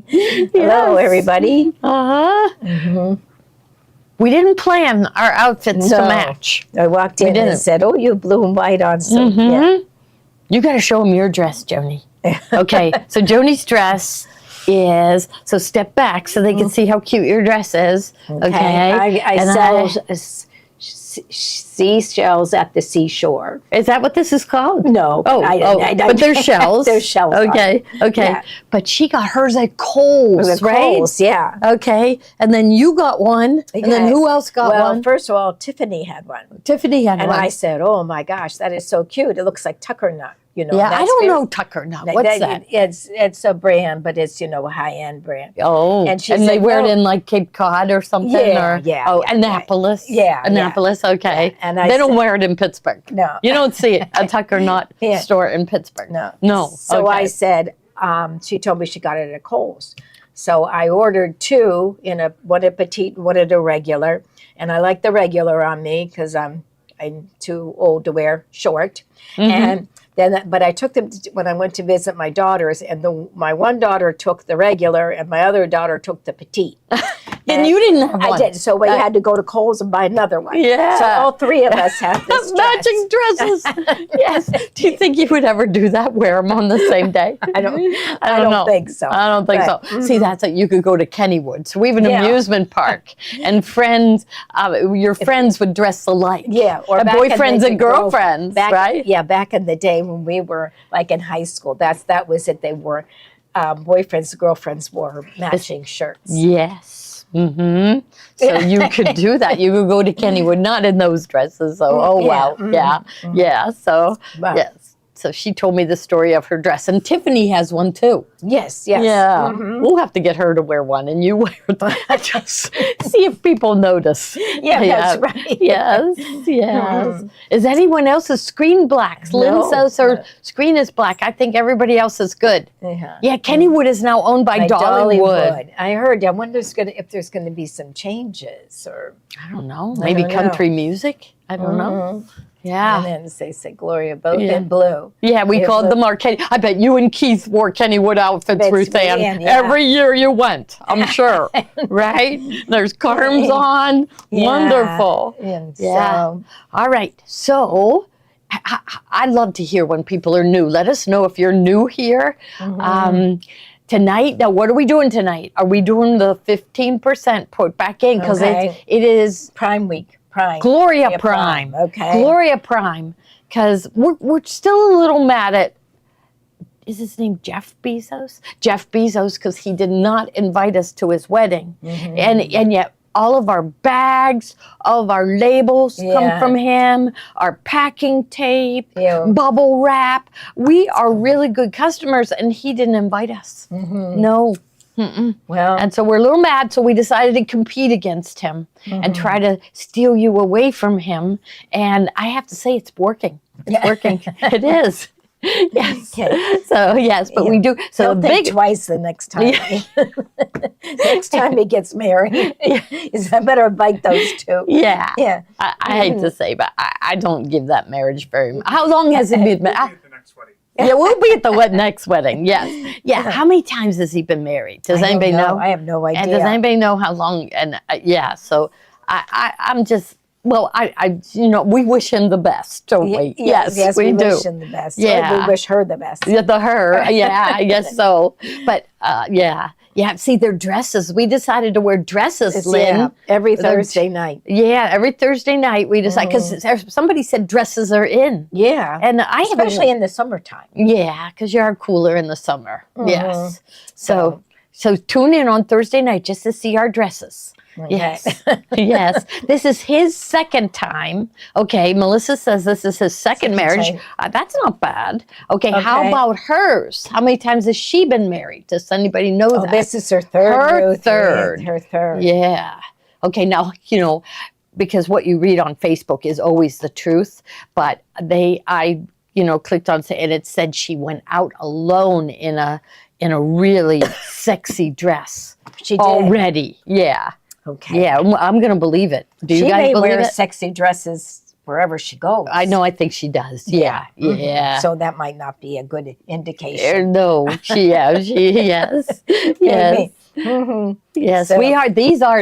Hello, everybody. We didn't plan our outfits to match. I walked in and said, "Oh, you have blue and white on." So yeah. You got to show them your dress, Joni. Okay, so Joni's dress is, so step back so they can see how cute your dress is. Okay. I sell seashells at the seashore. Is that what this is called? No. But they're shells. They're shells. Okay. Yeah. But she got hers at Kohl's, right? Kohl's, yeah. Okay. And then you got one. And then who else got one? Well, first of all, Tiffany had one. And I said, "Oh my gosh, that is so cute. It looks like tucker nut." You know, yeah, I don't know tucker nut. What's that? It's a brand, but it's, a high-end brand. Oh, and they wear it in like Cape Cod or something? Annapolis? Yeah. Annapolis, okay. Yeah. And they don't wear it in Pittsburgh. No. You don't see a tucker nut store in Pittsburgh. No. So I said, she told me she got it at Kohl's. So I ordered two, one a petite, one a regular. And I like the regular on me because I'm too old to wear short. And but I took them when I went to visit my daughters, and my one daughter took the regular, and my other daughter took the petite. And you didn't have one. I did. So we had to go to Kohl's and buy another one. Yeah. So all three of us have this matching dresses. Yes. Do you think you would ever do that? Wear them on the same day? I don't think so. I don't think so. See, that's it. You could go to Kennywood. So we have an amusement park, and friends, your friends would dress alike. Yeah. Or boyfriends and girlfriends, right? Yeah. Back in the day when we were like in high school, that was it. They wore boyfriends and girlfriends wore matching shirts. Yes. So you could do that. You could go to Kennywood, not in those dresses. So, wow. Yeah. So, yes. So she told me the story of her dress. And Tiffany has one too. Yes. Yeah. We'll have to get her to wear one and you wear it. Just see if people notice. Yeah, that's right. Yes. Is anyone else's screen black? No. Lynn says her screen is black. I think everybody else is good. Yeah, Kennywood is now owned by Dollywood. I heard. I wonder if there's going to be some changes, or I don't know. Maybe country music. I don't know. Yeah. And then they say Gloria, both in blue. Yeah, we called them our Kenny. I bet you and Keith wore Kennywood outfits, Ruth Ann. Every year you went, I'm sure. Right? There's Carms on. Yeah. Wonderful. And so. All right. So I love to hear when people are new. Let us know if you're new here. Tonight, now what are we doing tonight? Are we doing the 15% put back in? Because it is Prime Week. Gloria Prime. Okay. Gloria Prime. Because we're still a little mad at, is his name Jeff Bezos? Jeff Bezos, because he did not invite us to his wedding. And yet all of our bags, all of our labels come from him, our packing tape, bubble wrap. We are really good customers, and he didn't invite us. No. Well, and so we're a little mad, so we decided to compete against him and try to steal you away from him. And I have to say, it's working. It's working. It is. Yes. Okay. So yes, but we do. So don't think twice the next time. Next time he gets married, I better invite those two. Yeah. I hate to say, but I don't give that marriage very much. How long has it been? Yeah, we'll be at the next wedding. Yes. Yeah. How many times has he been married? Does anybody know? I have no idea. And does anybody know how long? And so I'm just, well, we wish him the best, don't we? Yes, we do. Wish him the best. Yeah. We wish her the best. Yeah, I guess so. But see, their dresses. We decided to wear dresses, Lynn. Every Thursday night. Yeah, every Thursday night we decide, because somebody said dresses are in. Yeah. And especially in the summertime. Yeah, because you are cooler in the summer. Yes. So tune in on Thursday night just to see our dresses. Okay. Yes. Yes. This is his second time. Okay. Melissa says this is his second marriage. That's not bad. Okay. How about hers? How many times has she been married? Does anybody know that? This is her third. Her third. Yeah. Okay. Now, because what you read on Facebook is always the truth, but I clicked on and it said she went out alone in a really sexy dress. She did. Already. Yeah. Okay. Yeah, I'm going to believe it. Do you guys believe it? She may wear sexy dresses wherever she goes. I know. I think she does. Yeah. Mhm. Yeah. So that might not be a good indication. No, yes, yes, Maybe. yes. So-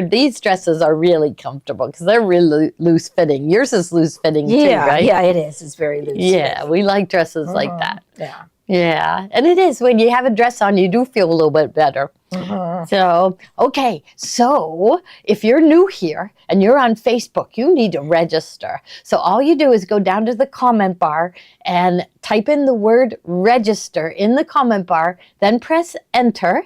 These dresses are really comfortable because they're really loose fitting. Yours is loose fitting too, Yeah, right? yeah, it is. It's very loose. Yeah, we like dresses like that. Yeah. Yeah, and it is when you have a dress on, you do feel a little bit better. So, okay, so if you're new here and you're on Facebook, you need to register. So all you do is go down to the comment bar and type in the word register in the comment bar, then press enter,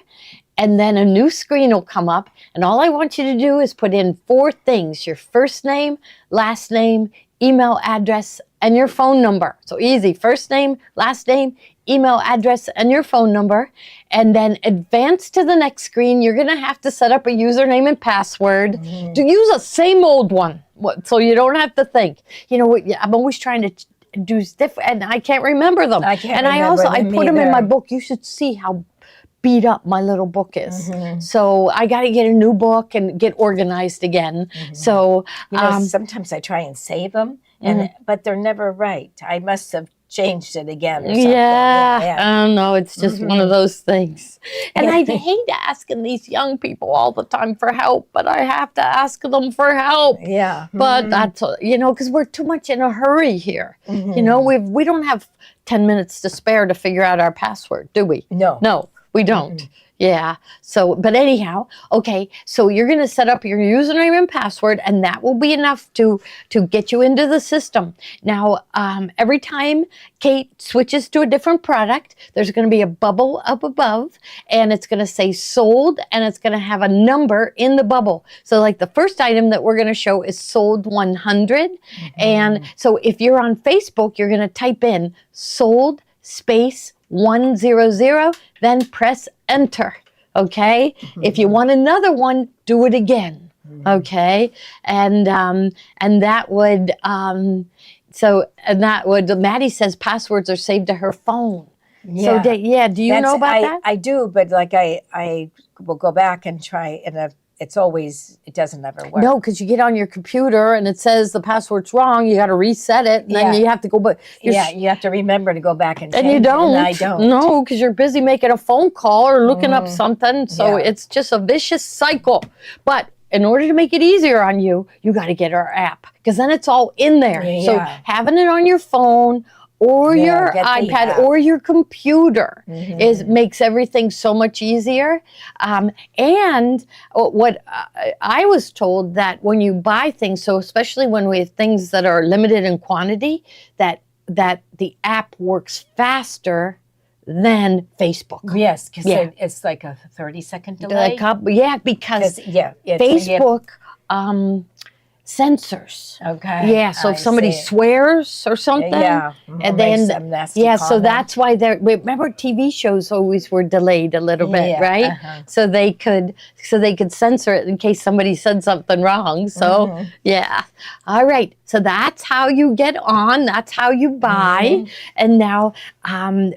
and then a new screen will come up. And all I want you to do is put in 4 things: your first name, last name, email address, and your phone number. So easy: first name, last name, email address, and your phone number. And then advance to the next screen. You're going to have to set up a username and password to use the same old one, so you don't have to think. You know, I'm always trying to do different, and I can't remember them. I can't and I remember also I them put them in my either. book. You should see how beat up my little book is. So I got to get a new book and get organized again. So You know, sometimes I try and save them, but they're never right. I must have changed it again or something. yeah, I don't know. It's just one of those things. And Yeah. I hate asking these young people all the time for help, but I have to ask them for help. Yeah. But that's, because we're too much in a hurry here. You know, we don't have 10 minutes to spare to figure out our password, do we? No. No, we don't. Yeah. So, but anyhow, okay. So you're going to set up your username and password, and that will be enough to get you into the system. Now, every time Kate switches to a different product, there's going to be a bubble up above, and it's going to say sold, and it's going to have a number in the bubble. So like the first item that we're going to show is sold 100. And so if you're on Facebook, you're going to type in sold space 100, then press enter. Okay. If you want another one, do it again. Okay. And that would, Maddie says passwords are saved to her phone. Yeah. So, do you know about that? I do, but like I will go back and try, and it doesn't ever work. No, because you get on your computer and it says the password's wrong. You got to reset it, and then you have to go. But you have to remember to go back and change you don't. it, and I don't. No, because you're busy making a phone call or looking up something. So it's just a vicious cycle. But in order to make it easier on you, you got to get our app, because then it's all in there. So having it on your phone or your iPad or your computer makes everything so much easier. And what I was told, that when you buy things, so especially when we have things that are limited in quantity, that the app works faster than Facebook. Yes, because it's like a 30-second delay. Because it's Facebook censors. Okay. Yeah, so if somebody swears or something, and then some nasty comment. so that's why remember TV shows always were delayed a little bit, right? So they could censor it in case somebody said something wrong. So all right. So that's how you get on. That's how you buy. And now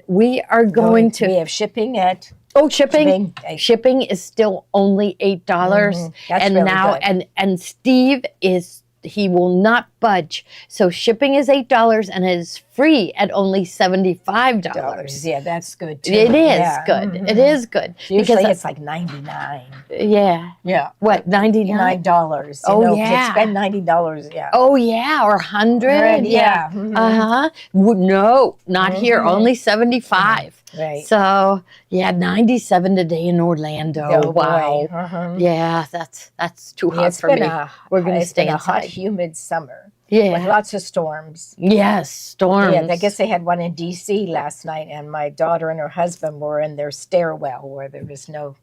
we are going to. We have shipping at. Oh, shipping! Shipping is still only $8, That's and really now good. and Steve he will not budge. So shipping is $8, and it is free at only $75. Yeah, that's good too. It is good. It is good. Usually it's like $99. Yeah. What, $99? $9. Oh, yeah. Spend $90. Yeah. Oh yeah, or 100. Yeah. No, not here. Only 75. Right. So 97 today in Orlando. Oh, wow. boy. Yeah, that's too hot for me. We're going to stay inside. A hot, inside. humid summer. Yeah. With lots of storms. Yes, storms. Yeah, I guess they had one in D.C. last night, and my daughter and her husband were in their stairwell where there was no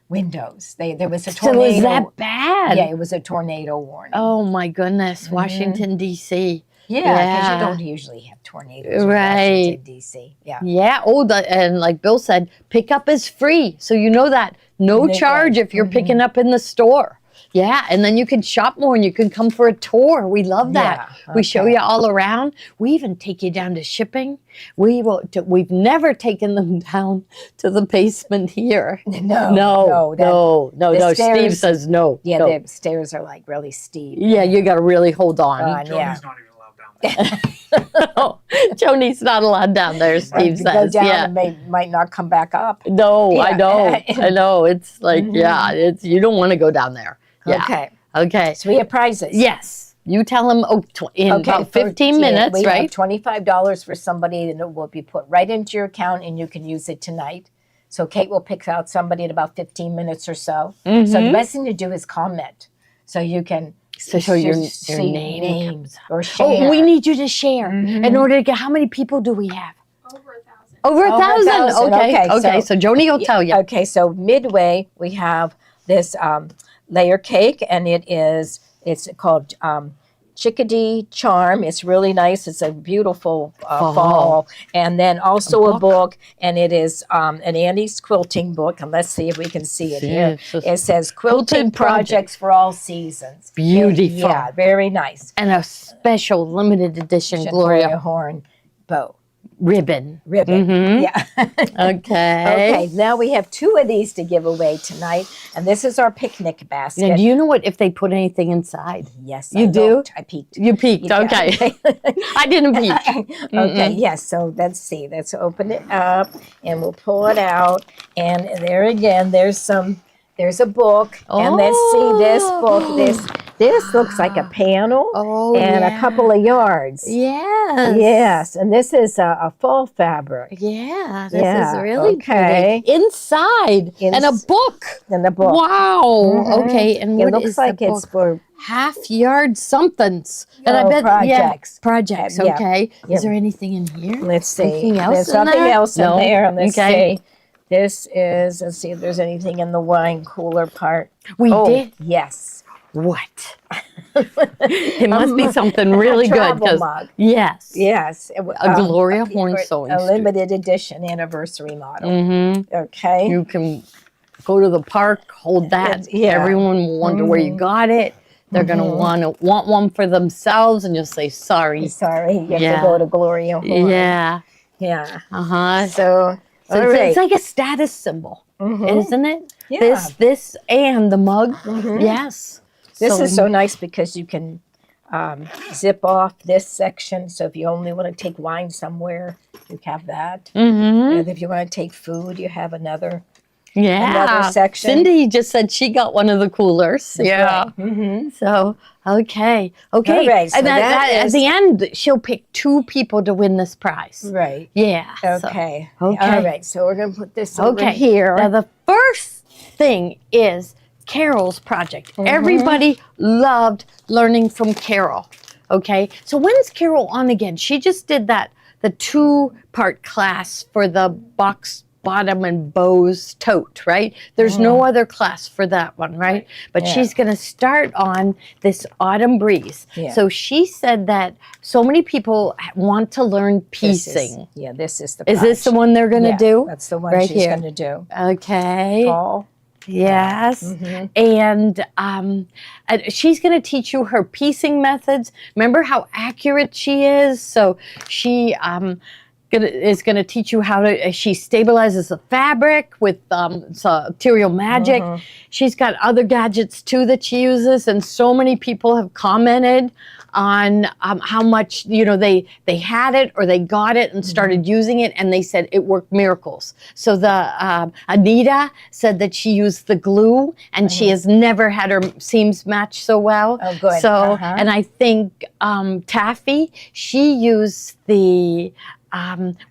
windows. There was a tornado. So was that bad? Yeah, it was a tornado warning. Oh my goodness, Washington D.C. Yeah, because you don't usually have tornadoes in Washington, D.C. Yeah. Yeah. Oh, and like Bill said, pickup is free. So you know that. No charge if you're picking up in the store. Yeah, and then you can shop more and you can come for a tour. We love that. Yeah, We show okay. you all around. We even take you down to shipping. We've never taken them down to the basement here. No, No. Steve stairs- says no. Yeah, no. the stairs are like really steep. Yeah, you got to really hold on. Yeah. Joni's not even allowed down there. No, Joni's not allowed down there, Steve If you go says. down Yeah. and might not come back up. No, I Yeah. know. I know. It's like, yeah, it's you don't want to go down there. Yeah. Okay. Okay. So we have prizes. Yes. You tell them in about 15 minutes, we right? have $25 for somebody, and it will be put right into your account, and you can use it tonight. So Kate will pick out somebody in about 15 minutes or so. So the best thing to do is comment, so you can So your see name names or share. Oh, we need you to share in order to get. How many people do we have? Over 1,000. Over 1,000. Okay. Okay, So Joni will tell you. Okay, so midway we have this layer cake, and it's called Chickadee Charm. It's really nice. It's a beautiful fall. And then also a book, and it is an Annie's quilting book. And let's see if we can see it here. It says Quilting Projects for All Seasons. Beautiful. Yeah, very nice. And a special limited edition Gloria Horn bow. ribbon. Yeah. Okay. Okay, now we have 2 of these to give away tonight, and this is our picnic basket. Now, do you know what if they put anything inside? Yes, You I do? looked. I peeked. You peeked. Yeah. Okay. I didn't peek. Okay, yes. So let's see. Let's open it up, and we'll pull it out. And there again, there's a book, and let's see this book. This looks like a panel and a couple of yards. Yes. Yes, and this is a fall fabric Yeah, this Yeah, is really okay. pretty. Inside and a book. in the book. Wow. Okay, and It what looks is like the it's book? for Half-yard somethings. And I Oh, bet projects. projects. Yeah. Okay. Yeah. Is there anything in here? Let's see. Anything else There's in something there? else in No? there. And let's Okay. see. Let's see if there's anything in the wine cooler part. We Oh, did. yes. What? It must be something really good. travel 'Cause- mug. Yes. Yes. A Gloria Horn sewing A studio. limited edition anniversary model. Mm-hmm. Okay. You can go to the park, hold that. Yeah. Everyone will wonder where you got it. They're gonna want one for themselves, and you'll say sorry. Sorry. You have Yeah. to go to Gloria Horn. Yeah. Yeah. So So, all it's, right. it's like a status symbol, isn't it? Yeah. This, and the mug. Yes. This is so nice because you can zip off this section. So if you only want to take wine somewhere, you have that. Mm-hmm. And if you want to take food, you have another Yeah. section. Cindy just said she got one of the coolers. Yeah. right. Mm-hmm. So okay. All right, so and that at is- the end, she'll pick 2 people to win this prize. Right. Yeah. so- Okay. Okay. All right. So we're going to put this over Okay. here. Now the first thing is Carol's project. Everybody loved learning from Carol. Okay. So when's Carol on again? She just did the 2-part class for the box bottom and bows tote, right? There's no other class for that one, right? But Yeah. she's going to start on this autumn breeze. Yeah. So she said that so many people want to learn This is- piecing. this is the Is this the project. one they're going to Yeah, do? That's the one right she's here. going to do. Okay. Fall. Yes. Mm-hmm. And she's going to teach you her piecing methods. Remember how accurate she is? So she is going to teach you how to, she stabilizes the fabric with Material Magic. She's got other gadgets too that she uses. And so many people have commented on how much, they had it or they got it and started using it, and they said it worked miracles. So the Anita said that she used the glue, and she has never had her seams match so well. Oh, good. So, and I think Taffy, she used the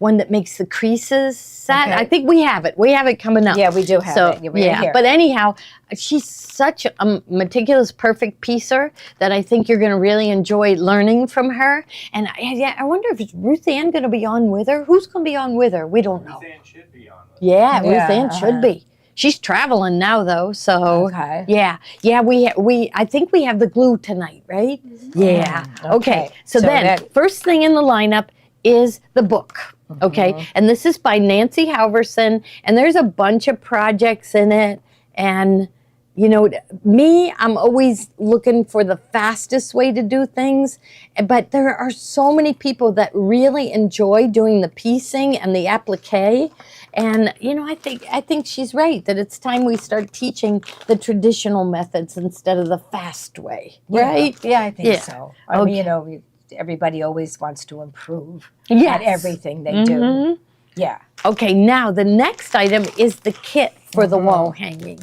one that makes the creases set. Okay. I think we have it. We have it coming up. Yeah, we do have it. Yeah, right here. But anyhow, she's such a meticulous, perfect piecer that I think you're going to really enjoy learning from her. And I wonder if it's Ruth Ann going to be on with her. Who's going to be on with her? We don't know. Ruth Ann should be on this. Yeah, Ruth Yeah, Ann should be. She's traveling now though, so Okay. yeah. We I think we have the glue tonight, right? Yeah. Okay. Okay. So So then, that- first thing in the lineup is the book. Okay, and this is by Nancy Halverson, and there's a bunch of projects in it, and you know, me, I'm always looking for the fastest way to do things. But there are so many people that really enjoy doing the piecing and the applique. And, you know, I think she's right that it's time we start teaching the traditional methods instead of the fast way, right? Yeah, I think Yeah. so. I mean, Okay. you know, everybody always wants to improve Yes. at everything they do. Yeah. Okay, now the next item is the kit for the wall hanging.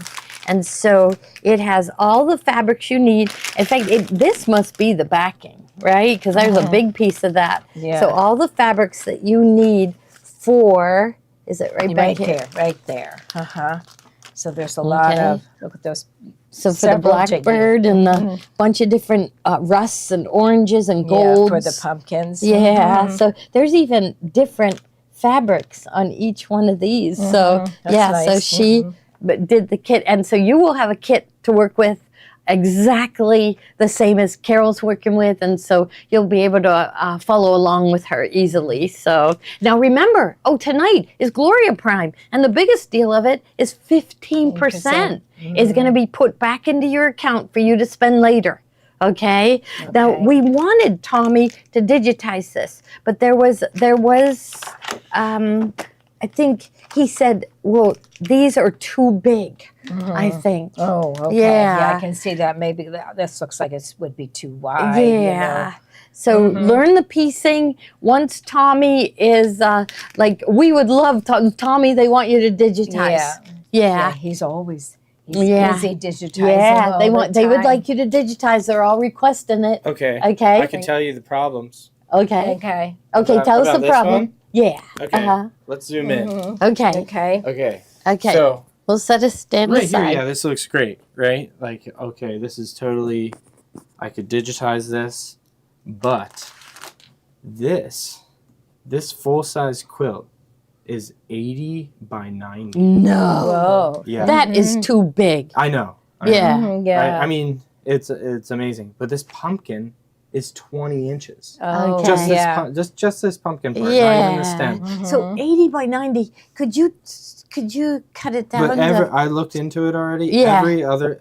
And so it has all the fabrics you need. In fact, this must be the backing, right? Because there's a big piece of that. Yeah. So all the fabrics that you need for, is it right back Right here? there, right there. So there's a lot of, look at those. So for the several blackbird and the bunch of different rusts and oranges and golds. Yeah, for the pumpkins. Yeah, so there's even different fabrics on each one of these. So That's yeah, nice. so she did the kit, and so you will have a kit to work with exactly the same as Carol's working with, and so you'll be able to follow along with her easily. So now remember, tonight is Gloria Prime, and the biggest deal of it is 15% is going to be put back into your account for you to spend later. Okay. Now we wanted Tommy to digitize this, but there was I think he said, well, these are too big, I think. Oh, okay. Yeah, I can see that. Maybe this looks like it would be too wide. Yeah. So learn the piecing. Once Tommy is like, we would love Tommy. They want you to digitize. Yeah. He's always busy digitizing. Yeah. all They the would time. like you to digitize. They're all requesting it. Okay. Okay. I can tell you the problems. Okay. Okay. Okay. Tell us about the this problem. one? Yeah. Okay. Let's zoom in. Okay. Okay. Okay. Okay. So We'll set a stand right aside. here, yeah, this looks great, right? Like, okay, this is totally. I could digitize this, but this full size quilt is 80 by 90. No. Whoa. Yeah. That is too big. I know. Yeah. Yeah. I mean, it's amazing, but this pumpkin is 20 inches. Oh, Okay. Just this, yeah. just this pumpkin part, not Yeah. even the stem. So 80 by 90. Could you cut it down? But I looked into it already. Yeah.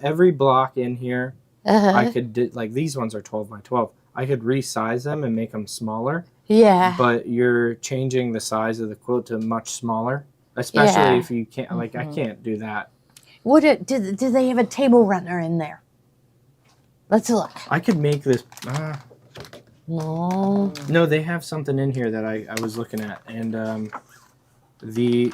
Every block in here, Uh-huh. I could like these ones are 12 by 12. I could resize them and make them smaller. Yeah. But you're changing the size of the quilt to much smaller, especially if you can't. Like I can't do that. Do they have a table runner in there? Let's look. I could make this. No. No, they have something in here that I was looking at, and the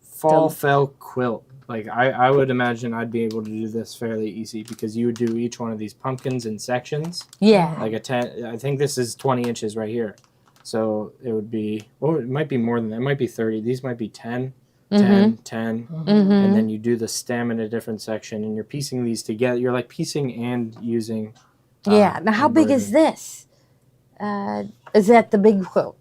fall fell quilt. Like I would imagine I'd be able to do this fairly easy because you would do each one of these pumpkins in sections. Yeah. Like a 10. I think this is 20 inches right here, so it would be. Well, it might be more than that. It might be 30. These might be 10. 10, 10, and then you do the stem in a different section, and you're piecing these together. You're like piecing and using. Yeah. Now, how big is this? Is that the big quilt?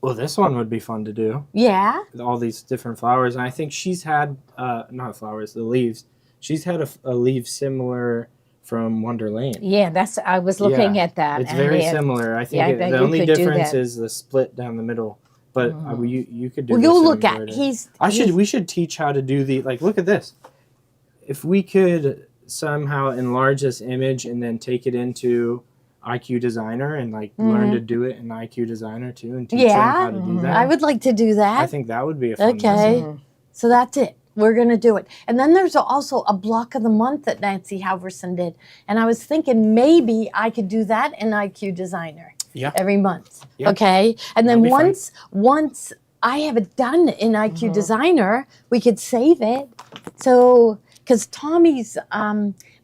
Well, this one would be fun to do. Yeah. All these different flowers, and I think she's had not flowers, the leaves. She's had a leaf similar from Wonderland. Yeah, I was looking at that. It's and very yeah, similar. I think I bet the you only could do difference that. is the split down the middle. But you could do. Well, this you'll in look at. embroidery. We should teach how to do the look at this. If we could somehow enlarge this image and then take it into IQ Designer and learn to do it in IQ Designer too and teach them how to do that. I would like to do that. I think that would be a fun Okay. lesson. So that's it. We're going to do it. And then there's also a block of the month that Nancy Halverson did. And I was thinking maybe I could do that in IQ Designer Yeah. every month. Yeah. Okay. And then That'd be once I have it done in IQ Designer, we could save it. So, because Tommy's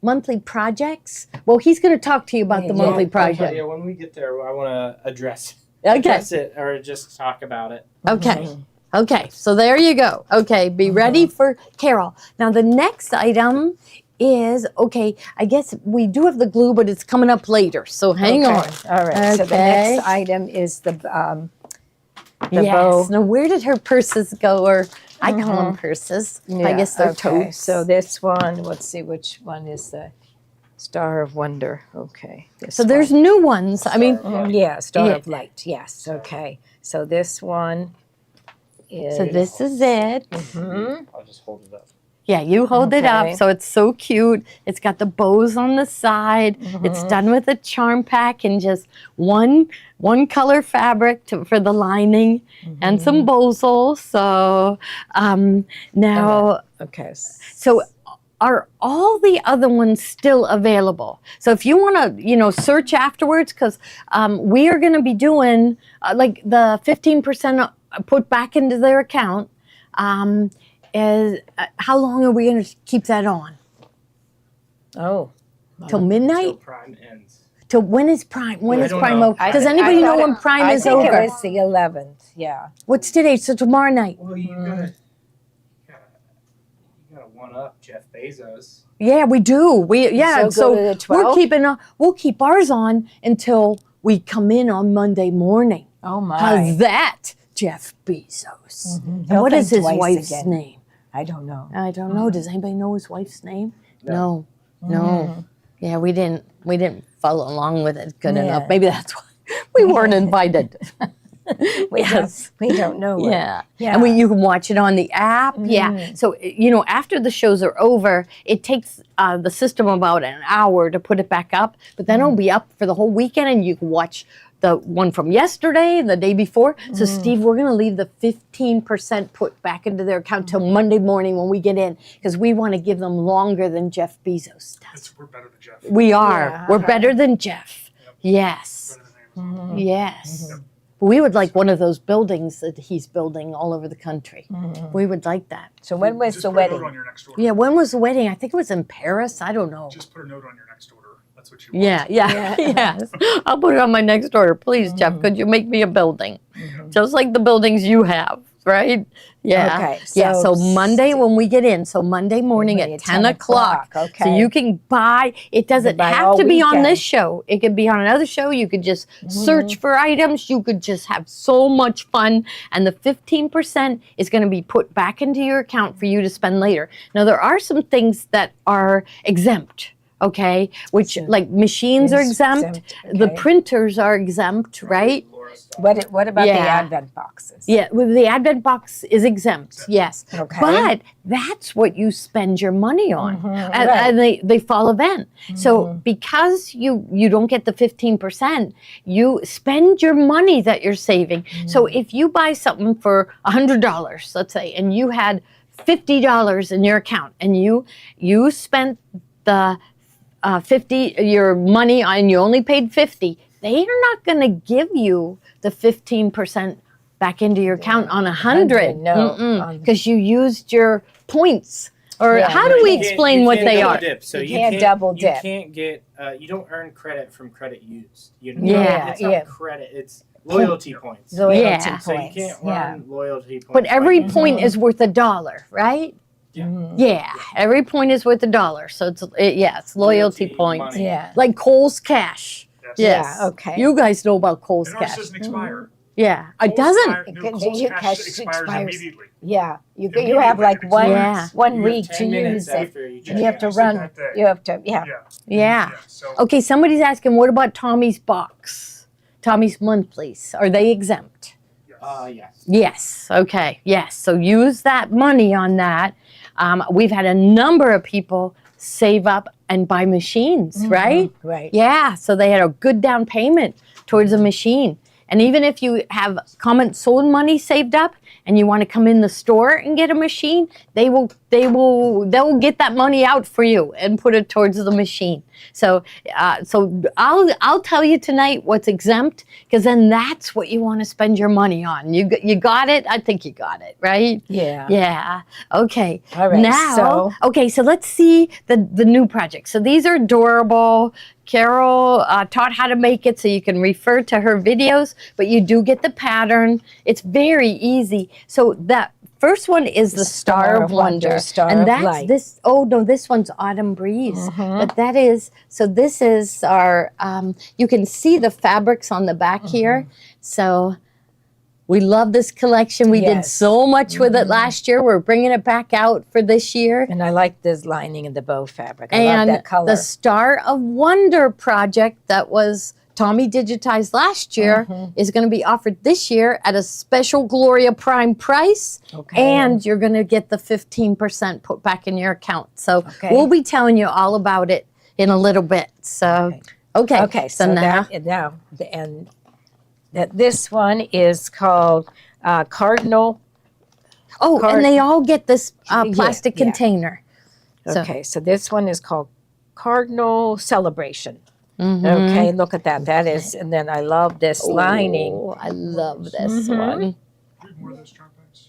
monthly projects, well, he's going to talk to you about the monthly project. Yeah, when we get there, I want to address Okay. it or just talk about it. Okay. Okay, so there you go. Okay, be ready for Carol. Now the next item is, okay, I guess we do have the glue, but it's coming up later, so hang on. All right. So the Okay. next item is the Yes. bow. Now where did her purses go? Or I call them purses. I Yeah, guess they're okay. totes. So this one, let's see which one is the Star of Wonder. Okay. This So there's one. new ones. I mean, Yeah, Star Yeah. of Light. Yes. Okay. So this one is. so this is it. I'll just hold it up. Yeah, you hold it up, Okay. so it's so cute. It's got the bows on the side. It's done with a charm pack and just one color fabric for the lining and some bozels. So now, Okay. so are all the other ones still available? So if you want to, search afterwards, because we are going to be doing like the 15% put back into their account. Is how long are we going to keep that on? Oh. Till Until midnight? Prime ends. Till when is Prime? When I is don't Prime know. over? Does anybody know when Prime is over? I think it was the 11th. Yeah. What's today? So tomorrow night. Well, you gotta one up Jeff Bezos. Yeah, we do. So go to the 12th? We'll keep ours on until we come in on Monday morning. Oh my. How's that, Jeff Bezos? And He'll what is think his twice wife's again. name? I don't know. I don't know. Does anybody know his wife's name? No. No. Yeah, we didn't follow along with it good Yeah. enough. Maybe that's why we weren't invited. We don't know. It. Yeah. Yeah. And you can watch it on the app. Yeah. So, after the shows are over, it takes the system about an hour to put it back up, but then it'll be up for the whole weekend and you can watch the one from yesterday, the day before. So, Steve, we're going to leave the 15% put back into their account till Monday morning when we get in because we want to give them longer than Jeff Bezos does. We're better than Jeff. We are. Yeah. We're better than Jeff. Yes. Better than Amazon. Yes. We would like one of those buildings that he's building all over the country. We would like that. So when was Just the put a note wedding? on your next order. Yeah, when was the wedding? I think it was in Paris. I don't know. Just put a note on your next order. That's what you want. Yeah, yes. I'll put it on my next order. Please, Jeff, could you make me a building? Just like the buildings you have, right? Yeah. Okay, So so Monday when we get in, so Monday morning at 10 o'clock. So okay. you can buy, it doesn't buy have all to be on weekend. this show. It could be on another show. You could just search for items. You could just have so much fun. And the 15% is going to be put back into your account for you to spend later. Now, there are some things that are exempt. Okay, which like machines are exempt, the okay. printers are exempt, right? What about the Yeah. Advent boxes? Yeah, well, the Advent box is exempt, yes. Okay. But that's what you spend your money on, right. and they fall event. So because you don't get the 15%, you spend your money that you're saving. So if you buy something for $100, let's say, and you had $50 in your account, and you spent the 50 your money and you only paid 50, they are not going to give you the 15% back into your account on 100. No. Because you used your points. Or Yeah, how you do we can't- explain you what can't they double are? Dip, so You can't double dip. You can't get. You don't earn credit from credit used. Yeah, It's not yeah. credit. It's loyalty points. Loyalty Yeah. points. So you can't earn loyalty points. But every like- point is worth $1, right? Yeah. Yeah, every point is worth $1. So it's loyalty Loyalty points. money. Yeah. Like Kohl's Cash. Yes. Yes. Yeah, okay. You guys know about Kohl's And ours Cash. doesn't expire. Yeah, it Kohl's doesn't. expire- no, Kohl's Your cash cash expires expires. immediately. Yeah. You Immediately have like it one Yeah. one You have week 10 to minutes use it. after you And you have to Just run. that day. You have to. Yeah. Yeah. So Okay, somebody's asking, what about Tommy's box? Tommy's monthlies, are they exempt? Yes. Yes, okay, yes. So use that money on that. We've had a number of people save up and buy machines, right? Right. Yeah, so they had a good down payment towards a machine. And even if you have comment sold money saved up and you want to come in the store and get a machine, they'll get that money out for you and put it towards the machine. So I'll tell you tonight what's exempt, because then that's what you want to spend your money on. You got it? I think you got it, right? Yeah. Yeah. Okay. All right, Now, so let's see the new project. So these are adorable. Carol taught how to make it, so you can refer to her videos, but you do get the pattern. It's very easy. So that first one is the Star of Wonder. Star and of that's Light. this, oh no, this one's Autumn Breeze. But that is, so this is our, you can see the fabrics on the back here. So we love this collection. We did Yes. so much with it last year. We're bringing it back out for this year. And I like this lining of the bow fabric. I And love that color. the Star of Wonder project that was Tommy digitized last year is going to be offered this year at a special Gloria Prime price. Okay. And you're going to get the 15% put back in your account. So Okay. we'll be telling you all about it in a little bit. So, okay. So now, and that this one is called Cardinal. And they all get this plastic yeah. container. So- Okay, so this one is called Cardinal Celebration. Mhm. Okay, look at that. That is, and then I love this lining. Oh, I love this one. Do you have more of those charm packs?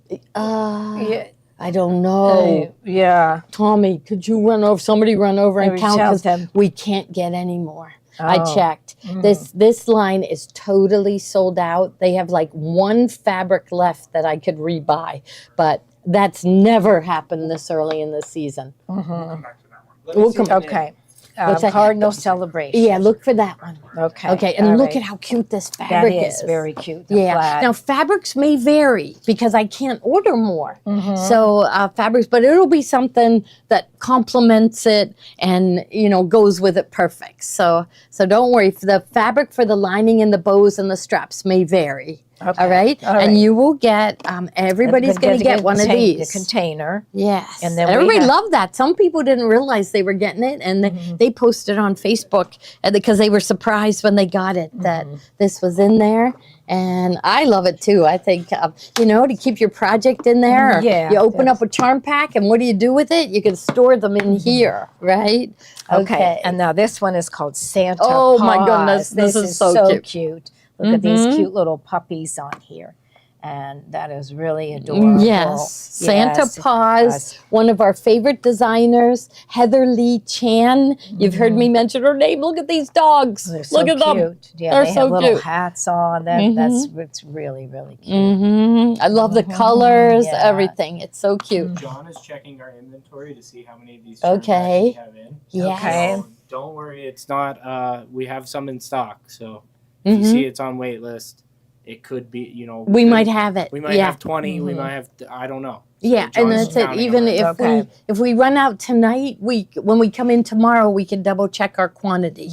Yeah, I don't know. yeah. Tommy, could you somebody run over and Maybe count? tell 'Cause them. we can't get any more. I Oh. checked. This line is totally sold out. They have like one fabric left that I could rebuy, but that's never happened this early in the season. Come back to that one. Let me We'll see come- the name. Okay. What's that? Cardinal Celebration. Yeah, look for that one. Okay. Okay, and all look right. at how cute this That fabric is very cute. The Yeah. plaid. Now fabrics may vary because I can't order more. Mm-hmm. So fabrics, but it'll be something that complements it and goes with it perfect. So don't worry. The fabric for the lining and the bows and the straps may vary. Okay. All right, All right. and you will get. Everybody's going to get one of these. The container. Yes, And then we everybody have- loved that. Some people didn't realize they were getting it, and they posted on Facebook because they were surprised when they got it that this was in there. And I love it too. I think to keep your project in there. Or Yeah, you open up a charm pack, and what do you do with it? You can store them in here, right? Okay. And now this one is called Santa Oh, my Paws. goodness, this is so cute. Look at these cute little puppies on here. And that is really adorable. Mm, Yes, Santa Yes, Paws, yes. one of our favorite designers, Heather Lee Chan. You've heard me mention her name. Look at these dogs. They're so Look at them. cute. Yeah, They're they so have little cute. hats on. It's really, really cute. I love the colors, Yeah. everything. It's so cute. John is checking our inventory to see how many of these Okay. we have in. Yes. Okay. So don't worry, it's not. We have some in stock, so if you see it's on wait list, it could be. We might have it. We might yeah. have 20. We might have. I don't know. So Yeah, and John's that's it. counting Even on it. Okay. if we run out tonight, when we come in tomorrow, we can double check our quantity.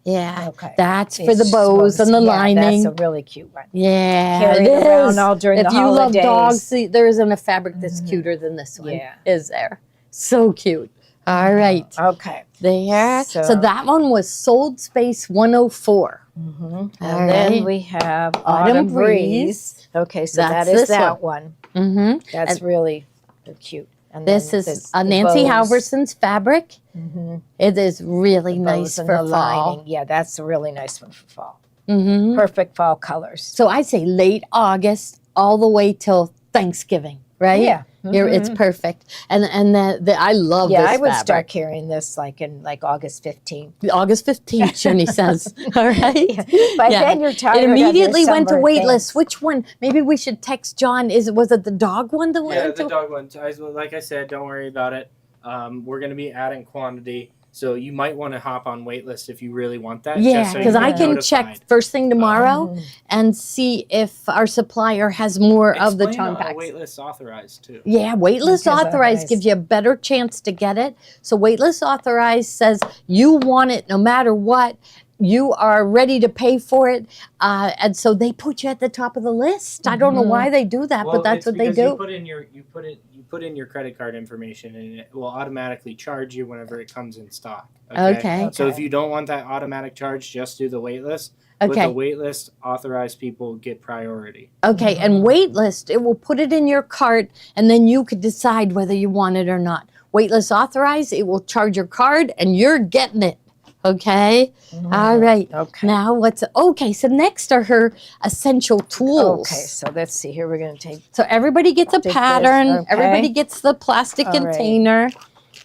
Yeah, Okay. that's for the bows and the lining. That's a really cute one. Yeah, Carry it around all during if the you love holidays. dogs, see, there isn't a fabric that's cuter than this one. Yeah. Is there? So cute. All right, Okay. there. So So- that one was Sold Space 104. And All then right. we have Autumn Autumn Breeze. Breeze. Okay, so That's that is this that one. Mm-hmm. That's really cute. And This then is the Nancy bows. Halverson's fabric. It is really The nice bows and for the fall. lining. Yeah, that's a really nice one for fall. Mm-hmm. Perfect fall colors. So I say late August all the way till Thanksgiving, right? Yeah. It's perfect. And I love Yeah, this I would fabric. start carrying this in August 15th. August 15th, Jenny says. All right. By Yeah. then you're tired It of your immediately went to summer wait things. list. Which one? Maybe we should text John. Was it the dog one that Yeah, went the to? dog one. Like I said, don't worry about it. We're going to be adding quantity, so you might want to hop on waitlist if you really want that. Yeah, just so because you I get can notified. check first thing tomorrow and see if our supplier has more of the Explain, charm packs. Waitlist authorized too. Yeah, waitlist Okay, authorized authorized. gives you a better chance to get it. So waitlist authorized says you want it no matter what. You are ready to pay for it, and so they put you at the top of the list. I don't know why they do that, but that's it's what they because do. You put in your credit card information, and it will automatically charge you whenever it comes in stock. Okay. So if you don't want that automatic charge, just do the waitlist. Okay. With the waitlist, authorized people get priority. Okay, and waitlist, it will put it in your cart, and then you could decide whether you want it or not. Waitlist authorized, it will charge your card, and you're getting it. Okay. All right. Okay. Now so next are her essential tools. Okay, so let's see. Here we're going to take. So everybody gets a Take this, pattern. okay. Everybody gets the plastic All right. container.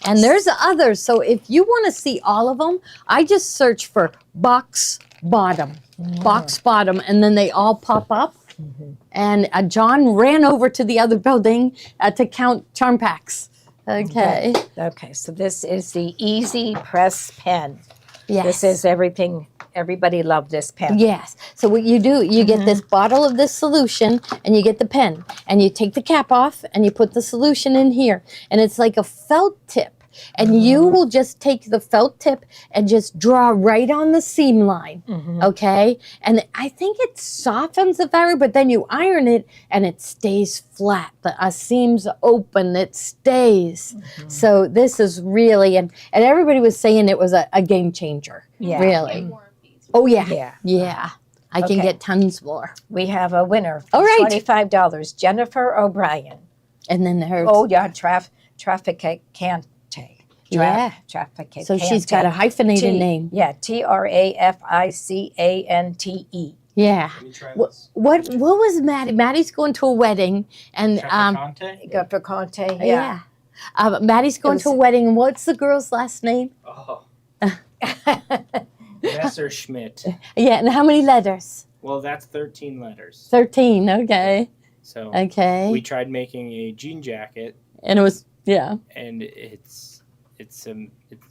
And there's others. So if you want to see all of them, I just search for box bottom, box bottom, and then they all pop up. And John ran over to the other building to count charm packs. Okay. Okay, so this is the Easy Press pen. Yes. This is everything. Everybody loved this pen. Yes. So what you do, you get this bottle of this solution and you get the pen and you take the cap off and you put the solution in here. And it's like a felt tip. and you will just take the felt tip and just draw right on the seam line, okay? And I think it softens the fabric, but then you iron it and it stays flat. The seam's open, it stays. So this is really, and everybody was saying it was a game changer, Yeah. really. Oh yeah, Yeah. yeah. I can Okay. get tons more. We have a winner. All right. $25. Jennifer O'Brien. And then there's, Oh yeah, Trafficante. yeah. Trafficante. So she's got a hyphenated name. Yeah, Trafficante. Yeah. Let me try What, this. what was Maddie? Maddie's going to a wedding, and Trafficante? Got for Conte. yeah. Maddie's going to a wedding. And what's the girl's last name? Oh. Messerschmitt. Yeah, and how many letters? Well, that's 13 letters. 13. Okay. So Okay. we tried making a jean jacket, And it was, yeah. and it's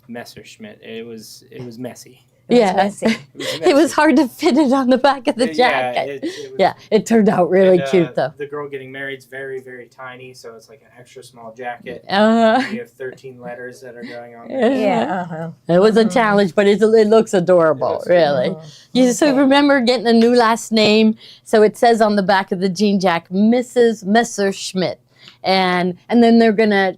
Messerschmitt. It was messy. Yeah. Messy. It was hard to fit it on the back of the jacket. It was, Yeah, it turned out really and, cute though. The girl getting married is very, very tiny, so it's like an extra small jacket. Uh, We have 13 letters that are going on. Yeah. Yeah. Uh-huh. it was a challenge, but it looks adorable, It looks really. You, so Okay. remember getting a new last name. So it says on the back of the jean jacket, Mrs. Messerschmitt. And then they're going to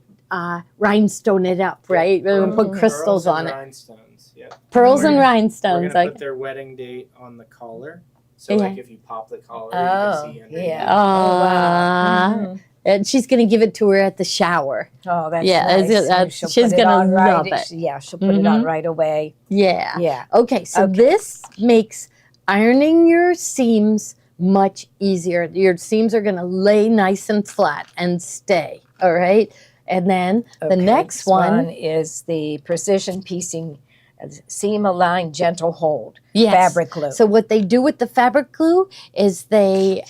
rhinestone it up, right? They're going to put crystals Pearls on and it. Rhinestones. Yep. Pearls We're and gonna- rhinestones. We're gonna Like, put their wedding date on the collar. So Yeah. like if you pop the collar, Oh, you can see underneath. yeah. oh, and she's going to give it to her at the shower. Oh, that's Yeah, nice. that's- She'll she's put it gonna on right. love it. Yeah, she'll put it on right away. Yeah. Yeah. Okay, so Okay. this makes ironing your seams much easier. Your seams are going to lay nice and flat and stay. All right. And then the Okay, next this one, is the precision piecing seam aligned gentle hold yes. fabric glue. So what they do with the fabric glue is they,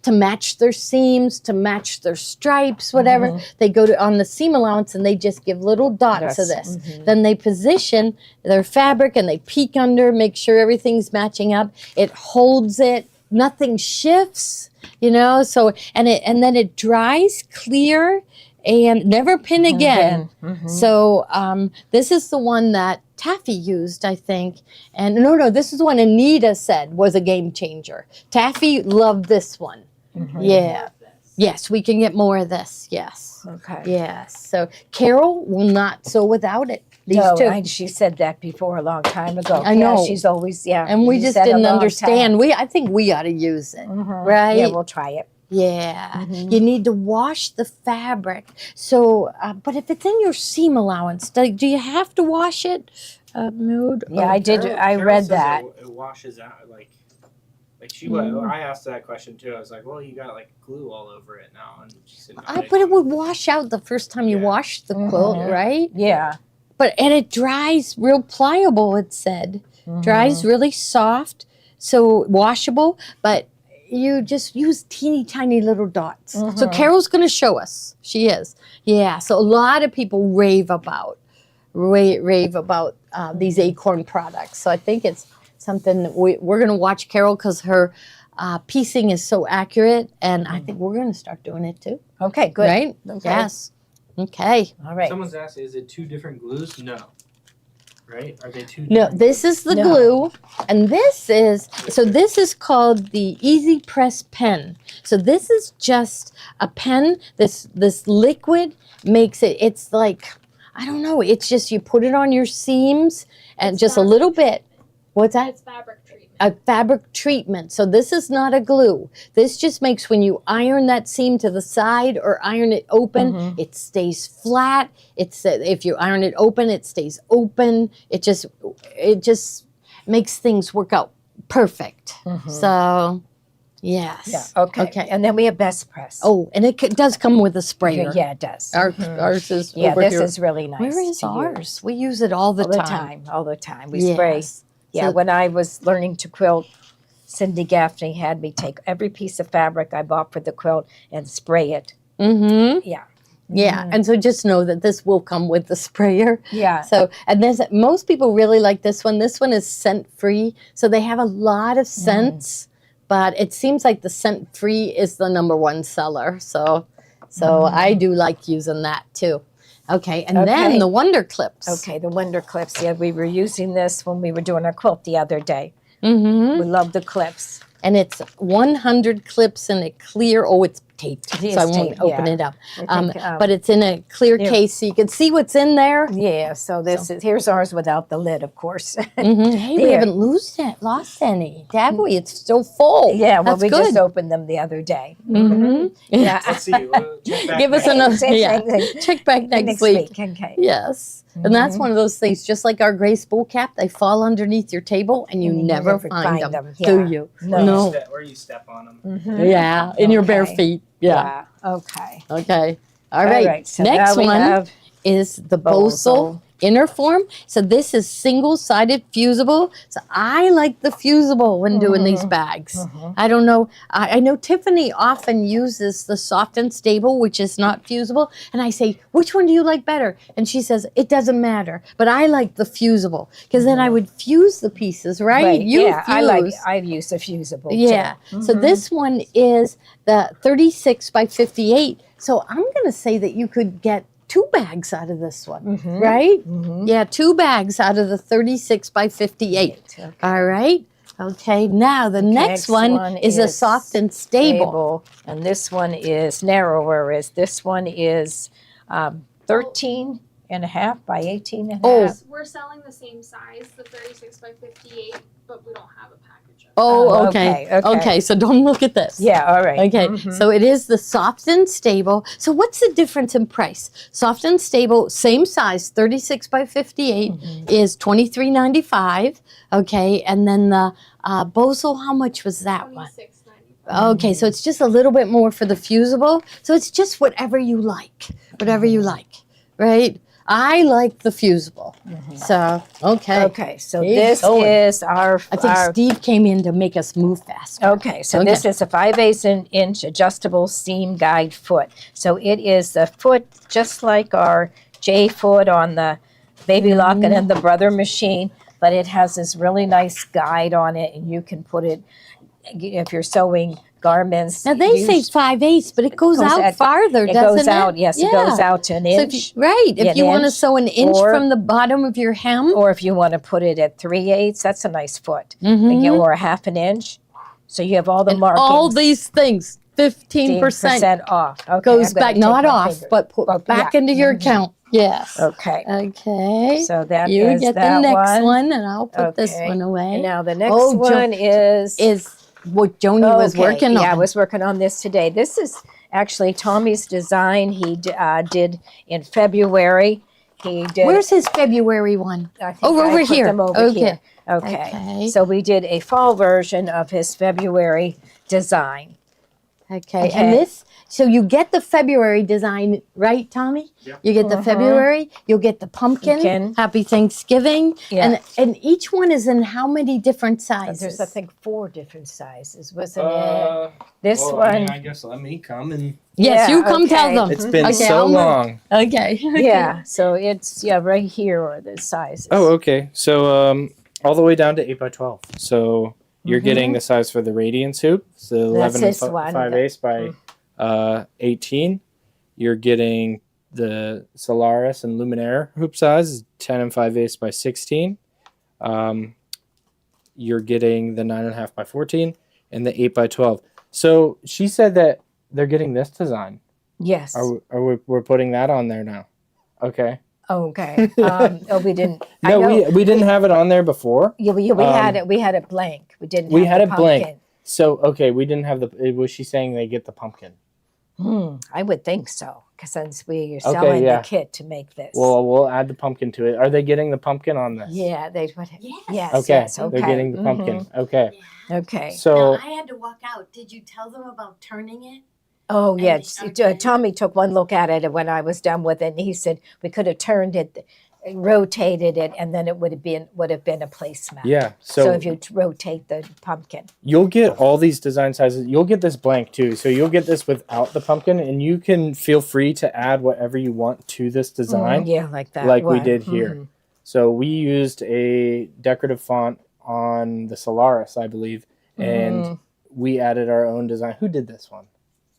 to match their seams, to match their stripes, whatever, they go to on the seam allowance and they just give little dots of Yes. this. Then they position their fabric and they peek under, make sure everything's matching up. It holds it. Nothing shifts, you know. So and then it dries clear and never pin again. So this is the one that Taffy used, I think. And no, this is the one Anita said was a game changer. Taffy loved this one. Yeah. Yes, we can get more of this. Yes. Okay. Yes. So Carol will not sew without it. These No, two. she said that before a long time ago. I Yeah, know. she's always, And we you just said a didn't long understand. time. I think we ought to use it. Right? Yeah, we'll try it. Yeah, you need to wash the fabric. So, but if it's in your seam allowance, do you have to wash it? Nude? Yeah, I did. I Carol read says that. It washes out like she. I asked that question too. I was like, well, you got like glue all over it now, and she said, no, But it would wash out the first time you Yeah. wash the quilt, right? Yeah. And it dries real pliable. It said dries really soft, so washable. But you just use teeny tiny little dots. So Carol's going to show us. She is. Yeah. So a lot of people rave about these Acorn products. So I think it's something that we're going to watch Carol because her piecing is so accurate, and I think we're going to start doing it too. Okay, good. Right? Okay. Yes. Okay. All right. Someone's asked, is it two different glues? No. Right? Are they two? No, different this glues? is the No. glue, and this is called the Easy Press pen. So this is just a pen. This liquid makes it. It's like, I don't know. It's just you put it on your seams and just a little bit. What's that? It's fabric treatment. A fabric treatment. So this is not a glue. This just makes when you iron that seam to the side or iron it open, it stays flat. It's if you iron it open, it stays open. It just makes things work out perfect. So, yes. Yeah. Okay. And then we have best press. Oh, and it does come with a sprayer. yeah, it does. Ours is Yeah, over this here. is really nice. Where is to use. ours? We use it all the time. All the time. We spray. Yes. Yeah, So- when I was learning to quilt, Cindy Gaffney had me take every piece of fabric I bought for the quilt and spray it. Mm-hmm. Yeah. Yeah, and so just know that this will come with the sprayer. Yeah. So, and most people really like this one. This one is scent free, so they have a lot of scents. But it seems like the scent free is the #1 seller. So I do like using that too. Okay, and Okay. then the Wonder Clips. Okay, the Wonder Clips. Yeah, we were using this when we were doing our quilt the other day. Mm-hmm. We love the clips. And it's 100 clips in a clear. Oh, it's taped, It so I is won't taped, open yeah. it up. I think, But it's in a clear yeah. case, so you can see what's in there. Yeah, so this is here's ours without the lid, of course. Hey, we There. haven't lost any, have we? It's still full. Yeah, well, That's we good. just opened them the other day. Mhm. Yeah. Let's see. We'll check back Give us next another. Same Yeah. thing. Check back next week. Okay. Yes. And that's one of those things, just like our gray spool cap, they fall underneath your table and you And you never never find find them, them, do yeah. you? No. Or you step on them. Yeah, in your bare Okay. feet. Yeah. Okay. Okay. All right. So Next now we one have is the Bosal. Bosal inner form. So this is single-sided fusible. So I like the fusible when doing these bags. I don't know. I know Tiffany often uses the soft and stable, which is not fusible. And I say, which one do you like better? And she says, it doesn't matter. But I like the fusible because then I would fuse the pieces, right? Right. You Yeah, fuse. I've used a fusible Yeah. too. So this one is the 36 by 58. So I'm going to say that you could get 2 bags out of this one, right? Yeah, 2 bags out of the 36 by 58. Okay. All right. Okay. Now the next one is a soft and stable. And this one is narrower. This one is 13 and a half by 18 and a Oh. half. We're selling the same size, the 36 by 58, but we don't have a package of it. Oh, okay. okay, okay. Okay. So don't look at this. Yeah, all right. Okay, so it is the soft and stable. So what's the difference in price? Soft and stable, same size, 36 by 58 is $23.95. Okay, and then the Bosal, how much was that one? $26.95. Okay, so it's just a little bit more for the fusible. So it's just whatever you like, right? I like the fusible. So, okay. Okay, so Keep this going. is our. I think Steve came in to make us move faster. Okay, so this is a 5/8 inch adjustable seam guide foot. So it is a foot just like our J foot on the Baby Locket and the Brother machine, but it has this really nice guide on it, and you can put it if you're sewing garments. Now they say 5/8, but it goes out farther, It doesn't goes out, yes, it goes out to an So inch. if you want to inch, sew an inch or- from the bottom of your hem, Or if you want to put it at 3/8, that's a nice foot. Or a half an inch. So you have all the markings. all these things, 15% off. Okay, goes I'm gonna back, take not my off, finger. but put back into your account. Yes. Okay. Okay. So that You is get that the next one. and I'll put this Okay. one away. And now the next Oh, one is what Joni was working on. Yeah, I was working on this today. This is actually Tommy's design. He did in February. He did. Where's his February one? I think Oh, I over put here. them over Okay. here. Okay. Okay. So we did a fall version of his February design. Okay. Okay. And this, so you get the February design, right, Tommy? Yeah. You get the February, you'll get the pumpkin, Pumpkin. Happy Thanksgiving. Yeah. And each one is in how many different sizes? There's, I think, 4 different sizes, wasn't it? This well, one. I guess let me come and. Yes, Yeah, you come tell okay. them. It's been Okay, so I'll move. long. Okay. Yeah, so it's right here are the sizes. Oh, okay. So all the way down to 8 by 12. So you're getting the size for the radiance hoop. So 11 this and one. 5/8 by 18. You're getting the Solaris and Luminaire hoop size, 10 and 5/8 by 16. You're getting the 9.5 by 14 and the 8 by 12. So she said that they're getting this design. Yes. We're putting that on there now. Okay. Okay. We didn't. No, we didn't have it on there before. Yeah, we had it. We had it blank. We didn't. We have had the it blank. pumpkin. So okay, we didn't have the. Was she saying they get the pumpkin? I would think so, because since we are selling yeah. the kit to make this. Well, we'll add the pumpkin to it. Are they getting the pumpkin on this? yeah, they would. Yes. Okay. Yes. Okay. They're getting the pumpkin. Okay. Okay. So I had to walk out. Did you tell them about turning it? Oh yeah. Okay. Tommy took one look at it when I was done with it, and he said we could have turned it, rotated it, and then it would have been a placemat. yeah. So So, if you rotate the pumpkin. you'll get all these design sizes. You'll get this blank too. So you'll get this without the pumpkin, and you can feel free to add whatever you want to this design, Yeah, like that. like we one. did here. So we used a decorative font on the Solaris, I believe, and we added our own design. Who did this one?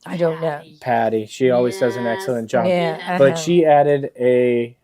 I don't know. Patty. She always does an Yes. excellent job. Yeah, But she added a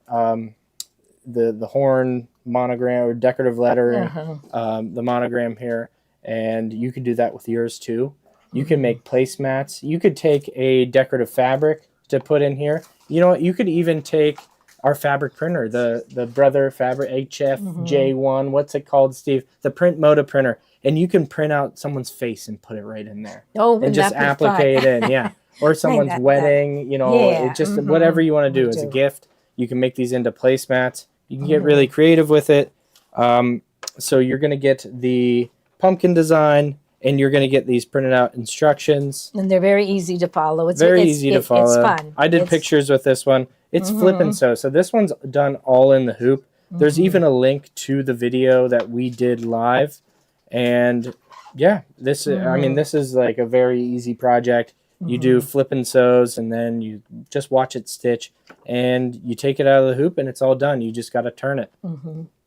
the horn monogram or decorative lettering, the monogram here, and you could do that with yours too. You can make placemats. You could take a decorative fabric to put in here. You know what? You could even take our fabric printer, the Brother Fabric HFJ1. What's it called, Steve? The Print Moda printer, and you can print out someone's face and put it right in there, Oh, and wouldn't just that be applique fun? it in, yeah. Or someone's that- wedding, you know, Yeah, it just whatever you want to do as a do. gift. You can make these into placemats. You can get really creative with it. So you're going to get the pumpkin design, and you're going to get these printed out instructions. And they're very easy to follow. It's Very it's, easy to It's follow. fun. I did It's- pictures with this one. It's flip and sew. So this one's done all in the hoop. There's even a link to the video that we did live. And yeah, this I mean, this is like a very easy project. You do flip and sews, and then you just watch it stitch, and you take it out of the hoop, and it's all done. You just got to turn it.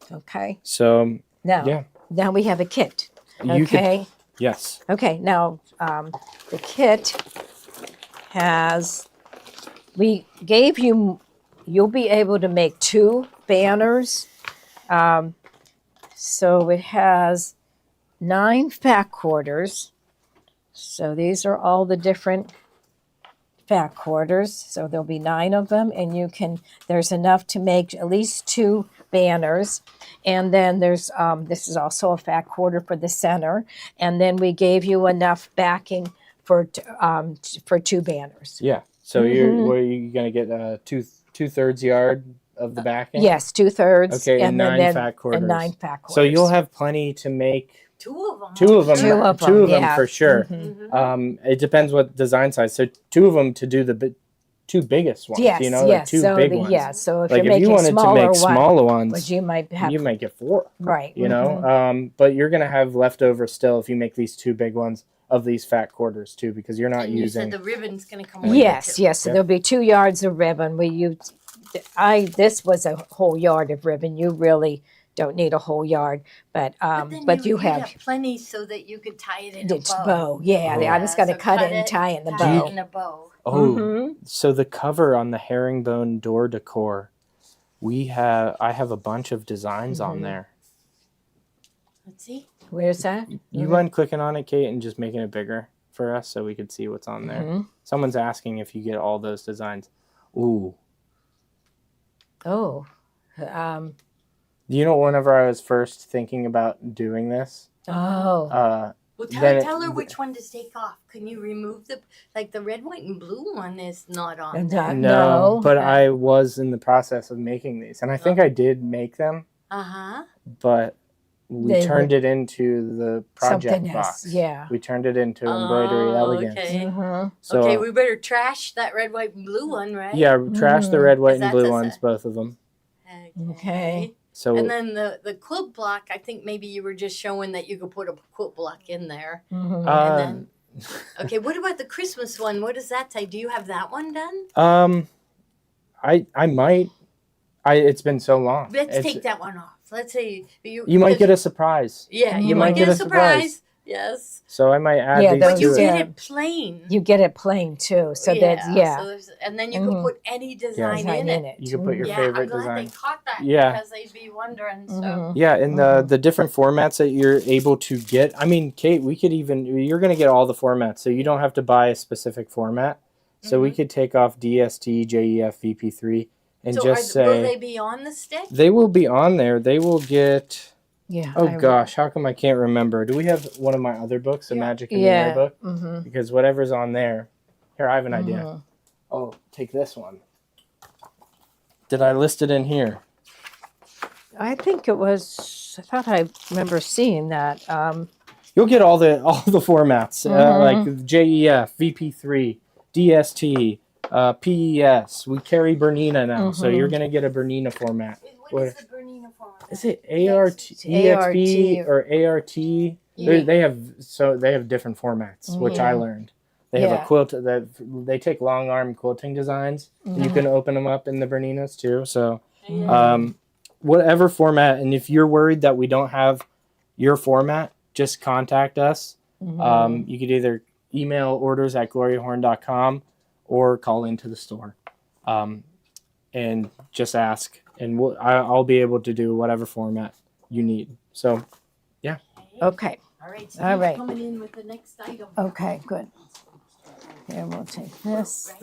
Okay. So Now, yeah, now we have a kit. you could, Okay. yes. Okay. Now, the kit has. We gave you. You'll be able to make 2 banners. So it has 9 fat quarters. So these are all the different fat quarters. So there'll be 9 of them, and there's enough to make at least 2 banners. And then there's this is also a fat quarter for the center. And then we gave you enough backing for 2 banners. Yeah. So what are you gonna get? 2/3 yard of the backing. Yes, 2/3. Okay, and 9 fat quarters. And 9 fat quarters. So you'll have plenty to make. 2 of them. 2 of them. Two of 2 them, of them yeah. for sure. It depends what design size. So 2 of them to do the 2 biggest ones. Yes, You know, yes. like 2 So big ones. yeah. So if Like you're if you making wanted to smaller make smaller ones, ones, you might have you might get 4. right. You know, but you're gonna have leftover still if you make these 2 big ones of these fat quarters too, because you're not And you using. said the ribbon's going to come with Yes, it too. yes. So Yep. there'll be 2 yards of ribbon. We used. This was a whole yard of ribbon. You really don't need a whole yard, but But you you'd have plenty so that you could tie it in it's a bow. bow. Yeah, Oh. I just got to so cut it and tie it in the tie bow. it in a bow. Oh, Mhm. so the cover on the herringbone door decor, I have a bunch of designs on there. Let's see. Where's that? You mind clicking on it, Kate, and just making it bigger for us so we could see what's on there? Mhm. Someone's asking if you get all those designs. Ooh. Oh, You know, whenever I was first thinking about doing this, oh. Well, Then tell her which one to take off. Can you remove the red, white, and blue one is not on And there. no, but I was in the process of making these, and I think I did make them, Uh-huh. but we They turned it into the project something box. else. Yeah. We turned it into embroidery Oh, elegance. okay. Mhm. So Okay, we better trash that red, white, and blue one, right? yeah, trash the red, white, and That's blue a ones, set. both of them. Okay. So And then the quilt block, I think maybe you were just showing that you could put a quilt block in there. Mhm. uh, then- Okay, what about the Christmas one? What does that say? Do you have that one done? I might. It's been so long. Let's It's- take that one off. Let's say You might get a surprise. Yeah, You you might might get a surprise. Yes. So I might add Yeah, these those- But you to it. get Yeah. it plain. You get it plain too, so that's And then you can Mhm. put any design design in it. You can put your Yeah, favorite I'm glad design. they caught that Yeah. because they'd be wondering. So Mhm. Yeah, and the different formats that you're able to get. I mean, Kate, you're going to get all the formats, so you don't have to buy a specific format. So we could take off DST, JEF, VP3, and So just will say they be on the stick? they will be on there. They will get. Yeah. Oh gosh, how come I can't remember? Do we have one of my other books, the Magic in the Air Yeah. book? Mm-hmm. Because whatever's on there. Here, I have an idea. Oh, take this one. Did I list it in here? I think it was. I thought I remember seeing that. You'll get all the formats, Mhm. like JEF, VP3, DST, PES. We carry Bernina now, so Mhm. you're gonna get a Bernina format. What is the Bernina format? Is it ART, It's EXP, ART. or ART? Yeah. They have different formats, which I learned. They have Yeah. a quilt that they take long arm quilting designs. And you can open them up in the Berninas too. So whatever format, and if you're worried that we don't have your format, just contact us. You could either email orders@gloriahorn.com or call into the store, and just ask, and I'll be able to do whatever format you need. So, yeah. Okay. All right. So All he's right. coming in with the next item. Okay, good. Here, we'll take this.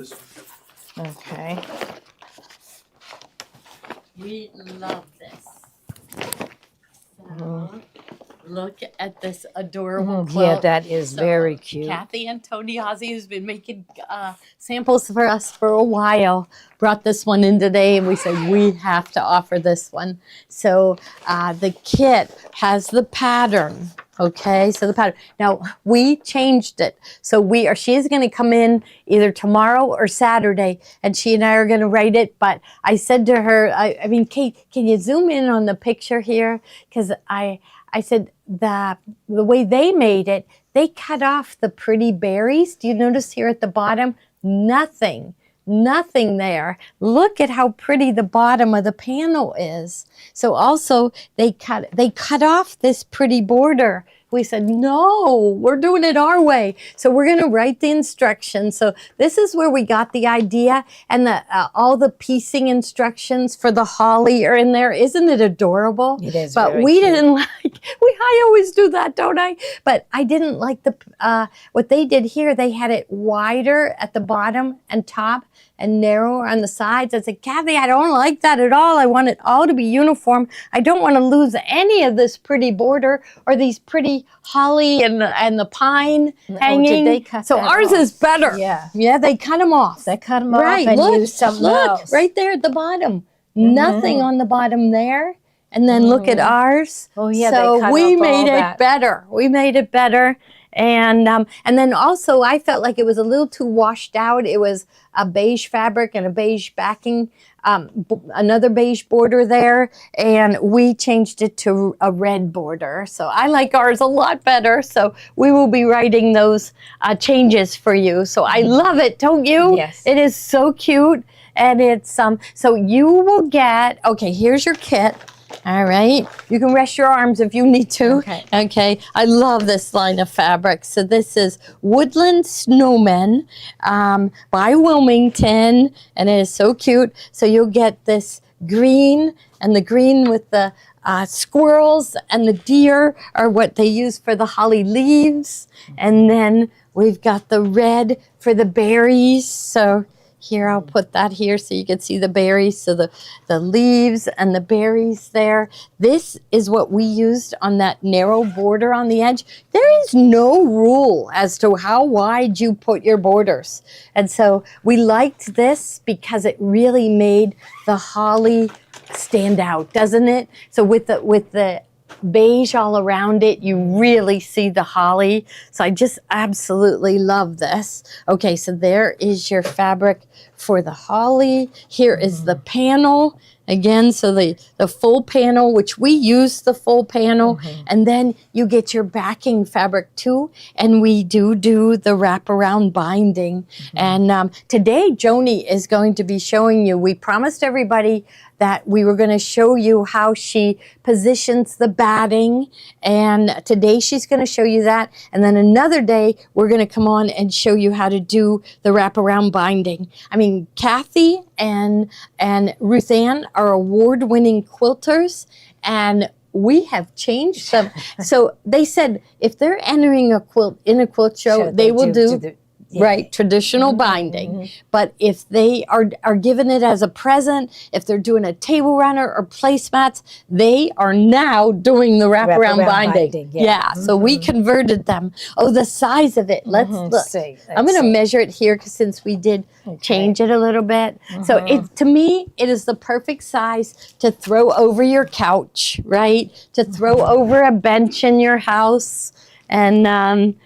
Okay. We love this. So, look at this adorable quilt. Yeah, that is So, very cute. Kathy and Tony Ozzie, who's been making samples for us for a while, brought this one in today, and we said we have to offer this one. So the kit has the pattern. Okay, so the pattern. Now we changed it, so she's going to come in either tomorrow or Saturday, and she and I are going to write it. But I said to her, I mean, Kate, can you zoom in on the picture here? Because I said the way they made it, they cut off the pretty berries. Do you notice here at the bottom? Nothing there. Look at how pretty the bottom of the panel is. So also they cut off this pretty border. We said, no, we're doing it our way. So we're going to write the instructions. So this is where we got the idea, and all the piecing instructions for the holly are in there. Isn't it adorable? It is But very we cute. didn't like, I always do that, don't I? But I didn't like what they did here. They had it wider at the bottom and top and narrower on the sides. I said, Kathy, I don't like that at all. I want it all to be uniform. I don't want to lose any of this pretty border or these pretty holly and the pine hanging. Did they cut So that ours off? is better. Yeah. Yeah, they cut them off. They cut them Right, off and look, used something look, else. right there at the bottom. Nothing on the bottom there. And then look at ours. Oh, yeah, they so cut we off made all it that. better. We made it better. And then also I felt like it was a little too washed out. It was a beige fabric and a beige backing, another beige border there, and we changed it to a red border. So I like ours a lot better. So we will be writing those changes for you. So I love it, don't you? Yes. It is so cute. And it's so you will get, okay, here's your kit. All right, you can rest your arms if you need to. Okay. Okay, I love this line of fabric. So this is Woodland Snowmen by Wilmington, and it is so cute. So you'll get this green, and the green with the squirrels and the deer are what they use for the holly leaves. And then we've got the red for the berries. So here, I'll put that here so you can see the berries. So the leaves and the berries there. This is what we used on that narrow border on the edge. There is no rule as to how wide you put your borders. And so we liked this because it really made the holly stand out, doesn't it? So with the beige all around it, you really see the holly. So I just absolutely love this. Okay, so there is your fabric for the holly. Here is the panel. Again, so the full panel, which we use the full panel, and then you get your backing fabric too, and we do the wraparound binding. And today, Joni is going to be showing you, we promised everybody that we were going to show you how she positions the batting, and today she's going to show you that, and then another day we're going to come on and show you how to do the wraparound binding. I mean, Kathy and Ruth Ann are award-winning quilters, and we have changed them. So they said if they're entering a quilt in a quilt show, Sure, they will do the- right, traditional binding. But if they are given it as a present, if they're doing a table runner or placemats, they are now doing the wraparound binding. yeah. So we converted them. Oh, the size of it. Let's look. See, I'm let's going to see. measure it here since we did change it a little bit. So to me, it is the perfect size to throw over your couch, right? To throw over a bench in your house. And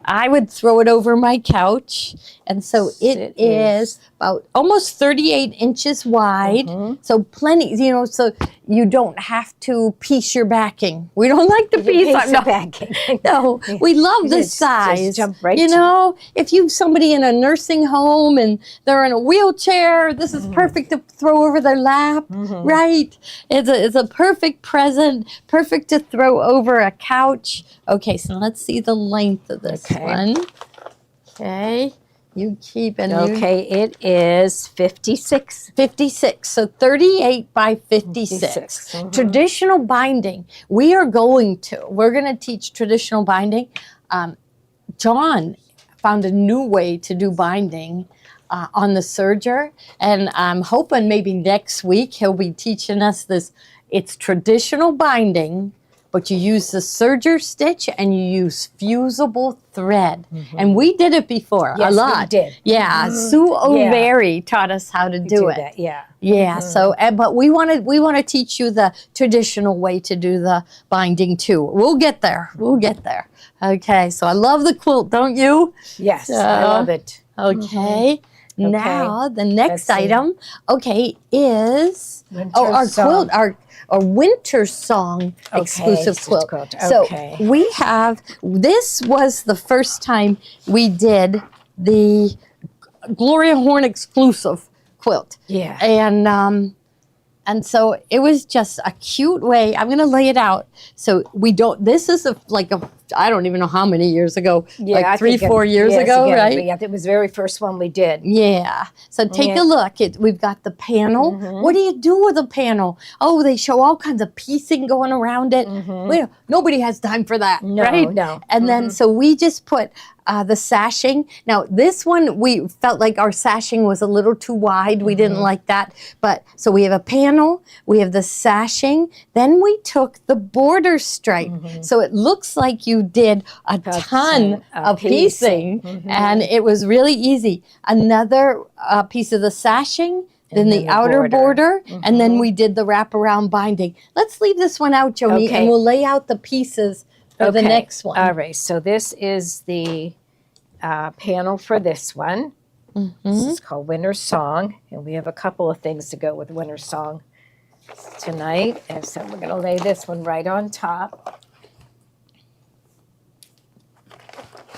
I would throw it over my couch. And so it is about almost 38 inches wide. So plenty, so you don't have to piece your backing. We don't like to piece the our backing. No, we love this Just size. jump right you to know, if you've somebody in a nursing home and they're in a wheelchair, this is perfect to throw over their lap, right? It's a perfect present, perfect to throw over a couch. Okay, so let's see the length of this Okay. one. Okay. You keep and you Okay, it is 56. 56. So 38 by 56. 56, mhm. Traditional binding. We're going to teach traditional binding. John found a new way to do binding on the serger, and I'm hoping maybe next week he'll be teaching us this. It's traditional binding, but you use the serger stitch and you use fusible thread. And we did it before Yes, a lot. we did. Yeah, Sue O'Leary taught us how to do it. That, yeah. Yeah. So, but we want to teach you the traditional way to do the binding too. We'll get there. We'll get there. Okay. So I love the quilt, don't you? Yes, I love it. Okay. Now the next Let's see. item, is Winter our song. quilt, our winter song exclusive it's quilt. quilt. So Okay. we have. This was the first time we did the Gloria Horn exclusive quilt. Yeah. And so it was just a cute way. I'm going to lay it out. So we don't, this is I don't even know how many years ago, Yeah, like I 3-4 years yes, ago, again, right? Yeah, it was the very first one we did. Yeah. So take Yeah. a look. We've got the panel. What do you do with a panel? Oh, they show all kinds of piecing going around it. Well, nobody has time for that, No, right? no. And then so we just put the sashing. Now this one we felt like our sashing was a little too wide. We didn't like that. But so we have a panel, we have the sashing, then we took the border stripe. So it looks like you did a ton of piecing, and it was really easy. Another piece of the sashing, then the outer border, and then we did the wraparound binding. Let's leave this one out, Joni, Okay. and we'll lay out the pieces for the next one. All right, so this is the panel for this one. This is called Winter Song, and we have a couple of things to go with Winter Song tonight. And so we're going to lay this one right on top.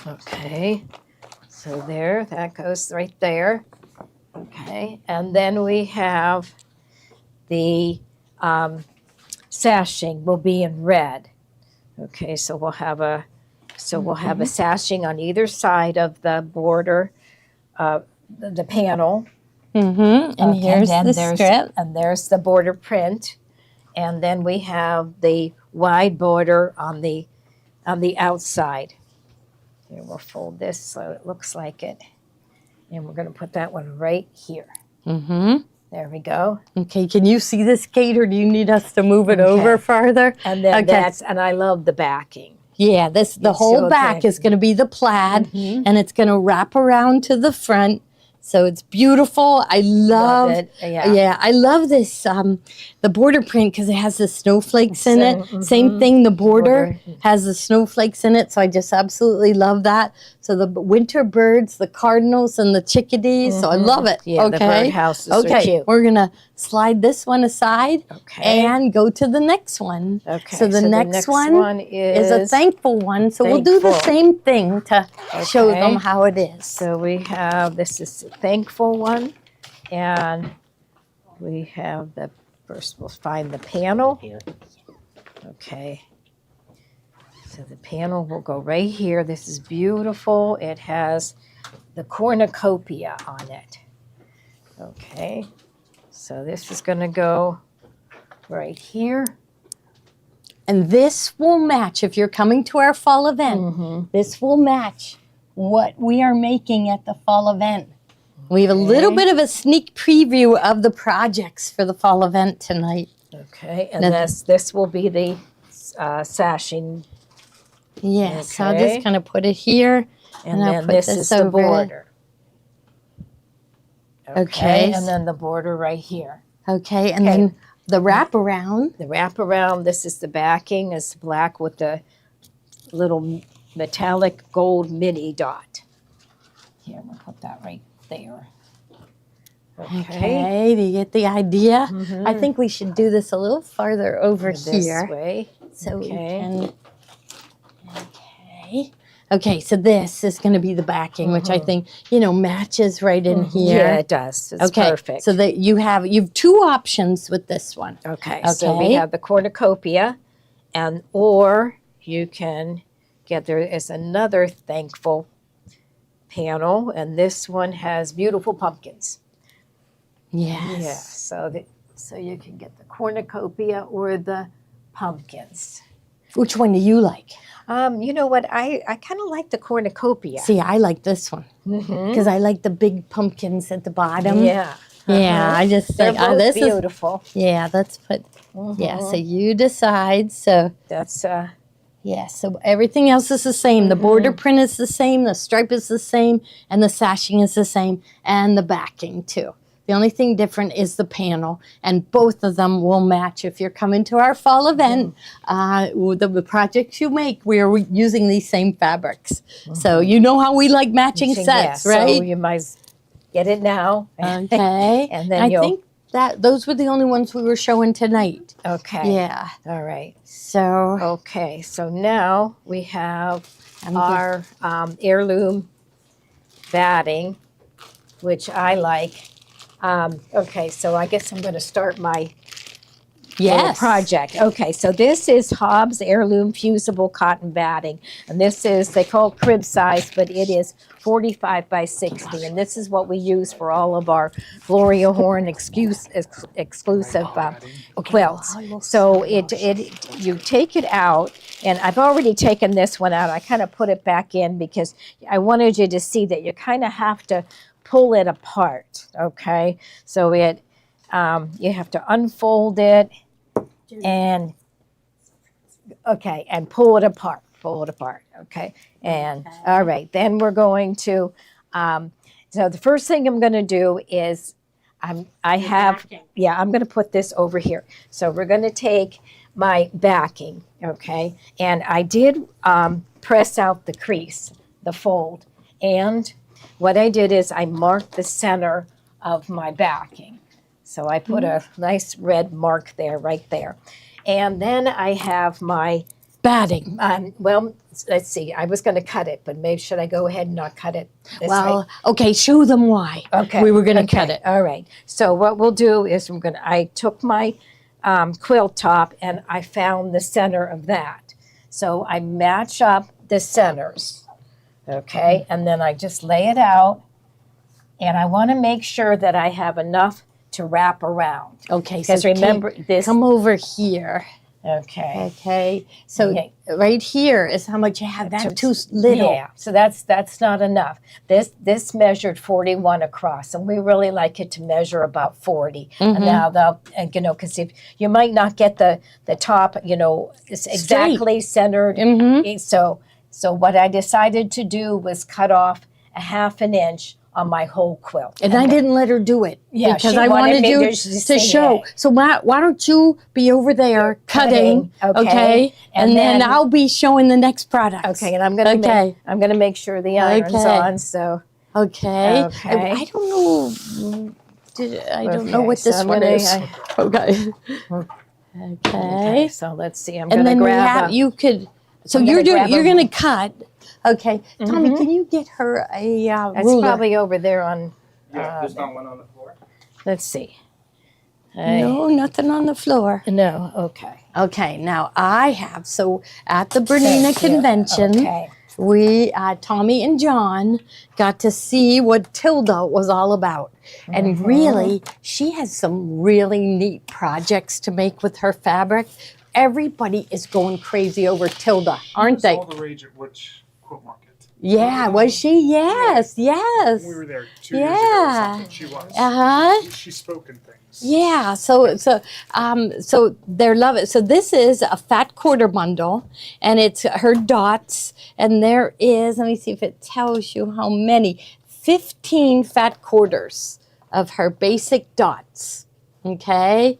Okay, so there, that goes right there. Okay, and then we have the sashing will be in red. Okay, so we'll have a sashing on either side of the border, the panel. And here's then the there's, strip. and there's the border print, and then we have the wide border on the outside. Here, we'll fold this so it looks like it, and we're going to put that one right here. There we go. Okay, can you see this, Kate, or do you need us to move it over farther? And then Okay. and I love the backing. Yeah, the whole so back good. is going to be the plaid, and it's going to wrap around to the front. So it's beautiful. I love it. Yeah. I love this the border print because it has the snowflakes in it. Same thing, the border has the snowflakes in it. So I just absolutely love that. So the winter birds, the cardinals, and the chickadees. So I love it. Yeah, the okay. birdhouses are Okay, cute. we're gonna slide this one aside and go to the next one. Okay. So the next one is a thankful one. So we'll do the Thankful. same thing to show Okay. them how it is. So we have, this is the thankful one, and we have first we'll find the panel. Okay. So the panel will go right here. This is beautiful. It has the cornucopia on it. Okay. So this is going to go right here. And this will match, if you're coming to our fall event, this will match what we are making at the fall event. We have a little bit of a sneak preview of the projects for the fall event tonight. Okay. And Now- this will be the sashing. Yes, so I'll Okay. just kind of put it here. And I'll then put this this is the over it. border. Okay. And then the border right here. Okay, and then the wraparound. The wraparound, this is the backing, it's black with the little metallic gold mini dot. Here, we'll put that right there. Okay, do you get the idea? I think we should do this a little farther over This here. way. So we Okay. can. Okay. Okay, so this is going to be the backing, which I think, matches right in here. Yeah, it does. It's Okay, perfect. so that you've two options with this one. Okay, so we Okay. have the cornucopia, or you can there is another thankful panel, and this one has beautiful pumpkins. Yes. Yeah, so you can get the cornucopia or the pumpkins. Which one do you like? You know what? I kind of like the cornucopia. See, I like this one Mhm. because I like the big pumpkins at the bottom. Yeah. Yeah, I just They're think, both this is, beautiful. yeah, let's put, yeah, Mhm. so you decide. So, That's yeah, so everything else is the same. The border print is the same, the stripe is the same, and the sashing is the same, and the backing too. The only thing different is the panel, and both of them will match. If you're coming to our fall event, the projects you make, we are using these same fabrics. So you know how we like matching sets, So right? you might get it now. Okay. And then I you'll. think that those were the only ones we were showing tonight. Okay. Yeah. All right. So Okay. So now we have I'm our heirloom batting, which I like. Okay. So I guess I'm going to start my little yes. project. Okay, so this is Hobbs Heirloom Fusible Cotton Batting. And this is, they call it crib size, but it is 45 by 60. And this is what we use for all of our Gloria Horn exclusive quilts. So you take it out, and I've already taken this one out. I kind of put it back in because I wanted you to see that you kind of have to pull it apart, okay? So you have to unfold it and pull it apart, okay? And all right, then we're going to, so the first thing I'm going to do is I'm going to put this over here. So we're going to take my backing, okay? And I did press out the crease, the fold, and what I did is I marked the center of my backing. So I put a nice red mark there, right there. And then I have my Batting. well, let's see. I was going to cut it, but maybe should I go ahead and not cut it this way? Okay, show them why. Okay. We were going to cut it. All right. So what we'll do is I took my quilt top and I found the center of that. So I match up the centers, okay? And then I just lay it out, and I want to make sure that I have enough to wrap around. Okay, Because remember this. Come over here. Okay. Okay, so Okay. right here is how much you have. That's too little. Yeah, so that's not enough. This measured 41 across, and we really like it to measure about 40. And now because if you might not get the top, it's exactly centered. So what I decided to do was cut off a ½ an inch on my whole quilt. And I didn't let her do it because she I wanted wanted me you to to see show. it. So why don't you be over there cutting, okay. And then then- I'll be showing the next product. Okay, and I'm gonna make sure the iron's Okay. on. So Okay. Okay. I don't know. I don't know Okay, what so this I'm one gonna- is. Okay. okay. Okay. So let's see. I'm And gonna then grab. you could. So I'm you're gonna grab you're a- gonna cut. Okay, Tommy, can you get her a It's ruler? probably over there on. Yeah, there's not one on the floor. Let's see. No, nothing on the floor. No. Okay. Okay, now I have, so at the Bernina Thank you. convention, Okay. we, Tommy and John, got to see what Tilda was all about. And really, she has some really neat projects to make with her fabric. Everybody is going crazy over Tilda, aren't It's they? all the rage at which quilt market. Yeah, was she? Yes, yes. We were there 2 years ago or Yeah. something. She was. Uh-huh. She spoke in things. Yeah, so they're love it. So this is a fat quarter bundle, and it's her dots, and there is, let me see if it tells you how many, 15 fat quarters of her basic dots. Okay,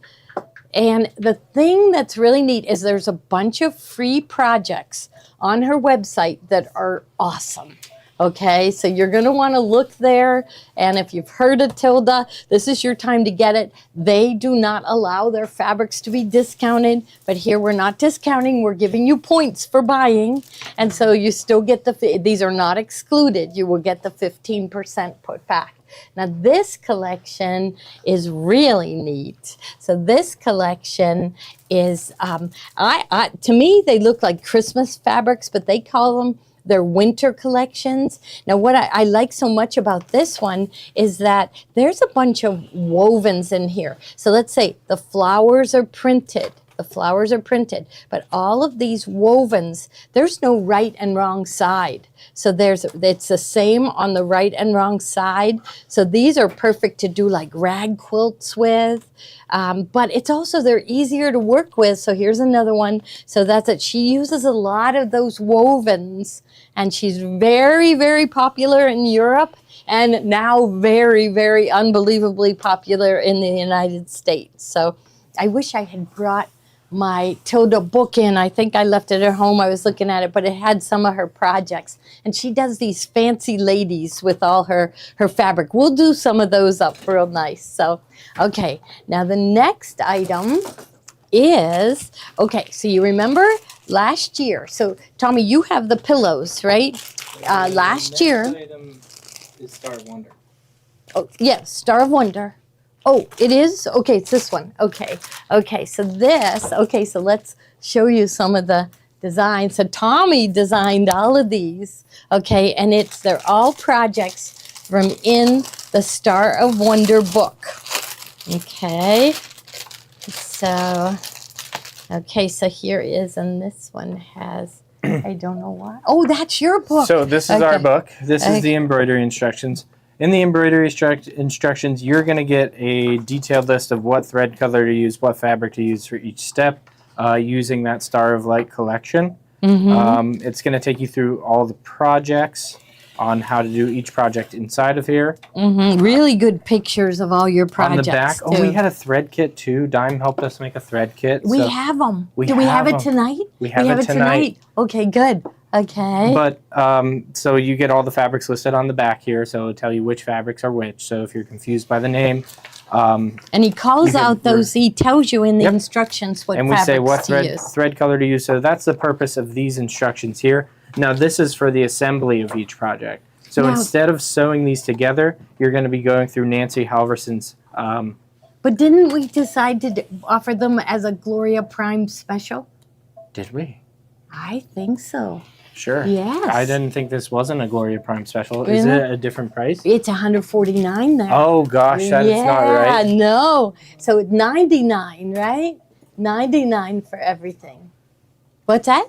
and the thing that's really neat is there's a bunch of free projects on her website that are awesome. Okay, so you're going to want to look there, and if you've heard of Tilda, this is your time to get it. They do not allow their fabrics to be discounted, but here we're not discounting, we're giving you points for buying, and so you still get these are not excluded. You will get the 15% put back. Now this collection is really neat. So this collection is, to me they look like Christmas fabrics, but they call them their winter collections. Now, what I like so much about this one is that there's a bunch of wovens in here. So let's say the flowers are printed. The flowers are printed, but all of these wovens, there's no right and wrong side. So it's the same on the right and wrong side. So these are perfect to do like rag quilts with, but it's also, they're easier to work with. So here's another one. So that's it. She uses a lot of those wovens, and she's very, very popular in Europe, and now very, very unbelievably popular in the United States. So I wish I had brought my Tilda book in. I think I left it at home. I was looking at it, but it had some of her projects. And she does these fancy ladies with all her fabric. We'll do some of those up real nice. So, okay. Now the next item is, okay, so you remember last year. So Tommy, you have the pillows, right? Last year. Next item is Star of Wonder. Oh, yes, Star of Wonder. Oh, it is? Okay, it's this one. Okay. Okay, so this, okay, so let's show you some of the designs. So Tommy designed all of these, okay, and they're all projects from in the Star of Wonder book. Okay. So, okay, so here is, and this one has, I don't know why. Oh, that's your book. So this is our Okay. book. This Okay. is the embroidery instructions. In the embroidery instructions, you're going to get a detailed list of what thread color to use, what fabric to use for each step, using that Star of Light collection. It's going to take you through all the projects on how to do each project inside of here. Really good pictures of all your projects. On the back, too. we had a thread kit too. Dime helped us make a thread kit. We so have them. we Do we have have it 'em. tonight? we have it tonight. Okay, good. Okay. But so you get all the fabrics listed on the back here, so it'll tell you which fabrics are which. So if you're confused by the name, and he calls you can- out those, he tells you in the Yep. instructions what and we fabrics say what to use. thread color to use. So that's the purpose of these instructions here. Now this is for the assembly of each project. So Now- instead of sewing these together, you're going to be going through Nancy Halverson's. But didn't we decide to offer them as a Gloria Prime special? Did we? I think so. Sure. Yes. I didn't think this wasn't a Gloria Prime special. Is Really? it a different price? It's $149 there. Oh gosh, that is not right. No. So it's $99, right? $99 for everything. What's that?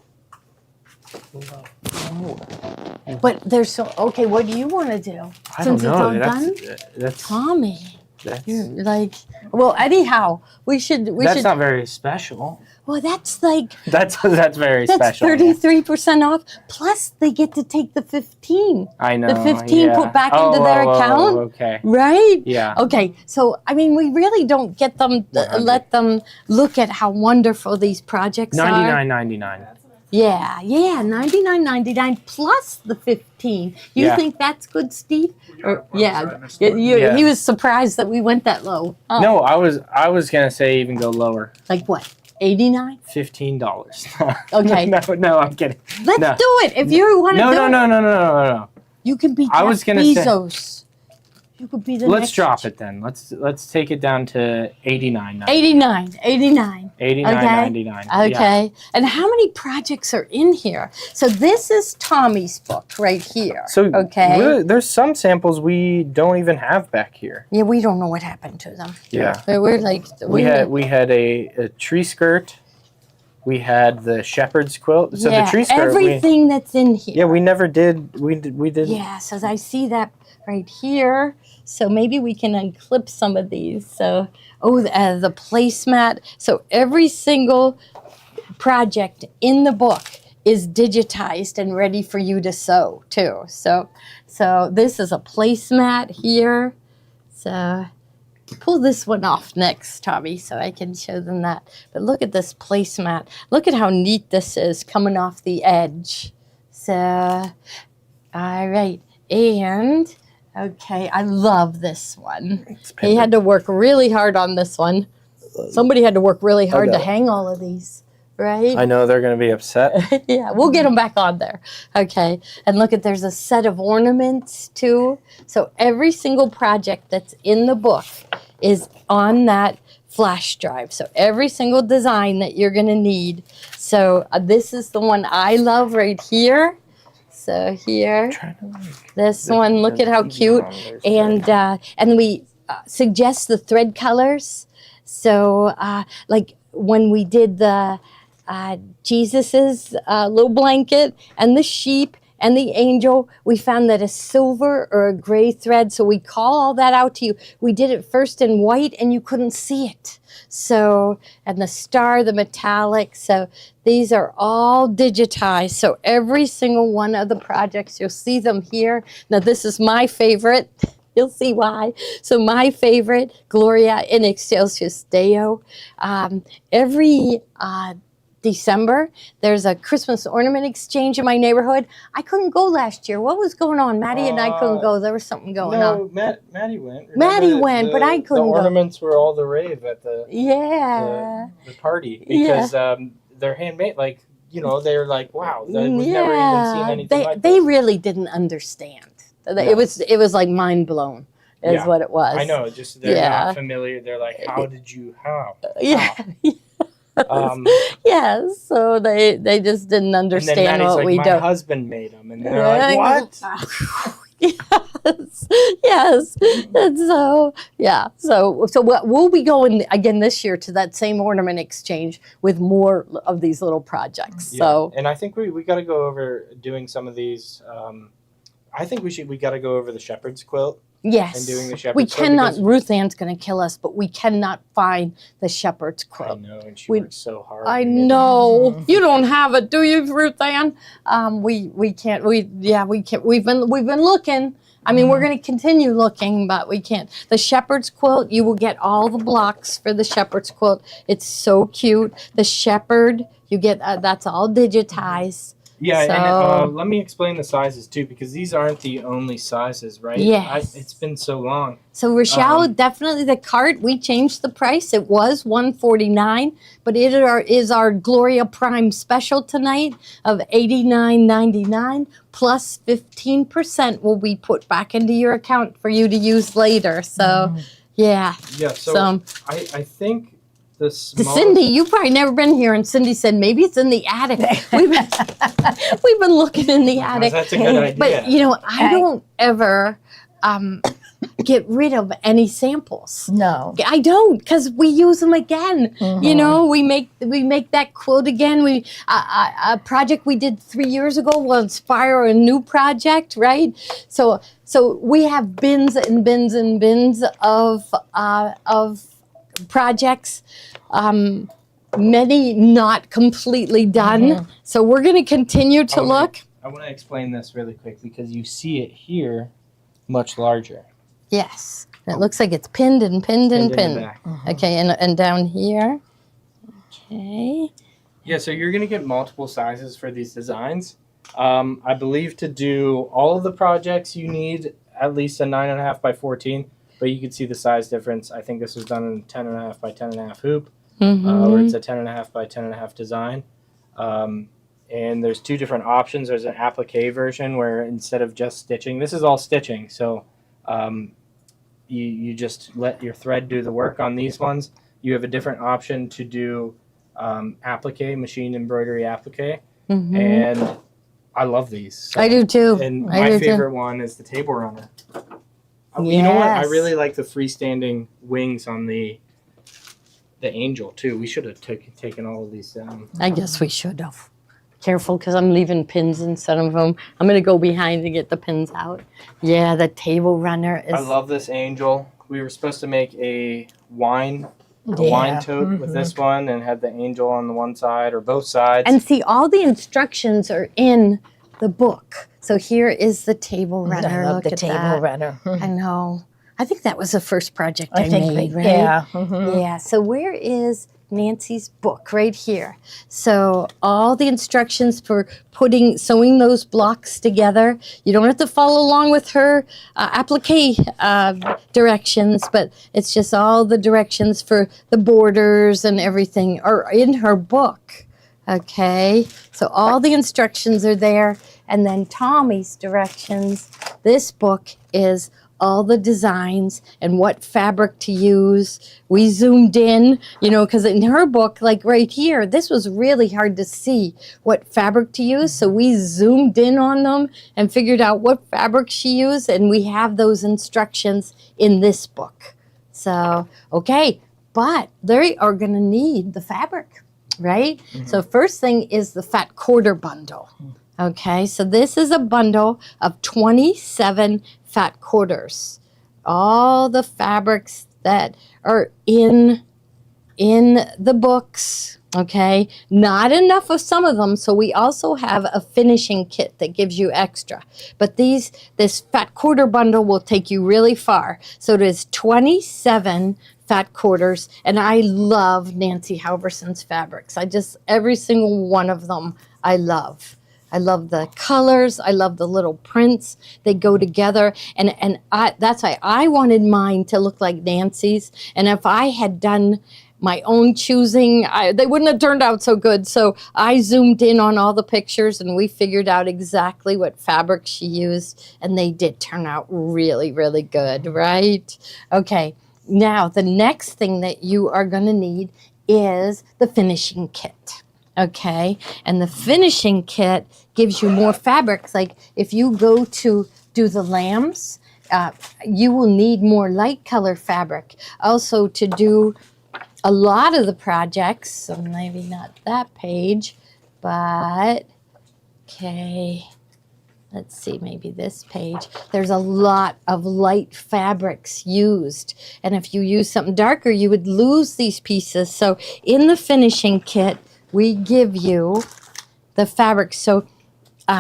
But there's so okay. What do you want to do? I don't Since it's all know. done, That's Tommy. that's You're like, well, anyhow, we should. that's not very special. Well, that's like That's very that's special. 33% off. Plus, they get to take the 15, I know. 15 yeah. put back into their account. Okay. right? Yeah. Okay, so I mean, we really don't get them, 100. let them look at how wonderful these projects are. $99.99. Yeah, 99.99 plus the 15. You Yeah. think that's good, Steve? Or, yeah, Yeah. he was surprised that we went that low. Oh, No, I was gonna say even go lower. like what? 89? $15. Okay. no, I'm kidding. Let's No. do it. If you want to No, do no, it, no, no, no, no, no. you can be I Jeff was gonna say- Bezos. You could be the Let's next drop it then. Let's take it down to $89. 89. $89.99. Okay. And how many projects are in here? So this is Tommy's book right here. So okay. really, there's some samples we don't even have back here. Yeah, we don't know what happened to them. Yeah. We're like We had a tree skirt. We had the shepherd's quilt. So yeah, the tree skirt. everything that's in here. We never did. We did. Yeah, so I see that right here. So maybe we can unclip some of these. So, the placemat. So every single project in the book is digitized and ready for you to sew too. So this is a placemat here. So pull this one off next, Tommy, so I can show them that. But look at this placemat. Look at how neat this is coming off the edge. So, all right. And, okay, I love this one. He had to work really hard on this one. Somebody had to work really hard to hang all of these, right? I know they're going to be upset. Yeah, we'll get them back on there. Okay, and look at, there's a set of ornaments too. So every single project that's in the book is on that flash drive. So every single design that you're gonna need. So this is the one I love right here. So here, Trying to like this one, look at how cute. And we suggest the thread colors. So like when we did the Jesus's little blanket and the sheep and the angel, we found that a silver or a gray thread. So we call all that out to you. We did it first in white and you couldn't see it. So, and the star, the metallic. So these are all digitized. So every single one of the projects, you'll see them here. Now this is my favorite. You'll see why. So my favorite, Gloria in Excelsis Deo. Every December, there's a Christmas ornament exchange in my neighborhood. I couldn't go last year. What was going on? Maddie and I couldn't go. There was something going on. Maddie went. Maddie went, but I couldn't The go. ornaments were all the rave at the party because they're handmade. Like, you know, they're like, wow, we've never even seen anything like they this. really didn't understand. No. It was like mind blown. Is what it was. I know. Just they're not familiar. They're like, how? Yeah. How? Yes, so they just didn't understand and then Maddie's what like, we my do. husband made them, and they're like, what? Yes. And so we'll be going again this year to that same ornament exchange with more of these little projects. Yeah. So and I think we got to go over doing some of these. I think we got to go over the shepherd's quilt. yes, And doing the shepherd's we quilt cannot. because- Ruth Ann's going to kill us, but we cannot find the shepherd's I quilt. know, and she We- worked so hard. I and made it. know you don't have it, do you, Ruth Ann? We can't. We can't. We've been looking. I mean, we're going to continue looking, but we can't. The shepherd's quilt, you will get all the blocks for the shepherd's quilt. It's so cute. The shepherd, you get that's all digitized. Yeah, So- and let me explain the sizes too, because these aren't the only sizes, right? Yes. It's been so long. So Rochelle, definitely the cart. We changed the price. It was $149, but it is our Gloria Prime special tonight of $89.99 plus 15% will be put back into your account for you to use later. So, yeah. Yeah, so I think the To small. Cindy, you've probably never been here, and Cindy said maybe it's in the attic. We've been looking in the attic. That's a good idea. But you know, I don't ever get rid of any samples. No. I don't, because we use them again. You know, we make that quilt again. We a project we did 3 years ago will inspire a new project, right? So we have bins and bins and bins of projects. Many not completely done. So we're going to continue to Okay. look. I want to explain this really quick because you see it here much larger. Yes, it looks like it's pinned and pinned and in the pinned. back. Okay, and down here. Okay. Yeah, so you're going to get multiple sizes for these designs. I believe to do all of the projects you need at least a 9.5 by 14, but you can see the size difference. I think this was done in 10.5 by 10.5 hoop, or it's a 10.5 by 10.5 design. And there's two different options. There's an applique version where instead of just stitching, this is all stitching. So you just let your thread do the work on these ones. You have a different option to do applique, machine embroidery applique. And I love these. So. I do too. And I my do too. favorite one is the table runner. You know what? I Yes. really like the freestanding wings on the angel too. We should have taken all of these down. I guess we should have. Careful, because I'm leaving pins instead of them. I'm going to go behind to get the pins out. Yeah, the table runner is. I love this angel. We were supposed to make a wine Yeah. tote with this one and had the angel on the one side or both sides. And see, all the instructions are in the book. So here is the table runner. I love Look the at table that. runner. I know. I think that was the first project I, I think made, right? yeah. Yeah, so where is Nancy's book? Right here. So all the instructions for sewing those blocks together. You don't have to follow along with her applique directions, but it's just all the directions for the borders and everything are in her book. Okay, so all the instructions are there. And then Tommy's directions. This book is all the designs and what fabric to use. We zoomed in, you know, because in her book, like right here, this was really hard to see what fabric to use. So we zoomed in on them and figured out what fabric she used. And we have those instructions in this book. So, okay, but they are going to need the fabric, right? So first thing is the fat quarter bundle. Okay, so this is a bundle of 27 fat quarters. All the fabrics that are in the books, okay? Not enough of some of them, so we also have a finishing kit that gives you extra. But this fat quarter bundle will take you really far. So it is 27 fat quarters, and I love Nancy Halverson's fabrics. Every single one of them I love. I love the colors. I love the little prints. They go together. And that's why I wanted mine to look like Nancy's. And if I had done my own choosing, they wouldn't have turned out so good. So I zoomed in on all the pictures and we figured out exactly what fabric she used. And they did turn out really, really good, right? Okay, now the next thing that you are going to need is the finishing kit. Okay, and the finishing kit gives you more fabrics. Like if you go to do the lambs, you will need more light color fabric. Also to do a lot of the projects, so maybe not that page, but okay, let's see, maybe this page. There's a lot of light fabrics used. And if you use something darker, you would lose these pieces. So in the finishing kit, we give you the fabric. So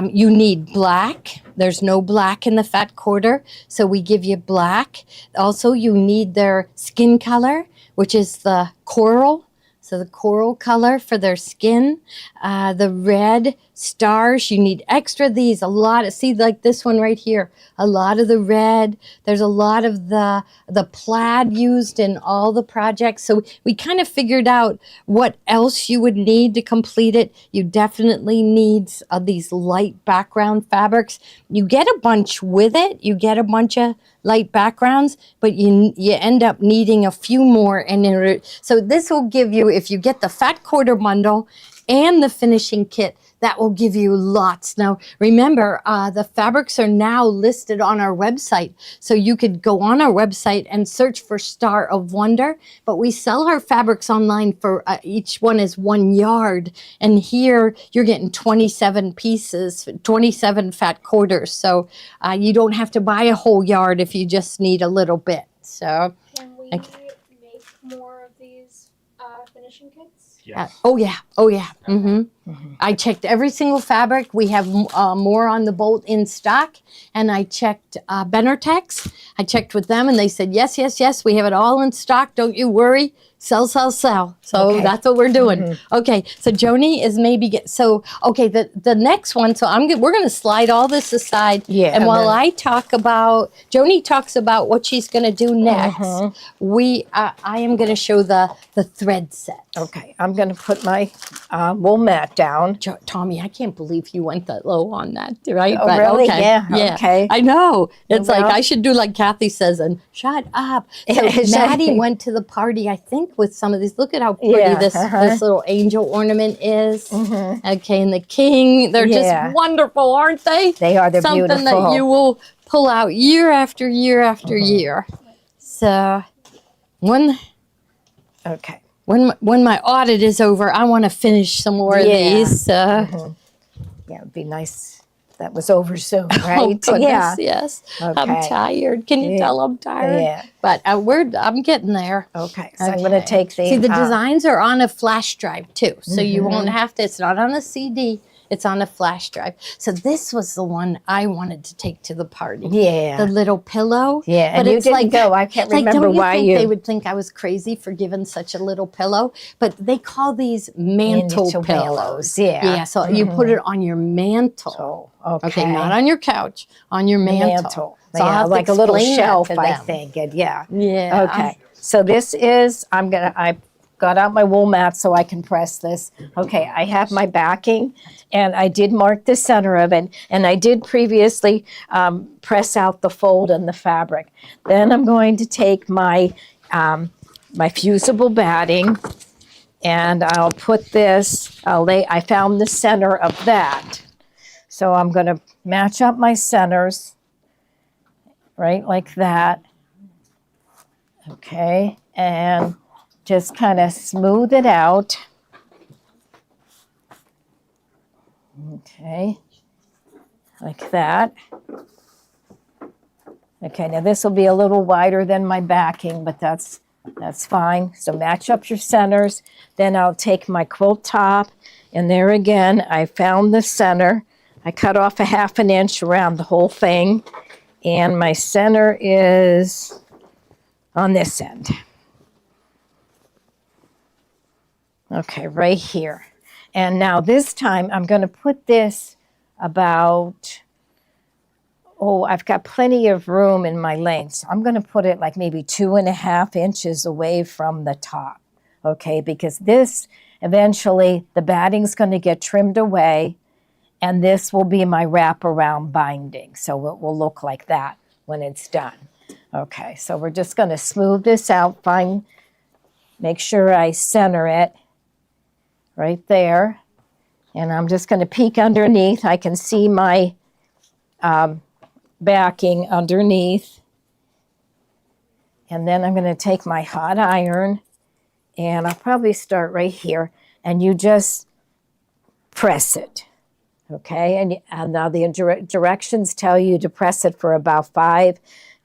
you need black. There's no black in the fat quarter, so we give you black. Also, you need their skin color, which is the coral. So the coral color for their skin. The red stars, you need extra these. A lot of, see like this one right here. A lot of the red. There's a lot of the plaid used in all the projects. So we kind of figured out what else you would need to complete it. You definitely need these light background fabrics. You get a bunch with it. You get a bunch of light backgrounds, but you end up needing a few more. So this will give you, if you get the fat quarter bundle and the finishing kit, that will give you lots. Now, remember, the fabrics are now listed on our website. So you could go on our website and search for Star of Wonder, but we sell our fabrics online for each one is 1 yard. And here you're getting 27 pieces, 27 fat quarters. So you don't have to buy a whole yard if you just need a little bit. So, Can we okay. make more of these finishing kits? Yes. Oh yeah. I checked every single fabric. We have more on the bolt in stock, and I checked Benertex. I checked with them, and they said yes. We have it all in stock. Don't you worry. Sell. So Okay. that's what we're doing. Okay. So Joni is maybe okay. The next one. So we're going to slide all this aside. Yeah, And and while then- Joni talks about what she's going to do next, I am going to show the thread set. Okay, I'm going to put my wool mat down. Tommy, I can't believe you went that low on that, right? Oh, really? Yeah, okay. I know. It's like Well- I should do like Kathy says and shut up. So Maddie went to the party, I think, with some of these. Look at how pretty Yeah, this little angel ornament is. Okay, and the king, they're Yeah. just wonderful, aren't they? They are, they're Something beautiful. that you will pull out year after year after year. So Okay. when my audit is over, I want to finish some more of Yeah. these. Yeah, it'd be nice if that was over soon, right? Oh, goodness, yeah. yes. I'm Okay. tired. Can you Yeah. tell I'm tired? Yeah. But I'm getting there. Okay, so I'm going to take the... See, the designs are on a flash drive too, so you won't have to. It's not on a CD. It's on a flash drive. So this was the one I wanted to take to the party. Yeah. The little pillow. Yeah, and but you it's didn't go. I can't remember don't you why think you... they would think I was crazy for giving such a little pillow? But they call these mantle Mantle pillows. pillows, yeah. Yeah, so you put it on your mantle. Oh, okay. Okay, not on your couch, on your mantle. So I'll Yeah, have to like a little explain that shelf, to I them. think. And yeah. Yeah. Okay. So this is, I got out my wool mat so I can press this. Okay, I have my backing, and I did mark the center of it, and I did previously press out the fold in the fabric. Then I'm going to take my my fusible batting, and I'll put this, I found the center of that. So I'm going to match up my centers, right, like that. Okay, and just kind of smooth it out. Okay, like that. Okay, now this will be a little wider than my backing, but that's fine. So match up your centers. Then I'll take my quilt top, and there again, I found the center. I cut off a 1/2 inch around the whole thing, and my center is on this end. Okay, right here. And now this time I'm going to put this about, I've got plenty of room in my length. So I'm going to put it like maybe 2.5 inches away from the top. Okay, because this eventually the batting's going to get trimmed away, and this will be my wraparound binding. So it will look like that when it's done. Okay, so we're just going to smooth this out, make sure I center it right there. And I'm just going to peek underneath. I can see my backing underneath. And then I'm going to take my hot iron, and I'll probably start right here, and you just press it. Okay, and now the directions tell you to press it for about 5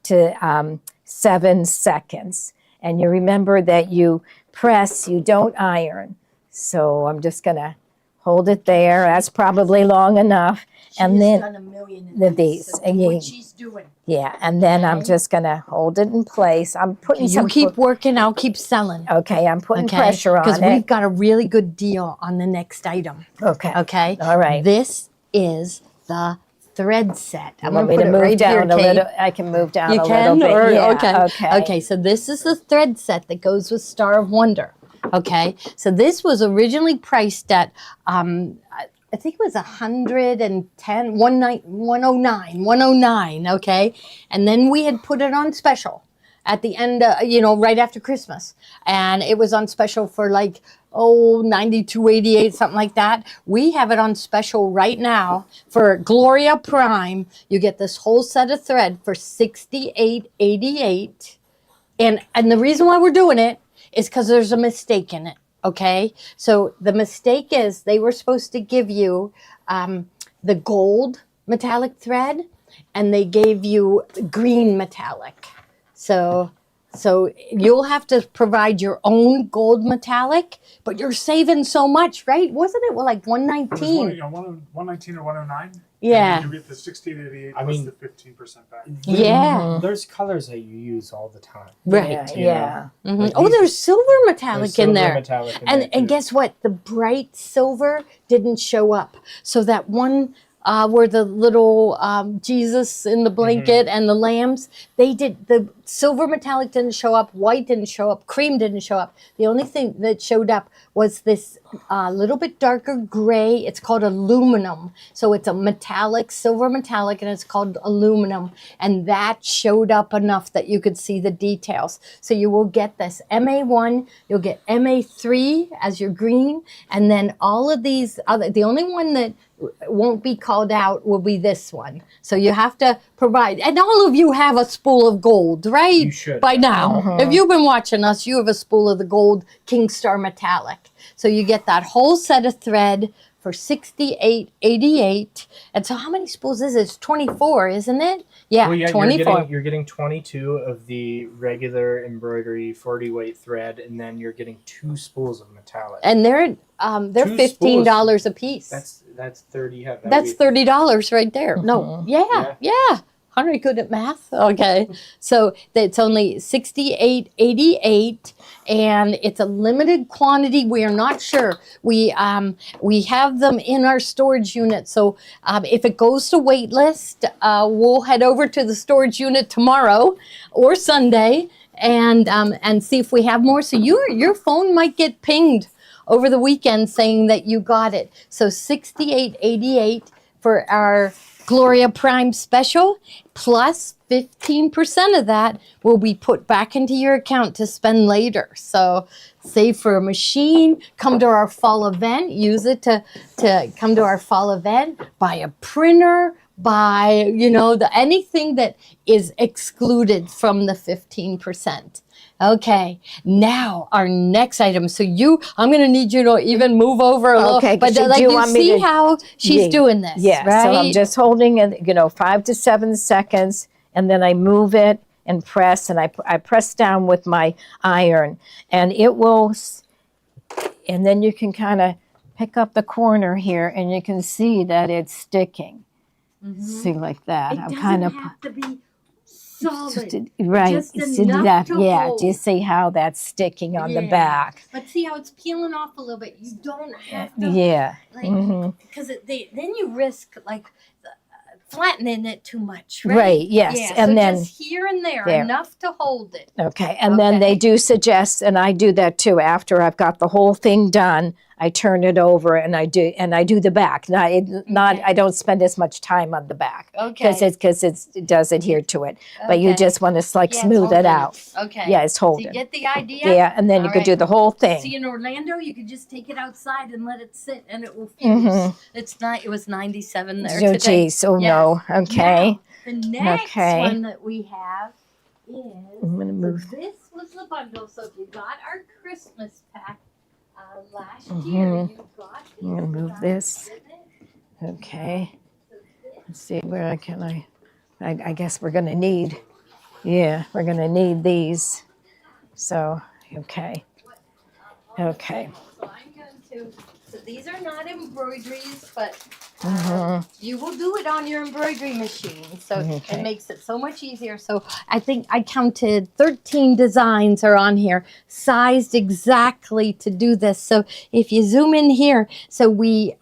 to 7 seconds. And you remember that you press, you don't iron. So I'm just going to hold it there. That's probably long enough. And then done a million of these. So And what she's doing. yeah, and then I'm just going to hold it in place. I'm putting You keep working, I'll keep selling. Okay, I'm putting pressure on Because it. we've got a really good deal on the next item. Okay. Okay. All right. This is the thread set. I'm Want going me to to put it move right down here, a Kate. little? I can move down You a can, little bit. or Yeah, okay. Okay, so this is the thread set that goes with Star of Wonder. Okay, so this was originally priced at I think it was 110, 109. Okay, and then we had put it on special at the end, right after Christmas, and it was on special for like 92.88, something like that. We have it on special right now for Gloria Prime. You get this whole set of thread for $68.88, and the reason why we're doing it is because there's a mistake in it. Okay, so the mistake is they were supposed to give you the gold metallic thread, and they gave you green metallic. So you'll have to provide your own gold metallic, but you're saving so much, right? Wasn't it like 119? 119 or 109. Yeah. And you get the 1688 I plus mean, the 15% back. Yeah. There's colors that you use all the time. Right. Yeah. Mhm. Like Oh, these- there's silver metallic in there. Metallic in And there, too. guess what? The bright silver didn't show up. So that one where the little Jesus in the blanket and the lambs, the silver metallic didn't show up, white didn't show up, cream didn't show up. The only thing that showed up was this little bit darker gray. It's called aluminum. So it's a metallic, silver metallic, and it's called aluminum. And that showed up enough that you could see the details. So you will get this MA1, you'll get MA3 as your green, and then all of these other, the only one that won't be called out will be this one. So you have to provide, and all of you have a spool of gold, right? You should. By now. If you've been watching us, you have a spool of the gold King Star metallic. So you get that whole set of thread for $68.88. And so how many spools is it? It's 24, isn't it? Yeah, Well, yeah, 24. you're getting 22 of the regular embroidery 40 weight thread, and then you're getting 2 spools of metallic. And they're Two $15 a piece. That's 30. Yeah, That's $30 right there. No, yeah. Henry good at math. Okay, so it's only $68.88, and it's a limited quantity. We are not sure. We have them in our storage unit. So if it goes to wait list, we'll head over to the storage unit tomorrow or Sunday, and see if we have more. So your phone might get pinged over the weekend saying that you got it. So $68.88 for our Gloria Prime special, plus 15% of that will be put back into your account to spend later. So save for a machine, come to our fall event, use it to come to our fall event, buy a printer, buy, anything that is excluded from the 15%. Okay, now our next item. So I'm going to need you to even move over a little. Okay, but so do you want me see to- how she's Yeah, doing this, Yeah, right? so I'm just holding it, 5 to 7 seconds, and then I move it and press, and I press down with my iron, and it will, and then you can kind of pick up the corner here, and you can see that it's sticking. See, like that. Mm-hmm. It doesn't have to be solid. Right. Just See enough that? to Yeah. hold. Do you see how that's sticking on the back? But see how it's peeling off a little bit. You don't have to, Yeah. because then you risk flattening it too much, right? Right. Yes. Yeah, And so then just here and there, there. enough to hold it. okay. And then they Okay. do suggest, and I do that too. After I've got the whole thing done, I turn it over and I do the back. I don't spend as much time on the back Okay. because it does adhere to it. But you Okay. just want to Yeah, it's smooth it holding out. Okay. Yeah, it's Do holding. you get the idea? Yeah, and then you All could right. do the whole thing. See, in Orlando, you could just take it outside and let it sit, and it will fuse. Mhm. It's not. It was 97 there Oh, today. geez. Oh Yes. no. Okay. Now, the next Okay. one that we have is. I'm gonna so move. this was the bundle. So if you got our Christmas pack last Mhm. year, you got. I'm gonna move this. Okay. Let's see where I guess we're gonna need. Yeah, we're gonna need these. So okay. Okay. So I'm going to. So these are not embroideries, but Mhm. you will do it on your embroidery machine. So Okay. it makes it so much easier. So I think I counted 13 designs are on here, sized exactly to do this. So if you zoom in here, so we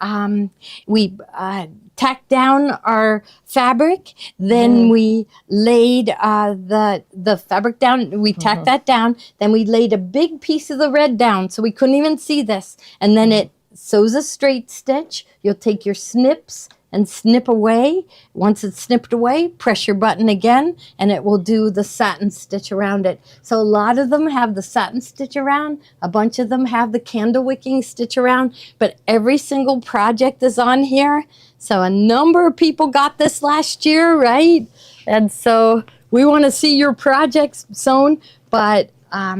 tacked down our fabric, then we laid the fabric down, we tacked that down, then we laid a big piece of the red down so we couldn't even see this, and then it sews a straight stitch. You'll take your snips and snip away. Once it's snipped away, press your button again and it will do the satin stitch around it. So a lot of them have the satin stitch around, a bunch of them have the candle wicking stitch around, but every single project is on here. So a number of people got this last year, right? And so we want to see your projects sewn, but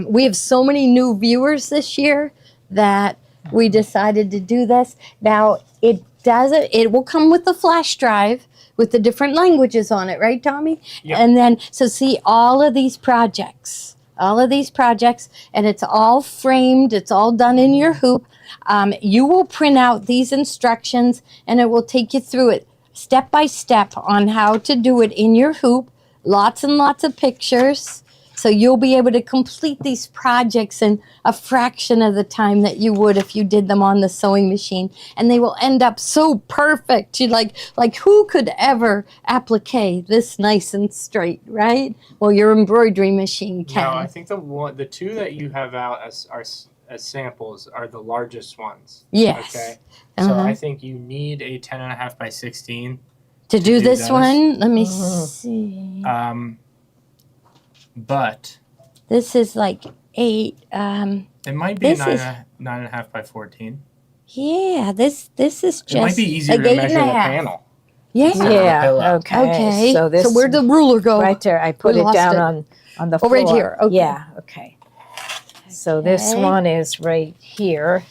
we have so many new viewers this year that we decided to do this. Now, it will come with a flash drive with the different languages on it, right, Tommy? Yep. And then, so see all of these projects, and it's all framed, it's all done in your hoop. You will print out these instructions and it will take you through it step by step on how to do it in your hoop. Lots and lots of pictures. So you'll be able to complete these projects in a fraction of the time that you would if you did them on the sewing machine. And they will end up so perfect. You're like who could ever applique this nice and straight, right? Well, your embroidery machine can. No, I think the two that you have out as samples are the largest ones. Yes. Okay. So Uh-huh. I think you need a 10.5 by 16 To do this those. one, let me see. But This is like 8. it might be a This is- 9.5 by 14. Yeah, this is just It might be easier like to 8 measure and the a half. panel. Yeah. Yeah. pillow. Okay. Okay. So this where'd the ruler go? right there. I put We it lost down it. on the Oh, floor. right here. Okay. Yeah. Okay. So this Okay. one is right here.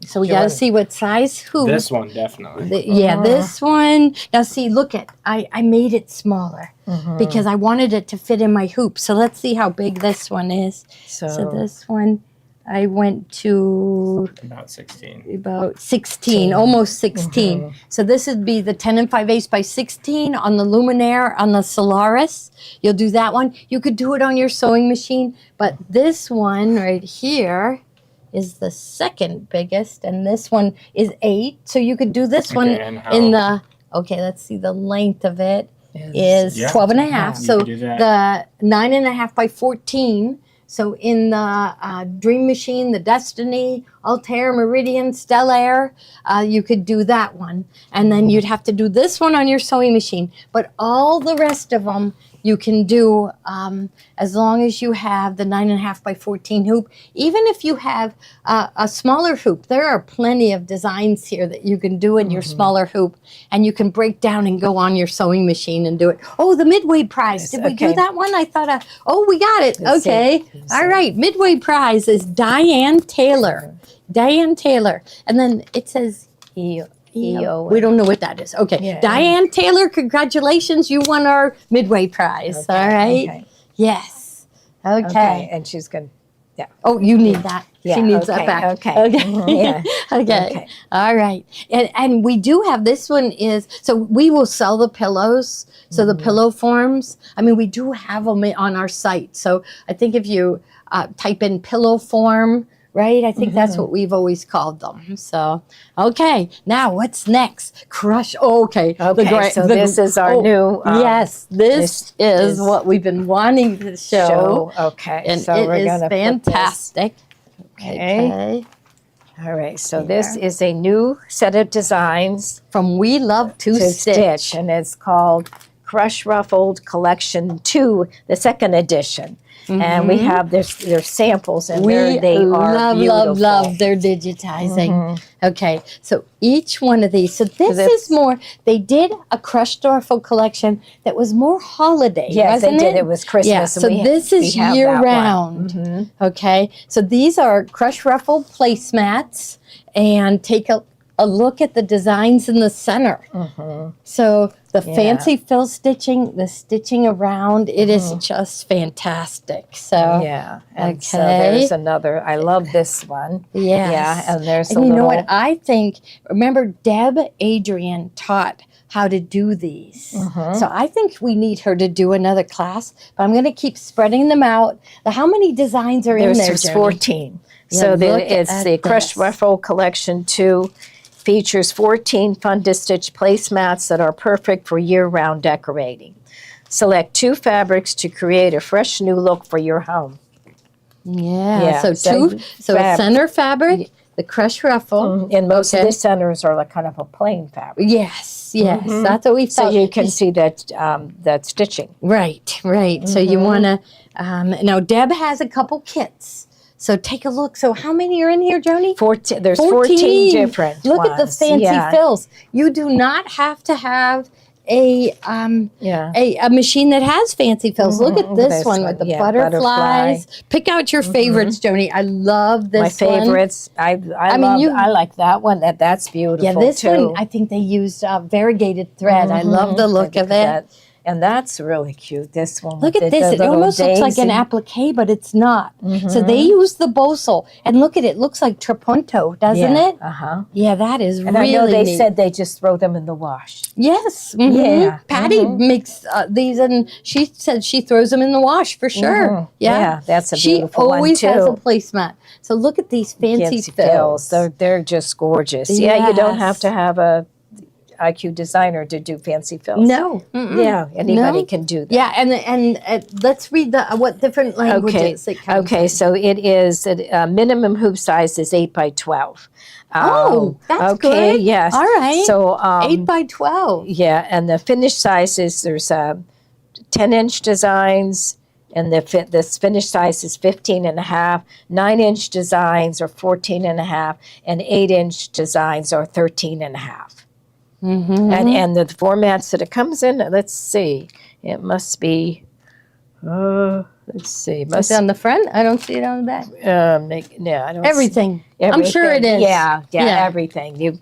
So we got to see what size hoop. This one definitely. This one. Now see, look at, I made it smaller because I wanted it to fit in my hoop. So let's see how big this one is. So this one, I went to About 16. about 16, almost 16. So this would be the 10 and 5/8 by 16 on the Luminaire, on the Solaris. You'll do that one. You could do it on your sewing machine, but this one right here is the second biggest, and this one is 8. So you could do this one Okay, and how- in the, okay, let's see the length of it. is Yeah. 12 and a half. You So could do that. the 9.5 by 14. So in the Dream Machine, the Destiny, Altair, Meridian, Stellaire, you could do that one. And then you'd have to do this one on your sewing machine. But all the rest of them you can do as long as you have the 9.5 by 14 hoop. Even if you have a smaller hoop, there are plenty of designs here that you can do in your smaller hoop. And you can break down and go on your sewing machine and do it. Oh, the Midway prize. Did we do Okay. that one? I thought, we got it. Let's see. Okay. Let's see. All right. Midway prize is Diane Taylor. Diane Taylor. And then it says EO. we don't know what that is. Okay. Yeah. Diane Taylor, congratulations. You won our Midway prize. Okay, All right. okay. Yes. Okay. Okay, and she's going to, Oh, you need that. Yeah, She needs okay, that back. okay. Okay. Mhm, yeah. Okay. Okay. All right. And we do have this one is, so we will sell the pillows. So the pillow forms, I mean, we do have them on our site. So I think if you type in pillow form, right? I think that's what we've always called them. So, okay. Now what's next? Crush. Oh, okay. Okay, so this is our new yes, this is is what we've been wanting to show. Okay, And so it we're is going to fantastic. Okay. All right, so this is a new set of designs From We Love to, to Stitch. stitch, and it's called Crush Ruffled Collection 2, the second edition. And we have their samples, and they are love, beautiful. love their digitizing. Okay, so each one of these. So this that's- is more, they did a crushed Ruffle collection that was more holiday, Yes, they wasn't did. it? It was Christmas. Yeah, and so we this we is have year that one. round. Okay, so these are crushed Ruffle placemats, and take a look at the designs in the center. So the Yeah. fancy fill stitching, the stitching around, it is just fantastic. So Yeah, and so Okay. there's another. I love this one. yes. Yeah, and there's And a you little. know what? I think, remember Deb Adrian taught how to do these. So I think we need her to do another class, but I'm going to keep spreading them out. How many designs are in there, There's Joni? 14. Yeah, So look it's at the Crushed this. Ruffle Collection 2. Features 14 fun to stitch placemats that are perfect for year-round decorating. Select 2 fabrics to create a fresh new look for your home. Yeah. Yeah, So so so a fab- center fabric, the crushed ruffle. And most Okay. of the centers are like kind of a plain fabric. Yes, yes. That's what we So thought. you can see that that stitching. Right, right. So you want to, now Deb has a couple kits. So take a look. So how many are in here, Joni? 14. There's 14 different Look at the ones. fancy Yeah. fills. You do not have to have a Yeah. a machine that has fancy fills. Look at this This one one, with the yeah, butterflies. Pick out your favorites, Joni. I love this My one. favorites. I mean, I like that one. That's beautiful. Yeah, this too. one I think they used variegated thread. I love the look of it. And that's really cute. This one. Look with at the this. It little almost looks like an daisy. applique, but it's not. So they use the bosal. And look at it. It looks like trapunto, doesn't it? Uh-huh. Yeah, that is And really I know they neat. said they just throw them in the wash. Yes. Yeah, Patty makes these, and she said she throws them in the wash for sure. Yeah. that's a She beautiful one always too. has a placemat. So look at these fancy fills. They're just gorgeous. Yeah, you don't have Yes. to have a IQ designer to do fancy fills. No. Yeah, anybody No. can do that. Yeah, and let's read the what different languages it comes Okay, in. so it is minimum hoop size is 8 by 12. Oh, that's okay, good. yes. All right. So 8 by 12. yeah, and the finished sizes there's 10-inch designs, and the finished size is 15 and a half. 9-inch designs are 14 and a half, and 8-inch designs are 13 and a half. And the formats that it comes in, let's see, it must be, let's see, Is it on the front? I don't see it on the back. no, I don't see- Everything. I'm sure it everything. is. Yeah, Yeah. everything.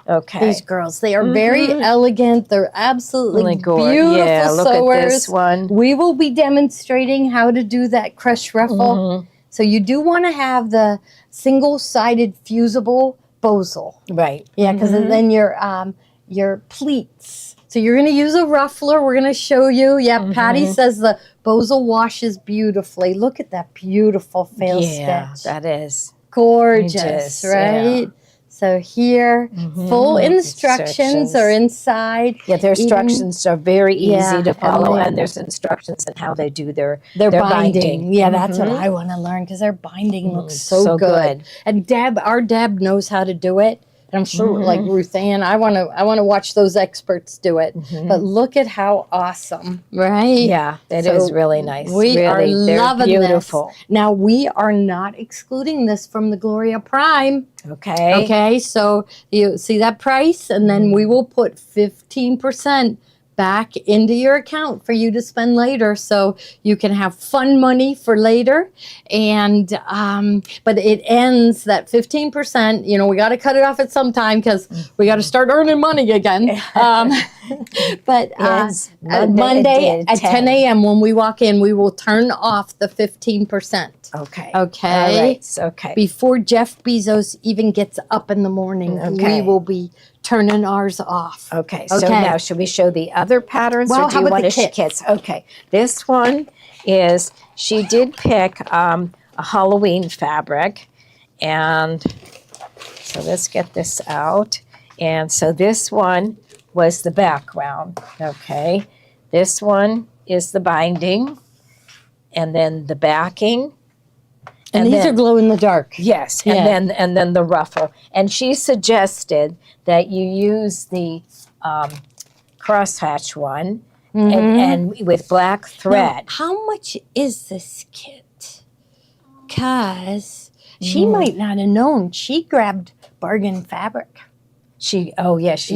Okay. These girls, they are very elegant. They're absolutely Really beautiful gorgeous. Yeah, look sewers. at this one. We will be demonstrating how to do that crushed ruffle. Mm-hmm. So you do want to have the single-sided fusible bosal. Right. Yeah, because then your pleats. So you're going to use a ruffler. We're going to show you. Yeah, Patty says the bosal washes beautifully. Look at that beautiful fail Yeah, stitch. that is. Gorgeous, Gorgeous, right? yeah. So here, full instructions are Instructions. inside. Yeah, their Even- instructions are very easy Yeah, to follow, and and there's instructions on how they do their Their binding. binding. Yeah, that's what Mhm. I want to learn because their binding looks So so good. good. And our Deb knows how to do it. And I'm sure, like Ruth Ann, I want to watch those experts do it. But look at how awesome, right? Yeah, it is So really nice. we are really, they're loving beautiful. this. Now we are not excluding this from the Gloria Prime. Okay. Okay, so you see that price, and then we will put 15% back into your account for you to spend later, so you can have fun money for later. And but it ends that 15%. You know, we got to cut it off at some time because we got to start earning money again. But Yes, Monday at 10 a.m. when we walk in, we will turn off the 15%. Okay. Okay. All right. Okay. Before Jeff Bezos even gets up in the morning, Okay. we will be turning ours off. Okay. So Okay. now, should we show the other patterns, Well, or do how you about want the to kits? Okay. This one is, she did pick a Halloween fabric, and so let's get this out. And so this one was the background. Okay. This one is the binding, and then the backing. And these then- are glow in the dark. Yes, Yeah. and then the ruffle. And she suggested that you use the crosshatch one, and with black thread. Now, how much is this kit? Because she might not have known. She grabbed bargain fabric. She did. Yes.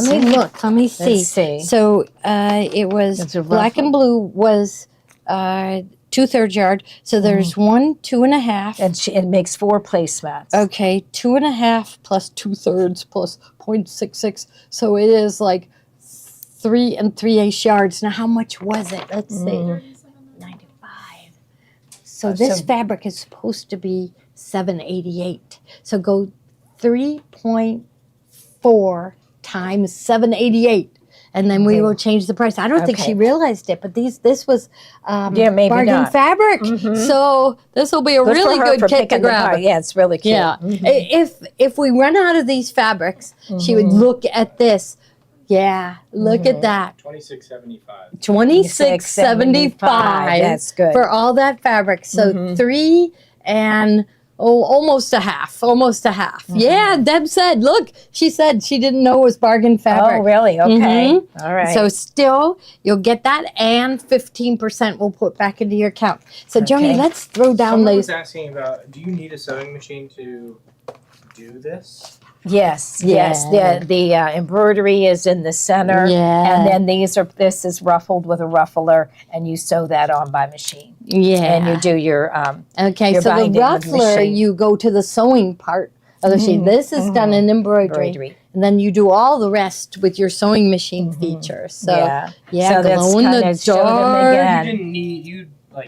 So let me look. Let me see. Let's see. So it was It's a black ruffle. and blue was 2/3 yard. So there's 1, 2.5. And it makes 4 placemats. Okay, 2.5 plus 2/3 plus 0.66. So it is like 3 3/8 yards. Now, how much was it? Let's see. 95. So this so- fabric is supposed to be 788. So go 3.4 times 788. And then we Okay. will change the price. I don't think she Okay. realized it, but this was Yeah, maybe bargain not. fabric. So this will be a Good for really her good for kit to picking the grab. part. Yeah, it's really cute. Yeah. If we run out of these fabrics, she would look at this. Yeah, look at that. 26.75. $26.75. That's good. For all that fabric. So 3 and almost a half. Almost a half. Yeah, Deb said, look, she said she didn't know it was bargain fabric. Oh, really? Okay. All right. So still, you'll get that, and 15% we'll put back into your account. So Joni, Okay. let's throw down Someone these. was asking about, do you need a sewing machine to do this? Yes, Yeah. yes. The embroidery is in the center, Yeah. and then this is ruffled with a ruffler, and you sew that on by machine, Yeah. and you do your Okay, your so the binding with the ruffler, machine. you go to the sewing part of the machine. This is done in embroidery. embroidery. And then you do all the rest with your sewing machine features. So, Yeah. yeah, So that's glow in kinda the show them dark. again. You didn't need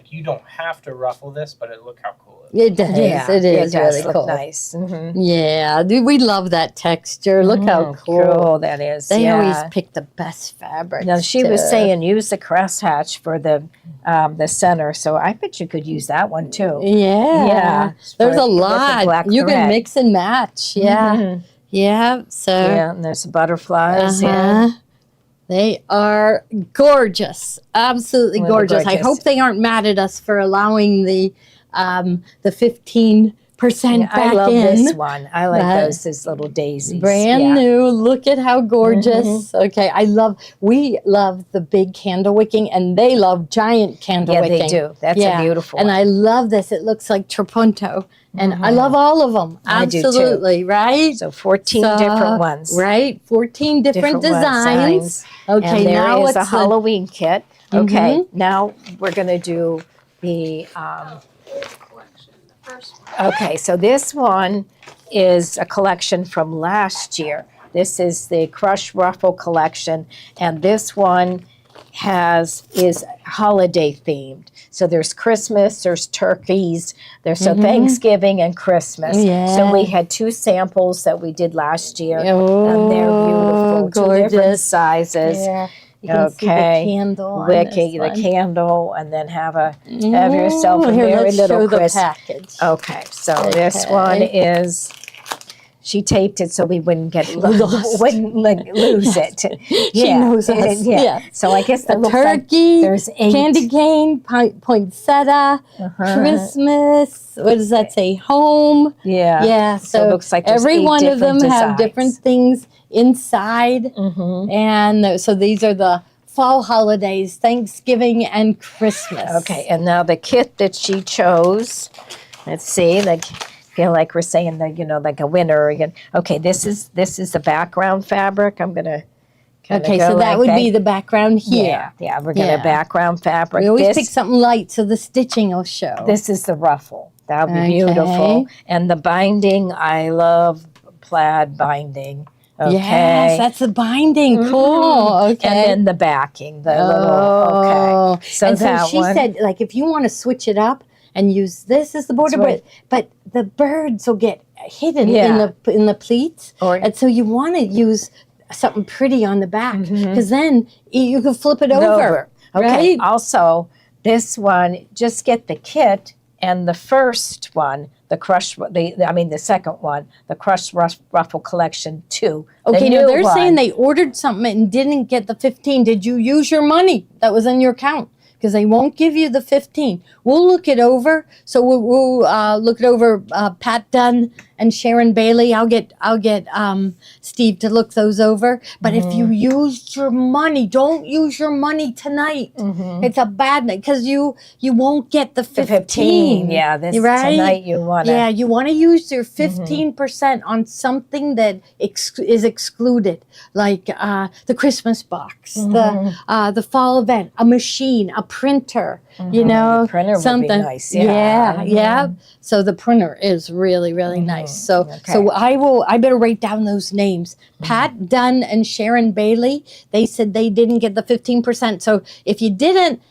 you don't have to ruffle this, but look how cool it is. It does. It is does really look cool. nice. Mm-hmm. Yeah, we love that texture. Look how cool. that is. They yeah. always pick the best fabrics. Now she was too. saying use the crosshatch for the center, so I bet you could use that one too. Yeah. Yeah, There's for- a with the lot. black You can thread. mix and match. Yeah. Mhm. Yeah. So Yeah, and there's butterflies. Yeah. uh-huh. They are gorgeous. Absolutely Really gorgeous. I gorgeous. hope they aren't mad at us for allowing the 15% back I love in. this one. I like But- those little daisies. Brand yeah. new. Look at how gorgeous. Okay, we love the big candle wicking, and they love giant candle Yeah, wicking. they do. That's Yeah, a beautiful And one. I love this. It looks like trapunto, and I love all of them. I do too. Absolutely, right? So 14 So, different ones. Right, 14 different designs. Okay, And there now is what's a the Halloween kit. Okay, now we're going to do the, Collection, the first one. okay, so this one is a collection from last year. This is the Crush Ruffle collection, and this one is holiday themed. So there's Christmas, there's turkeys, there's Thanksgiving and Christmas. Yeah. So we had 2 samples that we did last year, Oh, and they're beautiful, 2 different gorgeous. sizes. Yeah. You can see the Okay. candle on Wicking this the one. candle, and then have yourself a Ooh, here, merry let's little show the Christmas. package. Okay, so this Okay. one is She taped it so we wouldn't get Lost. wouldn't lose it. She knows us. Yeah. Yeah. So I guess that A looks like turkey, there's 8. candy cane, poinsettia, Christmas. What does that say? Home. Yeah. Yeah. So it looks like there's every 8 one of them different have different designs. things inside, and so these are the fall holidays, Thanksgiving and Christmas. Okay, and now the kit that she chose. Let's see, like feel like we're saying that, you know, like a winner again. Okay, this is the background fabric. I'm gonna kinda Okay, go so that like would be the background here. Yeah, we're gonna Yeah. background fabric. We always this, pick something light so the stitching will show. this is the ruffle. That would be Okay. beautiful. And the binding, I love plaid binding. Okay. Yes, that's the binding. Cool. Okay. And then the backing, the little, okay. So and so that she one. said, like, if you want to switch it up and use this as the border, That's but the birds will get hidden Yeah. in the pleats, Or- and so you want to use something pretty on the back because then you can flip it over. Okay. Right? Also, this one, just get the kit and the first one, the second one, the Crushed Ruffle Collection 2. the Okay, now new they're saying one. they ordered something and didn't get the 15. Did you use your money that was in your account? Because they won't give you the 15. We'll look it over. So we'll look it over. Pat Dunn and Sharon Bailey. I'll get Steve to look those over. But if you used your money, don't use your money tonight. It's a bad night because you won't get the 15. The 15, yeah, this right? tonight you want to. Yeah, you want to use your 15% on something that is excluded, like the Christmas box, the fall event, a machine, a printer. You know, The printer would be something nice, yeah. yeah. So the printer is really, really nice. So Okay. I better write down those names. Pat Dunn and Sharon Bailey. They said they didn't get the 15%. So if you didn't,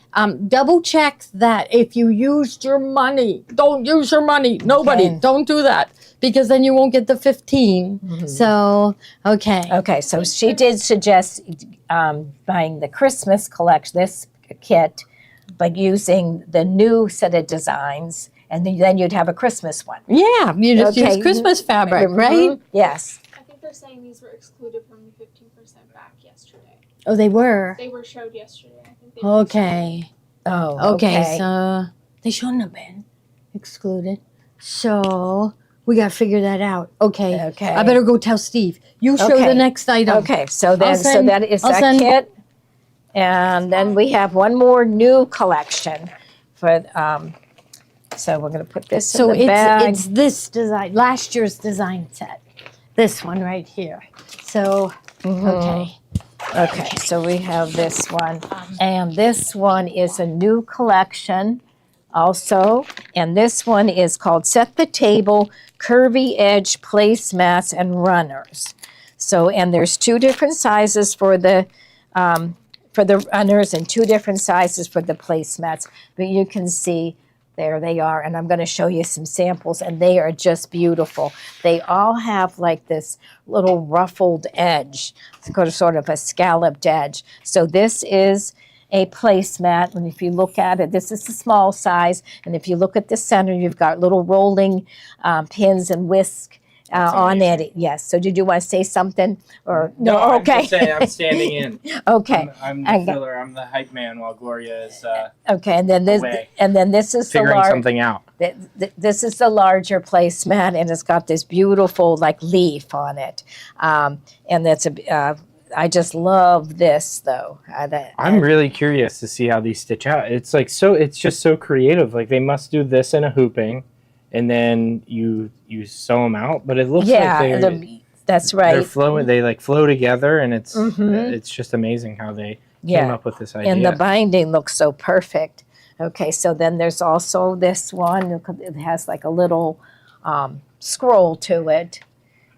double check that if you used your money. Don't use your money. Nobody. Okay. Don't do that because then you won't get the 15. So okay. Okay, so she did suggest buying the Christmas collection, this kit, but using the new set of designs, and then you'd have a Christmas one. Yeah, you just Okay. use Christmas fabric, right? Yes. I think they're saying these were excluded from the 15% back yesterday. Oh, they were. They were showed yesterday. I think they were Okay. Oh, Okay, so they shouldn't have been excluded. So we got to figure that out. Okay. Okay. I better go tell Steve. You show Okay. the next item. Okay, so then send- that is I'll that send- kit, and then we have one more new collection for. So we're going to put this So in the bag. it's this design, last year's design set. This one right here. So, okay. Okay, so we have this one, and this one is a new collection also, and this one is called Set the Table, Curvy Edge Placemats and Runners. So, and there's 2 different sizes for the runners and 2 different sizes for the placemats, but you can see there they are, and I'm going to show you some samples, and they are just beautiful. They all have like this little ruffled edge, sort of a scalloped edge. So this is a placemat, and if you look at it, this is the small size, and if you look at the center, you've got little rolling pins and whisk on it. Yes. So did you want to say something, or no? I'm Okay. just saying, I'm standing in. Okay. I'm I the got- filler. I'm the hype man while Gloria is Okay. And then Away. this is the figuring large. something out. This is the larger placemat, and it's got this beautiful like leaf on it, and that's I just love this though. I'm really curious to see how these stitch out. It's like it's just so creative. Like they must do this in a hooping, and then you sew them out. But it looks like that's they're right. flowing. They like flow together, and it's just amazing how they came up with this idea. And the binding looks so perfect. Okay, so then there's also this one. It has like a little scroll to it.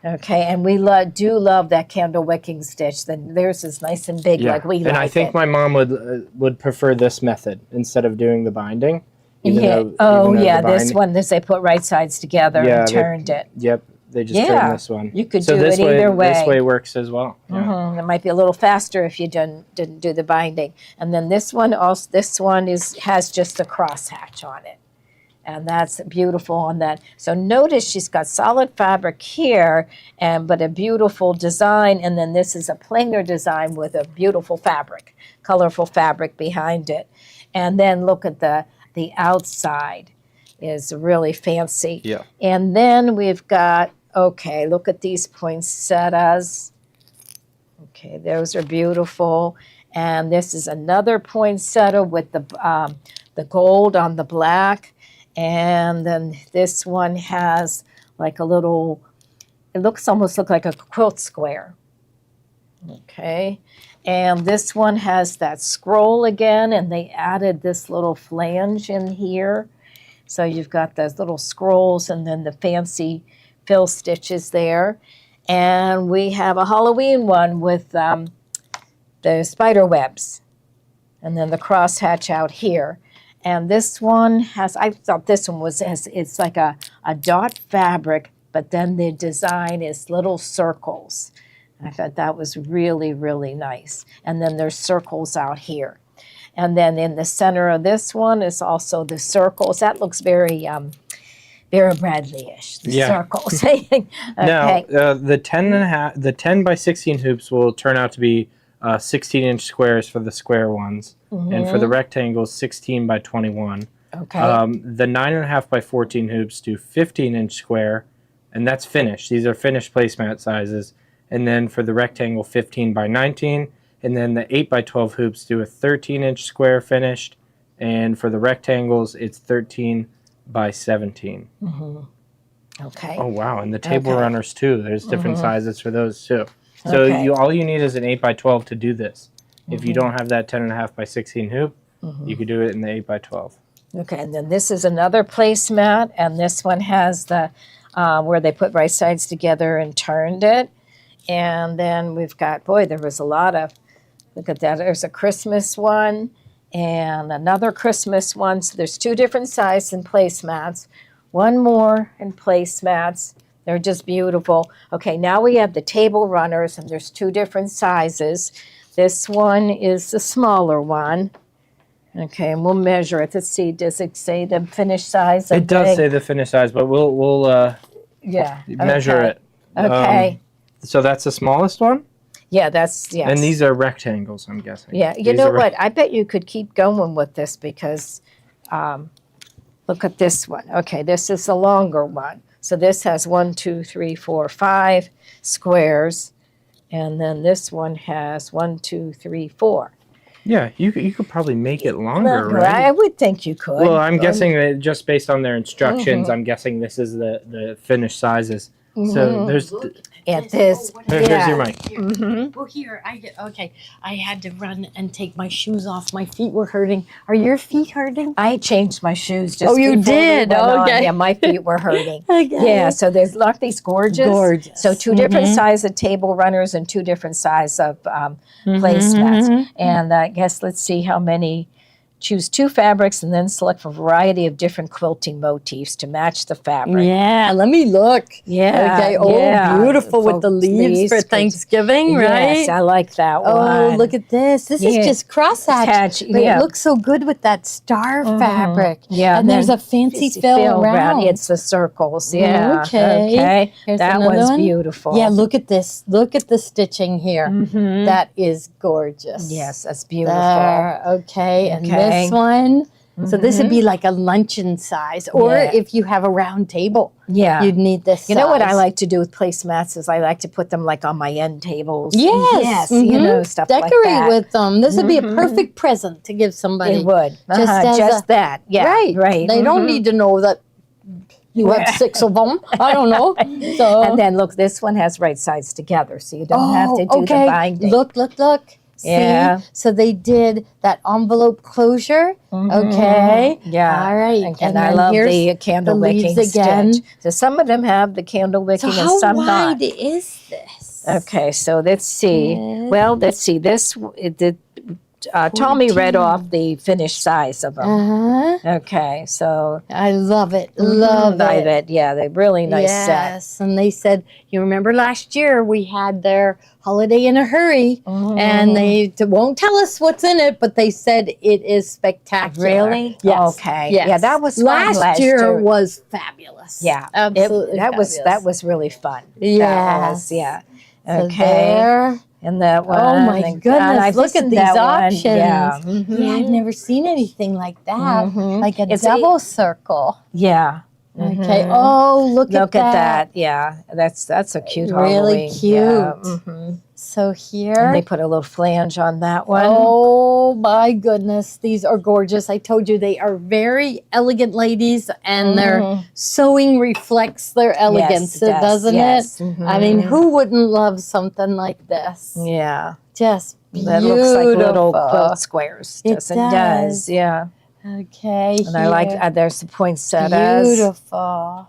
Okay, and we do love that candle wicking stitch. Then theirs is nice and big, like we like and I think it. my mom would prefer this method instead of doing the binding. even Yeah. though- even Oh, though yeah. the This bind- one, they put right sides together Yeah, and they- turned it. Yep, they just Yeah, turned this one. you could so do this it either way. This way works as well. Yeah. Mhm. It might be a little faster if you didn't do the binding. And then this one also, has just a crosshatch on it. And that's beautiful on that. So notice she's got solid fabric here, but a beautiful design. And then this is a plainer design with a beautiful fabric, colorful fabric behind it. And then look at the outside is really fancy. Yeah. And then we've got, okay, look at these poinsettias. Okay, those are beautiful. And this is another poinsettia with the gold on the black. And then this one has like a little, it looks almost like a quilt square. Okay. And this one has that scroll again, and they added this little flange in here. So you've got those little scrolls and then the fancy fill stitches there. And we have a Halloween one with the spider webs and then the crosshatch out here. And this one has, I thought this one was, it's like a dot fabric, but then the design is little circles. I thought that was really, really nice. And then there's circles out here. And then in the center of this one is also the circles. That looks very Vera Bradley-ish, the circles. Okay. Now, the 10 by 16 hoops will turn out to be 16-inch squares for the square ones. And for the rectangles, 16 by 21. Okay. The 9.5 by 14 hoops do 15-inch square, and that's finished. These are finished placemat sizes. And then for the rectangle, 15 by 19. And then the 8 by 12 hoops do a 13-inch square finished. And for the rectangles, it's 13 by 17. Okay. Oh, wow. And the table runners, too. There's different sizes for those, too. So Okay. all you need is an 8 by 12 to do this. If you don't have that 10.5 by 16 hoop, you could do it in the 8 by 12. Okay, and then this is another placemat, and this one has the where they put right sides together and turned it. And then we've got, boy, there was a lot of, look at that. There's a Christmas one and another Christmas one. So there's two different sizes in placemats. One more in placemats. They're just beautiful. Okay, now we have the table runners, and there's two different sizes. This one is the smaller one. Okay, and we'll measure it. Let's see, does it say the finished size? It does say the finished size, but we'll measure it. Okay. So that's the smallest one? Yeah, that's, yes. And these are rectangles, I'm guessing. Yeah, you These know are what? I bet you could keep going with this because look at this one. Okay, this is the longer one. So this has 1, 2, 3, 4, 5 squares. And then this one has 1, 2, 3, 4. Yeah, you could probably make it longer, right? I would think you could. Well, I'm guessing that just based on their instructions, I'm guessing this is the finished sizes. So there's At this, here's yeah. your mic. Oh, here, I had to run and take my shoes off. My feet were hurting. Are your feet hurting? I changed my shoes just Oh, you before we did? went on. Okay. Yeah, my feet were hurting. Okay. Yeah, so there's look these gorgeous. Gorgeous. So two different sizes of table runners and two different sizes of placemats. And I guess let's see how many. Choose two fabrics and then select from a variety of different quilting motifs to match the fabric. Yeah, let me look. Yeah, Okay. Oh, yeah. beautiful with the Folks, leaves these for could- Thanksgiving, right? Yes, I like that one. Oh, look at this. This Yeah. is just crosshatch. Hatch, But yeah. it looks so good with that star fabric. Yeah, And there's then a fancy It's fill around. It's the circles. Yeah. Okay. Here's That another one's one. beautiful. Yeah, look at this. Look at the stitching here. Mhm. That is gorgeous. Yes, that's beautiful. There. Okay. And Okay. this one. So this would be like a luncheon size. Or Yeah. if you have a round table, Yeah. you'd need this You know what I size. like to do with placemats is I like to put them like on my end tables. Yes. You know, Mhm. stuff like Decorate that. with them. This would be a Mhm. perfect present to give somebody. It would. Just as Just a- that. Yeah. Right. Right. They don't Mhm. need to know that you have 6 of them. I don't know. So And then look, this one has right sides together, so you don't have to do the binding. Look. See? Yeah. So they did that envelope closure. Okay. Yeah. All right. And I then love here's the candle wicking leaves again. stitch. So some of them have the candle wicking So and how some wide not. is this? Okay, so let's see. Yes. Well, let's see. The Tommy read 14. off the finished size of them. Okay, so I love it. Love love it. Yeah, they're really nice set. Yes, and they said, you remember last year we had their holiday in a hurry, and they won't tell us what's in it, but they said it is spectacular. Really? Yes. Okay. Yes. Yeah, that was fun last year. Was fabulous. Yeah, absolutely. that fabulous. was really fun. Yes. That was, yeah. So Okay. there. And that one. Oh my and goodness! I've Look at listened these to that one. options. Yeah. Yeah, I've never seen anything like that. Like a It's double circle. Yeah. Okay. Oh, look Look at at that. Yeah, that's a cute Really Halloween. cute. Yeah. So here. And they put a little flange on that one. Oh my goodness, these are gorgeous. I told you they are very elegant ladies, and their sewing reflects their elegance, Yes, it does. doesn't Yes. it? I mean, who wouldn't love something like this? Yeah. Just beautiful. That looks like little quilt squares. It It does. Yeah. Okay, And I like there's the poinsettias. beautiful.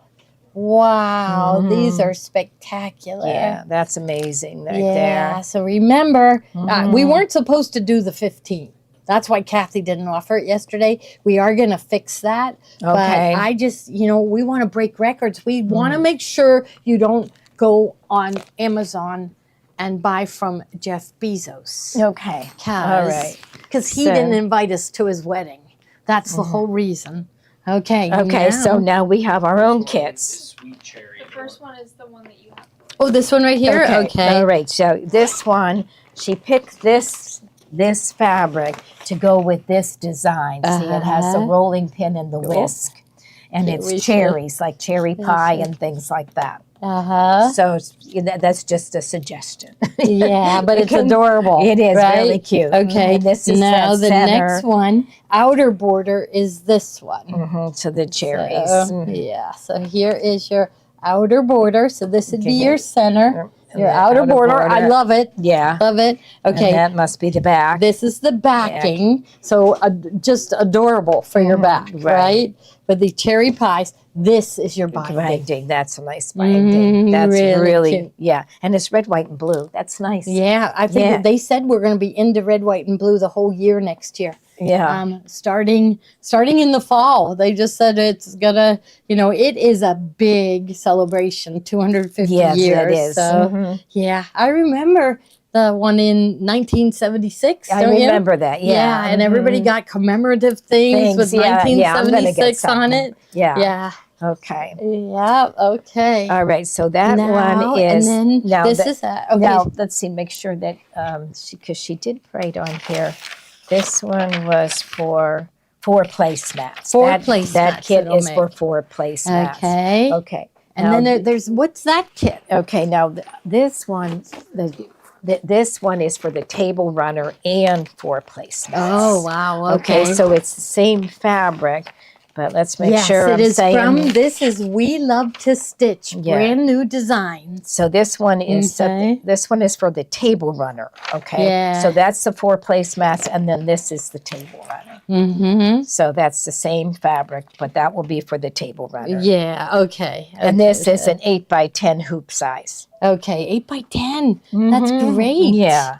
Wow, these are spectacular. Yeah, that's amazing right Yeah, there. so remember, we weren't supposed to do the 15th. That's why Kathy didn't offer it yesterday. We are going to fix that. Okay. But I just, we want to break records. We want to make sure you don't go on Amazon and buy from Jeff Bezos. Okay. All right. Because he So- didn't invite us to his wedding. That's the whole reason. Okay. Okay, so now- now we have our own kits. Sweet cherry. The first one is the one that you have. Oh, this one right here? Okay. All right. So this one, she picked this fabric to go with this design. See, it has the rolling pin and the whisk. And Can't it's reach cherries, like cherry pie and things like that. Uh-huh. So that's just a suggestion. Yeah, but it's adorable. It is right? really cute. Okay, And this is now that the center. next one, outer border is this one. So the cherries. So, yeah, so here is your outer border. So this would be Okay. your center, And your the outer border. I love it. Yeah. Love it. Okay, And that must be the back. this is the backing. So just adorable for your back, right. right? With the cherry pies, this is your binding. Binding. That's a nice binding. That's really really, cute. yeah. And it's red, white, and blue. That's nice. Yeah, I think Yeah. they said we're going to be into red, white, and blue the whole year next year. Yeah. Starting in the fall. They just said it's gonna, it is a big celebration, 250 Yes, years. it is. So yeah, I remember the one in 1976. I don't you? remember that. Yeah. Yeah, and everybody got commemorative things with Yeah, I'm gonna get 1976 on something. it. Yeah. Yeah. Okay. Yeah. Okay. All right. So that Now, one is. and then now this that- is that. Okay. Now let's see. Make sure that because she did write on here. This one was for 4 placemats. Four That placemats kit it'll is for make. 4 placemats. Okay. Okay. And Now, then there's what's that kit? okay. Now this one, this one is for the table runner and 4 placemats. Oh wow. Okay. So it's the same fabric, but let's make yes, sure it I'm is saying. from. This is We Love to Stitch, Yeah. brand new designs. So this one is Okay. this one is for the table runner. Okay. Yeah. So that's the 4 placemats, and then this is the table runner. Mm-hmm. So that's the same fabric, but that will be for the table runner. Yeah. Okay. And this is an 8x10 hoop size. okay 8x10. That's great. Yeah.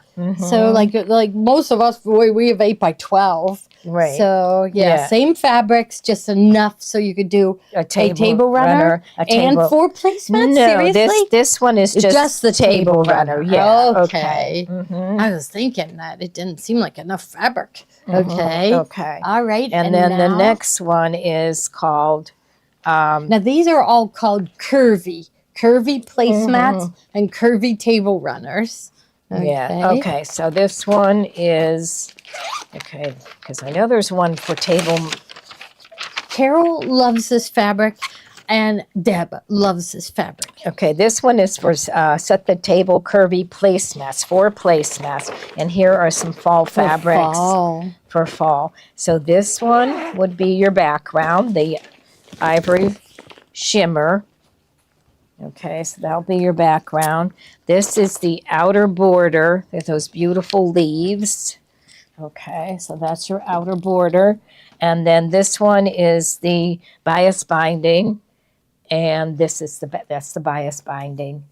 So like most of us, we have 8x12. Right. So Yeah. same fabrics, just enough so you could do a table runner, a and table. 4 placemats. No, Seriously? this one is just the table runner. Yeah. Okay. I was thinking that it didn't seem like enough fabric. Okay. Okay. All right. And then the now- next one is called Now these are all called curvy placemats and curvy table runners. Yeah. Okay. So this one is because I know there's one for table. Carol loves this fabric, and Deb loves this fabric. Okay, this one is for set the table curvy placemats, 4 placemats, and here are some fall fabrics Fall. for fall. So this one would be your background, the ivory shimmer. Okay, so that'll be your background. This is the outer border. There's those beautiful leaves. Okay, so that's your outer border. And then this one is the bias binding. And this is that's the bias binding,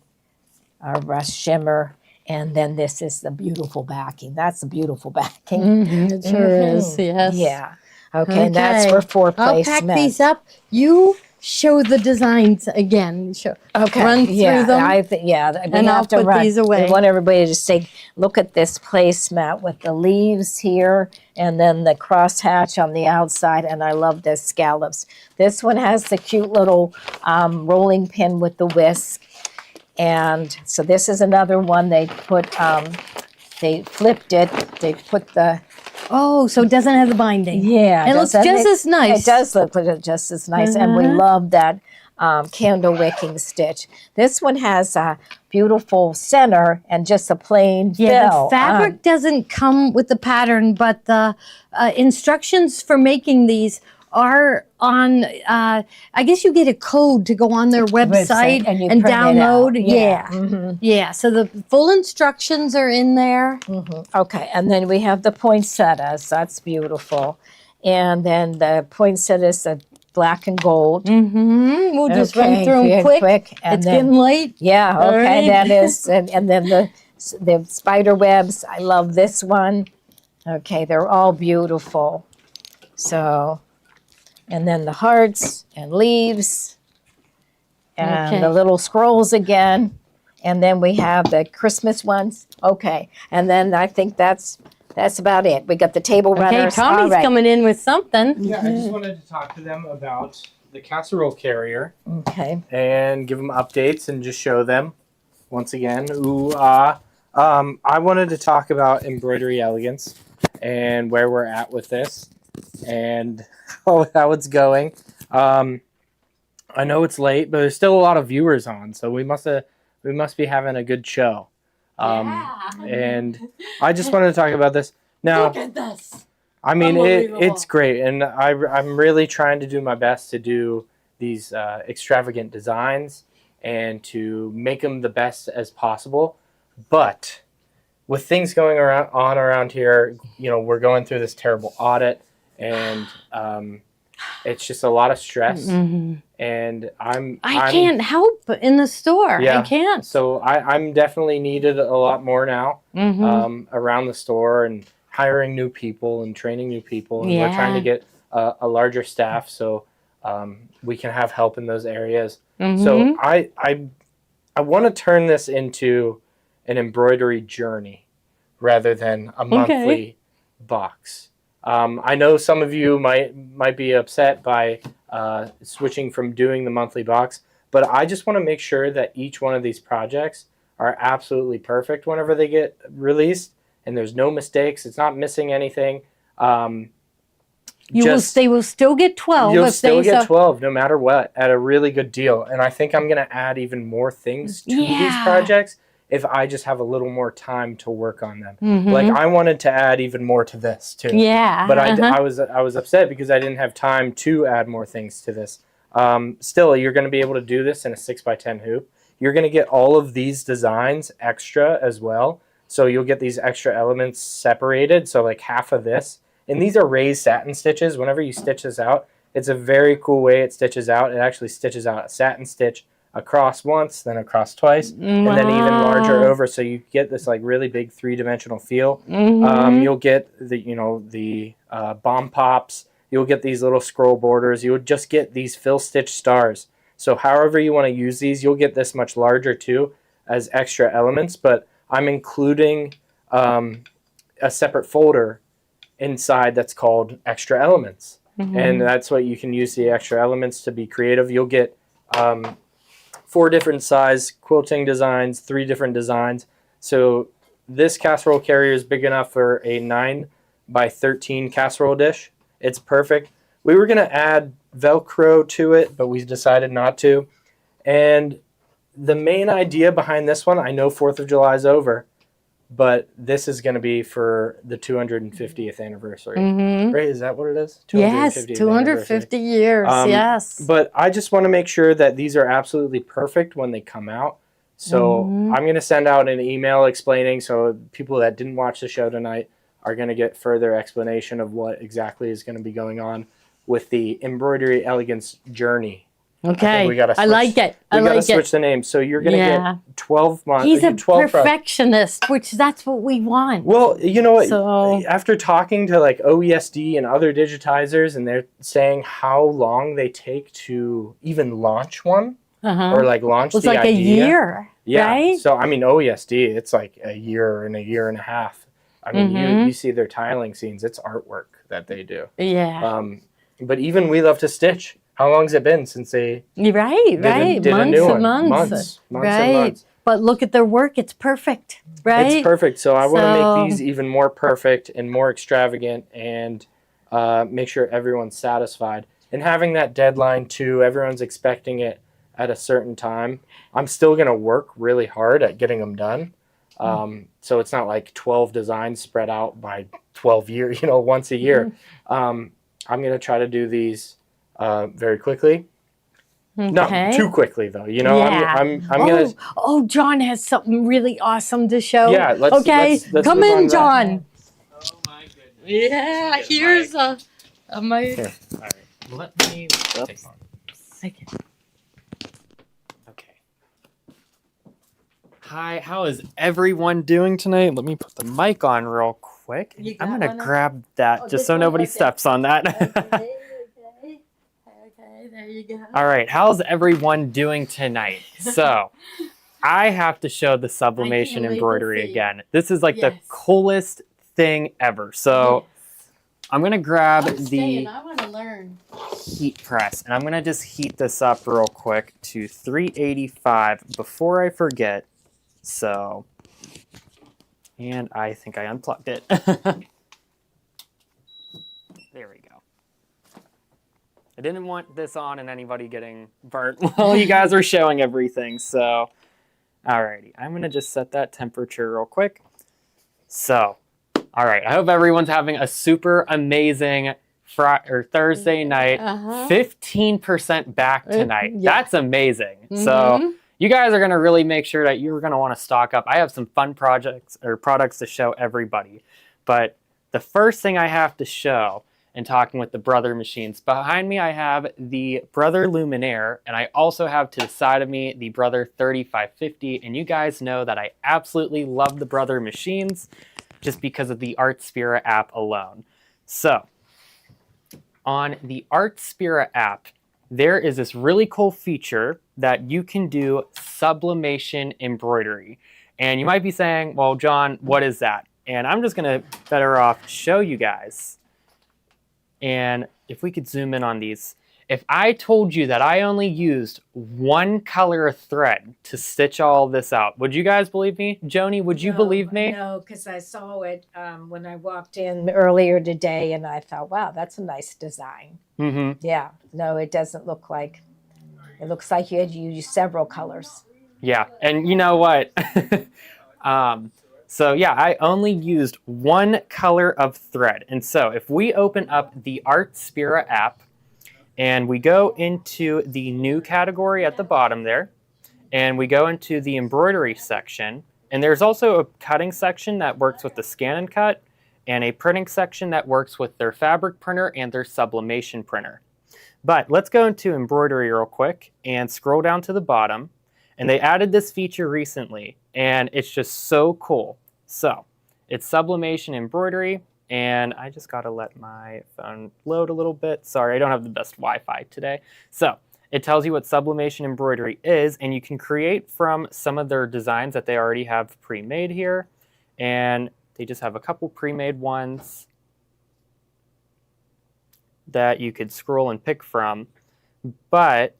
our rust shimmer. And then this is the beautiful backing. That's a beautiful backing. It sure is. Yes. Yeah. Okay, and that's for four I'll placements. pack these up. You show the designs again. Run through them. We and have I'll to put run. these away. We want everybody to just say, look at this placemat with the leaves here and then the crosshatch on the outside. And I love the scallops. This one has the cute little rolling pin with the whisk. And so this is another one they put, they flipped it. They put the, Oh, so it doesn't have the binding. yeah. It looks doesn't just as nice. It does look just as nice. And we love that candle wicking stitch. This one has a beautiful center and just a plain Yeah, fill. the fabric doesn't come with the pattern, but the instructions for making these are on, I guess you get a code to go on their website and you and print it download. out. Yeah. Mhm. Yeah, so the full instructions are in there. Okay, and then we have the poinsettias. That's beautiful. And then the poinsettias are black and gold. We'll just run Okay, through yeah, them quick. and It's then- getting late. Yeah, All okay, right. that is, and then the spider webs. I love this one. Okay, they're all beautiful. So, and then the hearts and leaves and Okay. the little scrolls again. And then we have the Christmas ones. Okay, and then I think that's about it. We got the table Okay, runners. All Tommy's right. coming in with something. Yeah, I just wanted to talk to them about the casserole carrier Okay. and give them updates and just show them once again. I wanted to talk about Embroidery Elegance and where we're at with this and how it's going. I know it's late, but there's still a lot of viewers on, so we must be having a good show. And I just wanted to talk about this now. Look at this. I mean, Unbelievable. it's great, and I'm really trying to do my best to do these extravagant designs and to make them the best as possible. But with things going on around here, you know, we're going through this terrible audit, and it's just a lot of stress. And I can't help in the store. Yeah. I can't. So I'm definitely needed a lot more now around the store and hiring new people and training new people. And we're trying to get a larger staff so we can have help in those areas. So I want to turn this into an embroidery journey rather than a monthly box. I know some of you might be upset by switching from doing the monthly box, but I just want to make sure that each one of these projects are absolutely perfect whenever they get released, and there's no mistakes. It's not missing anything. They will still get 12. You'll if still they get 12 no matter what at a really good deal. And I think I'm going to add even more things to these projects if I just have a little more time to work on them. Like I wanted to add even more to this too. Yeah. But I was upset because I didn't have time to add more things to this. Still, you're going to be able to do this in a 6x10 hoop. You're going to get all of these designs extra as well. So you'll get these extra elements separated. So like half of this. And these are raised satin stitches. Whenever you stitch this out, it's a very cool way it stitches out. It actually stitches out a satin stitch across once, then across twice, and then even larger over. So you get this like really big 3-dimensional feel. You'll get the bomb pops. You'll get these little scroll borders. You would just get these fill stitch stars. So however you want to use these, you'll get this much larger too as extra elements. But I'm including a separate folder inside that's called extra elements. And that's what you can use the extra elements to be creative. You'll get 4 different size quilting designs, 3 different designs. So this casserole carrier is big enough for a 9x13 casserole dish. It's perfect. We were going to add Velcro to it, but we decided not to. And the main idea behind this one, I know 4th of July is over, but this is going to be for the 250th anniversary. Right? Is that what it is? Yes, 250th 250 years. Yes. But I just want to make sure that these are absolutely perfect when they come out. So I'm going to send out an email explaining, so people that didn't watch the show tonight are going to get further explanation of what exactly is going to be going on with the Embroidery Elegance journey. Okay. we gotta I like switch- it. I We gotta like switch it. the name. So you're gonna Yeah. get 12 months. He's a 12 perfectionist, which that's what we want. Well, you know what? So- After talking to like OESD and other digitizers, and they're saying how long they take to even launch one or like launch It's the like idea. a year, Yeah. right? So I mean, OESD, it's like a year and a half. I mean, you see their tiling scenes. It's artwork that they do. Yeah. But even We Love to Stitch. How long has it been since they Right. did a Months new and one? months. Months right. and months. But look at their work. It's perfect. Right. It's perfect. So I want to So- make these even more perfect and more extravagant and make sure everyone's satisfied. And having that deadline too, everyone's expecting it at a certain time. I'm still going to work really hard at getting them done. So it's not like 12 designs spread out by 12 years, once a year. I'm going to try to do these very quickly. Not too quickly though. Yeah. I'm going to... Oh, John has something really awesome to show. Yeah, let's Come move on in, to that. John. Oh my goodness. Yeah, here's a mic. Here. All right. Let me take one. Okay. Okay. Hi, how is everyone doing tonight? Let me put the mic on real quick. You I'm got gonna one? grab that Oh, just this so one? nobody Okay. steps on that. Okay, there you go. All right, how's everyone doing tonight? So, I have to show the sublimation wait to embroidery see. again. This is like the Yes. coolest thing ever. So, I'm gonna grab the I want to learn. heat press, and I'm gonna just heat this up real quick to 385 before I forget. So, and I think I unplugged it. There we go. I didn't want this on and anybody getting burnt while you guys are showing everything. So, alrighty, I'm gonna just set that temperature real quick. So, all right, I hope everyone's having a super amazing Thursday night. 15% back tonight. yeah. That's amazing. So you guys are going to really make sure that you're going to want to stock up. I have some fun projects or products to show everybody. But the first thing I have to show in talking with the Brother machines, behind me I have the Brother Luminaire, and I also have to the side of me the Brother 3550. And you guys know that I absolutely love the Brother machines just because of the Artspira app alone. So, on the Artspira app, there is this really cool feature that you can do sublimation embroidery. And you might be saying, well, John, what is that? And I'm just gonna better off show you guys. And if we could zoom in on these, if I told you that I only used one color of thread to stitch all this out, would you guys believe me? Joni, would you believe me? No, because I saw it when I walked in earlier today, and I thought, wow, that's a nice design. Mm-hmm. Yeah, no, it doesn't look like. It looks like you had used several colors. Yeah, and you know what? So yeah, I only used one color of thread. And so if we open up the Artspira app and we go into the new category at the bottom there, and we go into the embroidery section, and there's also a cutting section that works with the scan and cut, and a printing section that works with their fabric printer and their sublimation printer. But let's go into embroidery real quick and scroll down to the bottom. And they added this feature recently, and it's just so cool. So it's sublimation embroidery, and I just gotta let my phone load a little bit. Sorry, I don't have the best Wi-Fi today. So it tells you what sublimation embroidery is, and you can create from some of their designs that they already have pre-made here. And they just have a couple pre-made ones that you could scroll and pick from. But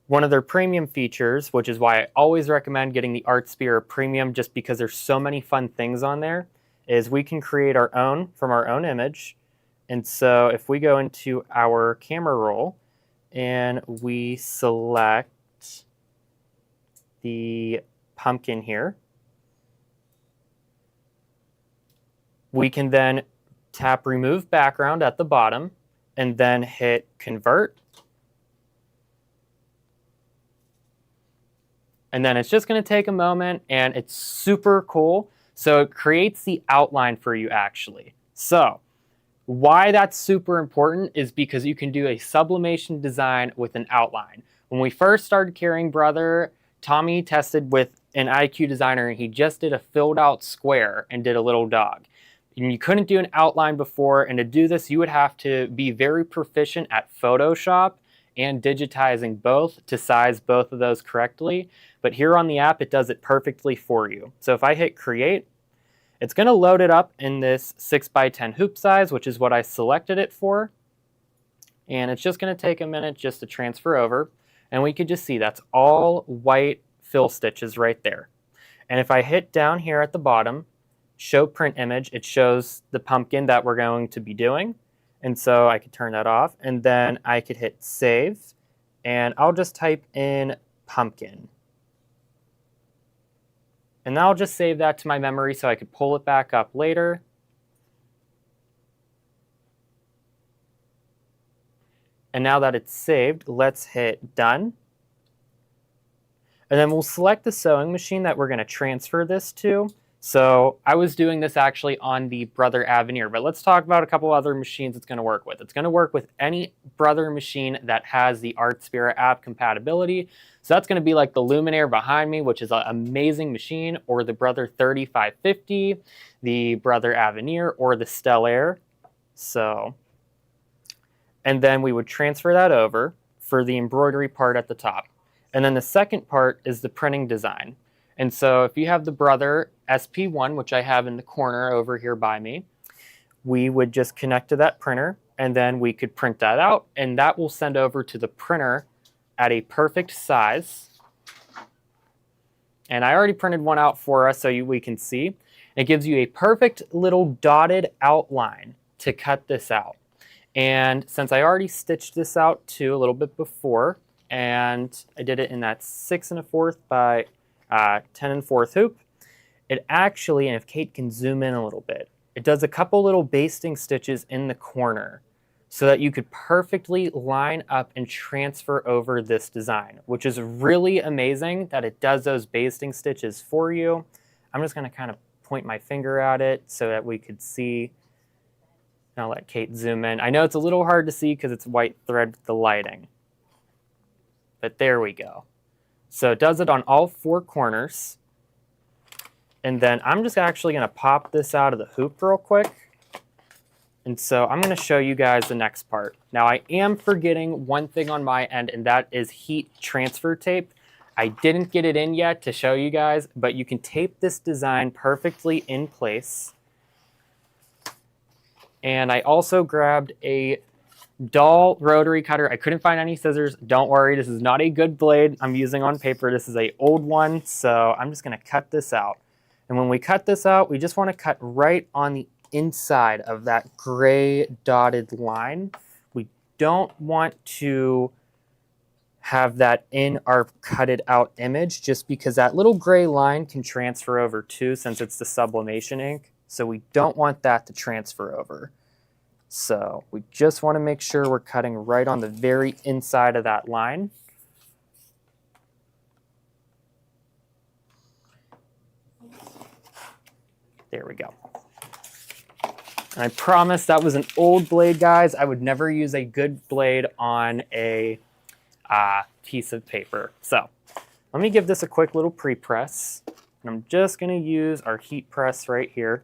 one of their premium features, which is why I always recommend getting the Artspira Premium just because there's so many fun things on there, is we can create our own from our own image. And so if we go into our camera roll and we select the pumpkin here, we can then tap Remove Background at the bottom and then hit Convert. And then it's just going to take a moment, and it's super cool. So it creates the outline for you, actually. So Why that's super important is because you can do a sublimation design with an outline. When we first started carrying Brother, Tommy tested with an IQ designer and he just did a filled out square and did a little dog. And you couldn't do an outline before, and to do this you would have to be very proficient at Photoshop and digitizing both to size both of those correctly. But here on the app it does it perfectly for you. So if I hit create, it's going to load it up in this 6x10 hoop size, which is what I selected it for. And it's just going to take a minute just to transfer over. And we can just see that's all white fill stitches right there. And if I hit down here at the bottom, show print image, it shows the pumpkin that we're going to be doing. And so I could turn that off. And then I could hit save. And I'll just type in pumpkin. And I'll just save that to my memory so I could pull it back up later. And now that it's saved, let's hit done. And then we'll select the sewing machine that we're going to transfer this to. So I was doing this actually on the Brother Avenir, but let's talk about a couple other machines it's going to work with. It's going to work with any Brother machine that has the Art Spirit app compatibility. So that's going to be like the Luminaire behind me, which is an amazing machine, or the Brother 3550, the Brother Avenir, or the Stellaire. So, and then we would transfer that over for the embroidery part at the top. And then the second part is the printing design. And so if you have the Brother SP1, which I have in the corner over here by me, we would just connect to that printer and then we could print that out, and that will send over to the printer at a perfect size. And I already printed one out for us so we can see. It gives you a perfect little dotted outline to cut this out. And since I already stitched this out too a little bit before, and I did it in that 6 1/4 by 10 1/4 hoop, it actually, and if Kate can zoom in a little bit, it does a couple little basting stitches in the corner so that you could perfectly line up and transfer over this design, which is really amazing that it does those basting stitches for you. I'm just going to kind of point my finger at it so that we could see. I'll let Kate zoom in. I know it's a little hard to see because it's white thread with the lighting, but there we go. So it does it on all 4 corners. And then I'm just actually going to pop this out of the hoop real quick. And so I'm going to show you guys the next part. Now I am forgetting one thing on my end, and that is heat transfer tape. I didn't get it in yet to show you guys, but you can tape this design perfectly in place. And I also grabbed a dull rotary cutter. I couldn't find any scissors. Don't worry, this is not a good blade I'm using on paper. This is an old one, so I'm just going to cut this out. And when we cut this out, we just want to cut right on the inside of that gray dotted line. We don't want to have that in our cutted out image just because that little gray line can transfer over too, since it's the sublimation ink. So we don't want that to transfer over. So we just want to make sure we're cutting right on the very inside of that line. There we go. And I promise that was an old blade, guys. I would never use a good blade on a piece of paper. So let me give this a quick little pre-press. And I'm just going to use our heat press right here.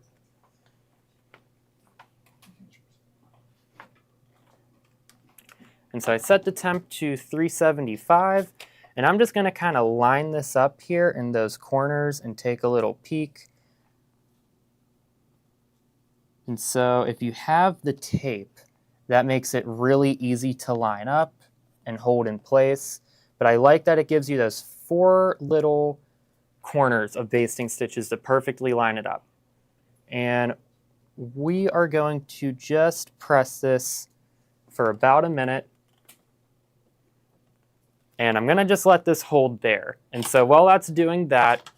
And so I set the temp to 375, and I'm just going to kind of line this up here in those corners and take a little peek. And so if you have the tape, that makes it really easy to line up and hold in place. But I like that it gives you those 4 little corners of basting stitches to perfectly line it up. And we are going to just press this for about a minute. And I'm going to just let this hold there. And so while that's doing that,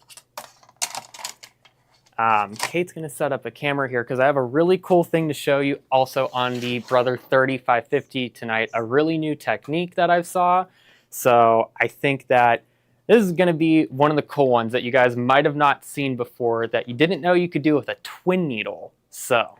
Kate's going to set up a camera here because I have a really cool thing to show you also on the Brother 3550 tonight, a really new technique that I saw. So I think that this is going to be one of the cool ones that you guys might have not seen before that you didn't know you could do with a twin needle. So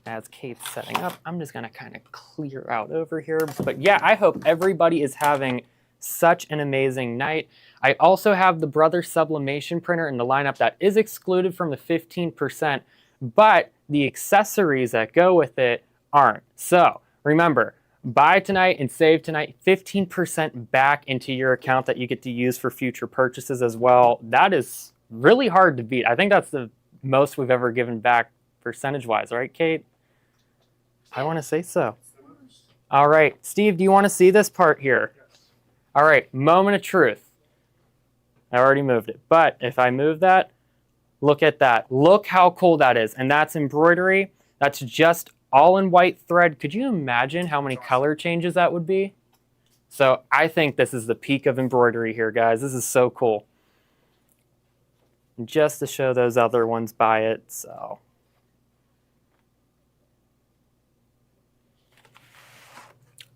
as Kate's setting up, I'm just gonna kind of clear out over here. But yeah, I hope everybody is having such an amazing night. I also have the Brother Sublimation printer in the lineup that is excluded from the 15%, but the accessories that go with it aren't. So remember, buy tonight and save tonight, 15% back into your account that you get to use for future purchases as well. That is really hard to beat. I think that's the most we've ever given back percentage-wise, right, Kate? I want to say so. All right, Steve, do you want to see this part here? All right, moment of truth. I already moved it, but if I move that, look at that. Look how cool that is, and that's embroidery. That's just all in white thread. Could you imagine how many color changes that would be? So I think this is the peak of embroidery here, guys. This is so cool. Just to show those other ones by it, so.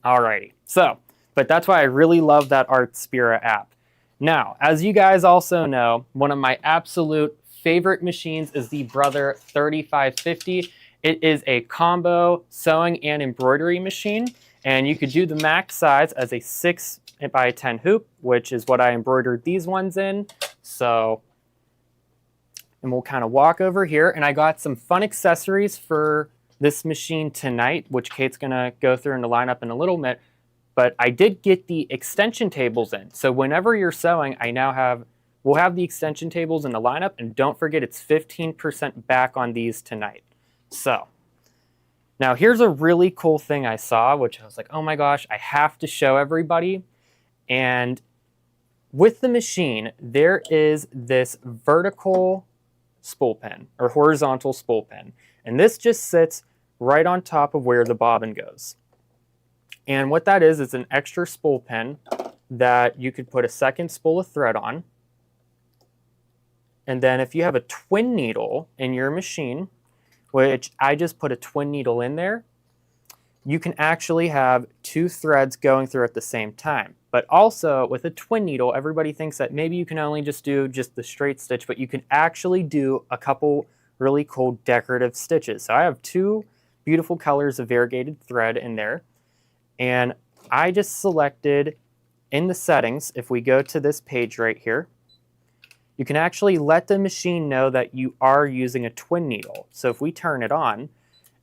Alrighty, so, but that's why I really love that Artspira app. Now, as you guys also know, one of my absolute favorite machines is the Brother 3550. It is a combo sewing and embroidery machine, and you could do the max size as a 6x10 hoop, which is what I embroidered these ones in. So, and we'll kind of walk over here, and I got some fun accessories for this machine tonight, which Kate's gonna go through in the lineup in a little bit, but I did get the extension tables in. So whenever you're sewing, we'll have the extension tables in the lineup, and don't forget it's 15% back on these tonight. So, now here's a really cool thing I saw, which I was like, oh my gosh, I have to show everybody. And with the machine, there is this vertical spool pin, or horizontal spool pin. And this just sits right on top of where the bobbin goes. And what that is an extra spool pin that you could put a second spool of thread on. And then if you have a twin needle in your machine, which I just put a twin needle in there, you can actually have two threads going through at the same time. But also with a twin needle, everybody thinks that maybe you can only just do just the straight stitch, but you can actually do a couple really cool decorative stitches. So I have two beautiful colors of variegated thread in there. And I just selected in the settings, if we go to this page right here, you can actually let the machine know that you are using a twin needle. So if we turn it on,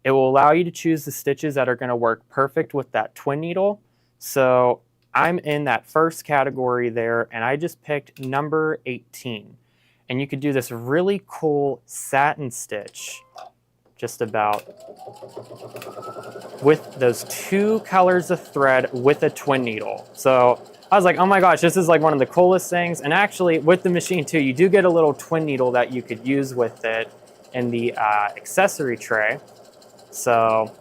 it will allow you to choose the stitches that are gonna work perfect with that twin needle. So I'm in that first category there, and I just picked number 18. And you could do this really cool satin stitch, just about, with those two colors of thread with a twin needle. So I was like, oh my gosh, this is like one of the coolest things. And actually with the machine too, you do get a little twin needle that you could use with it in the accessory tray. So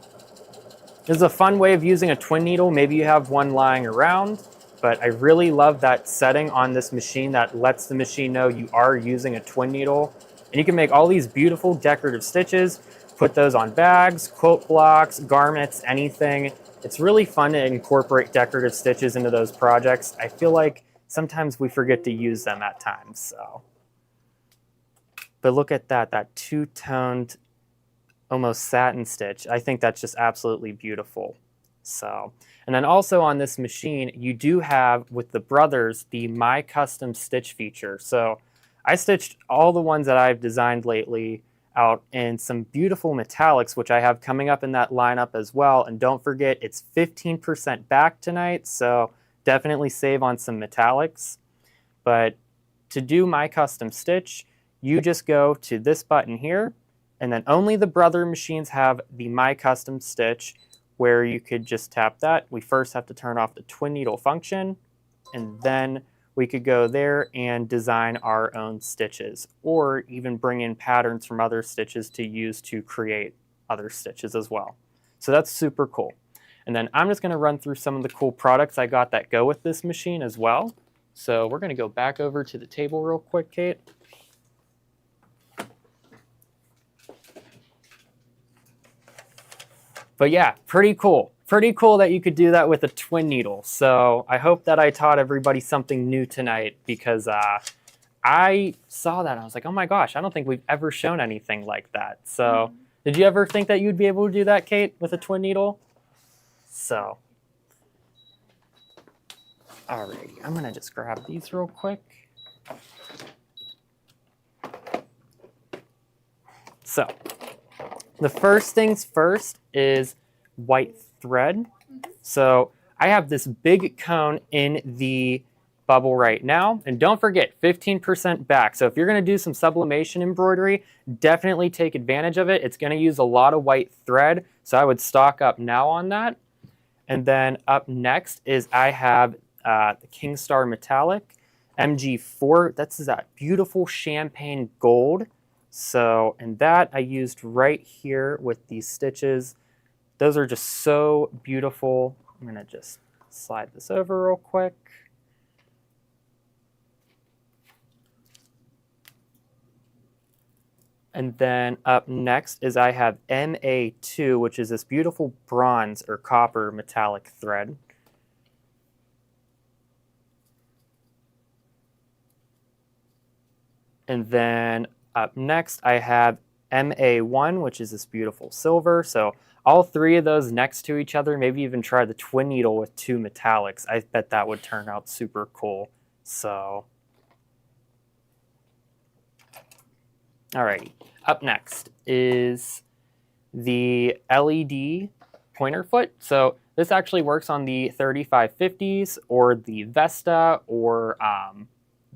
this is a fun way of using a twin needle. Maybe you have one lying around. But I really love that setting on this machine that lets the machine know you are using a twin needle. And you can make all these beautiful decorative stitches, put those on bags, quilt blocks, garments, anything. It's really fun to incorporate decorative stitches into those projects. I feel like sometimes we forget to use them at times, so. But look at that two-toned, almost satin stitch. I think that's just absolutely beautiful. So, and then also on this machine, you do have, with the Brothers, the My Custom Stitch feature. So I stitched all the ones that I've designed lately out in some beautiful metallics, which I have coming up in that lineup as well. And don't forget, it's 15% back tonight, so definitely save on some metallics. But to do My Custom Stitch, you just go to this button here, and then only the Brother machines have the My Custom Stitch, where you could just tap that. We first have to turn off the twin needle function, and then we could go there and design our own stitches, or even bring in patterns from other stitches to use to create other stitches as well. So that's super cool. And then I'm just gonna run through some of the cool products I got that go with this machine as well. So we're gonna go back over to the table real quick, Kate. But yeah, pretty cool. Pretty cool that you could do that with a twin needle. So I hope that I taught everybody something new tonight, because I saw that and I was like, oh my gosh, I don't think we've ever shown anything like that. So Did you ever think that you'd be able to do that, Kate, with a twin needle? So, alrighty, I'm gonna just grab these real quick. So, the first things first is white thread. So I have this big cone in the bubble right now. And don't forget, 15% back. So if you're going to do some sublimation embroidery, definitely take advantage of it. It's going to use a lot of white thread. So I would stock up now on that. And then up next is I have the Kingstar Metallic MG4. That's that beautiful champagne gold. So, and that I used right here with these stitches. Those are just so beautiful. I'm gonna just slide this over real quick. And then up next is I have MA2, which is this beautiful bronze or copper metallic thread. And then up next, I have MA1, which is this beautiful silver. So all three of those next to each other, maybe even try the twin needle with two metallics. I bet that would turn out super cool. So, alrighty. Up next is the LED pointer foot. So this actually works on the 3550s or the Vesta or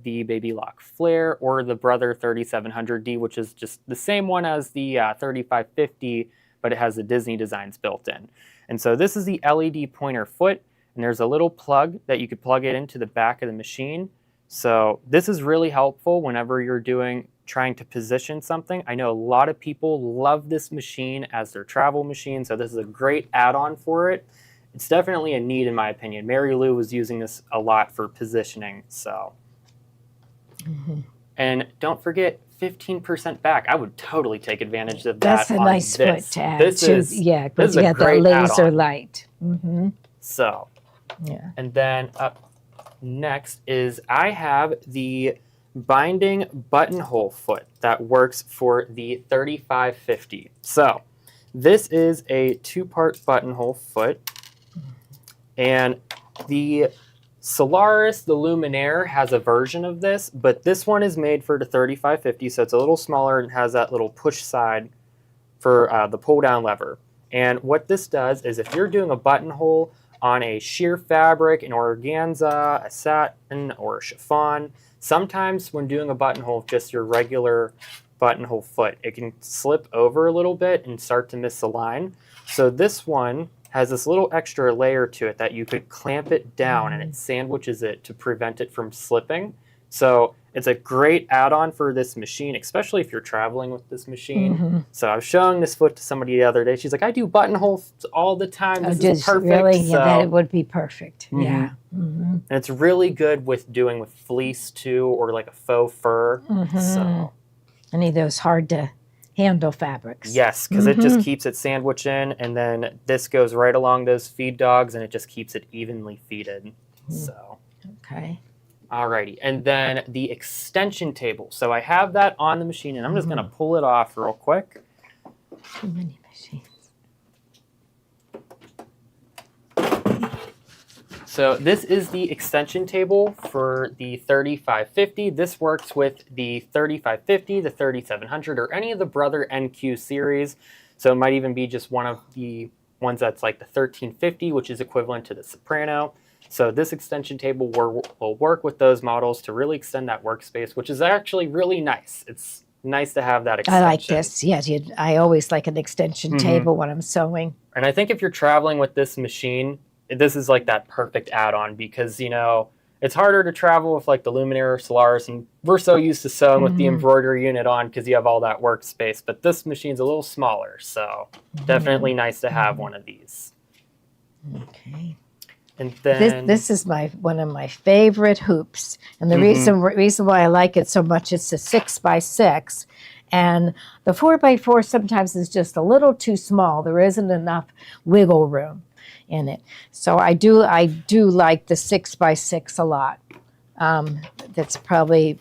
the Baby Lock Flare or the Brother 3700D, which is just the same one as the 3550, but it has the Disney designs built in. And so this is the LED pointer foot, and there's a little plug that you could plug it into the back of the machine. So this is really helpful whenever you're trying to position something. I know a lot of people love this machine as their travel machine, so this is a great add-on for it. It's definitely a need in my opinion. Mary Lou was using this a lot for positioning, so. And don't forget 15% back. I would totally take advantage of that. That's a nice foot to add This too. is, Yeah, this but is you a got that great laser add-on. light. So, Yeah. and then up next is I have the binding buttonhole foot that works for the 3550. So this is a two-part buttonhole foot, and the Solaris, the Luminaire, has a version of this, but this one is made for the 3550, so it's a little smaller and has that little push side for the pull-down lever. And what this does is if you're doing a buttonhole on a sheer fabric, an organza, a satin, or a chiffon, sometimes when doing a buttonhole, just your regular buttonhole foot, it can slip over a little bit and start to misalign. So this one has this little extra layer to it that you could clamp it down and it sandwiches it to prevent it from slipping. So it's a great add-on for this machine, especially if you're traveling with this machine. So I was showing this foot to somebody the other day. She's like, I do buttonholes all the time. This is perfect. Really? So, Yeah, that would be perfect. Yeah. and it's really good with doing with fleece too, or like a faux fur. So Any of those hard to handle fabrics. yes, because it just keeps it sandwiched in, and then this goes right along those feed dogs, and it just keeps it evenly feeded. So, Okay. alrighty, and then the extension table. So I have that on the machine, and I'm just gonna pull it off real quick. Too many machines. So this is the extension table for the 3550. This works with the 3550, the 3700, or any of the Brother NQ series. So it might even be just one of the ones that's like the 1350, which is equivalent to the Soprano. So this extension table will work with those models to really extend that workspace, which is actually really nice. It's nice to have that extension. I like this. Yes, I always like an extension table when I'm sewing. And I think if you're traveling with this machine, this is like that perfect add-on because, you know, it's harder to travel with like the Luminaire or Solaris, and we're so used to sewing with the embroidery unit on because you have all that workspace, but this machine's a little smaller, so definitely nice to have one of these. Okay. And then This is one of my favorite hoops, and the reason why I like it so much, it's a 6x6, and the 4x4 sometimes is just a little too small. There isn't enough wiggle room in it, so I do like the 6x6 a lot. That's probably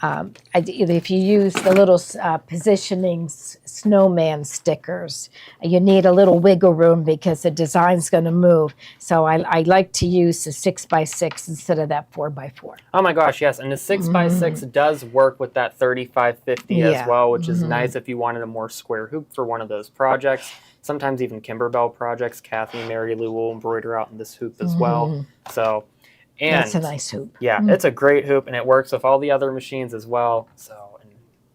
if you use the little positioning snowman stickers, you need a little wiggle room because the design's going to move. So I like to use the 6x6 instead of that 4x4. Oh my gosh, yes. And the 6x6 does work with that 3550 Yeah. as well, which is nice if you wanted a more square hoop for one of those projects. Sometimes even Kimberbell projects. Kathy and Mary Lou will embroider out in this hoop as well. So, and That's a nice hoop. yeah, it's a great hoop, and it works with all the other machines as well. So, and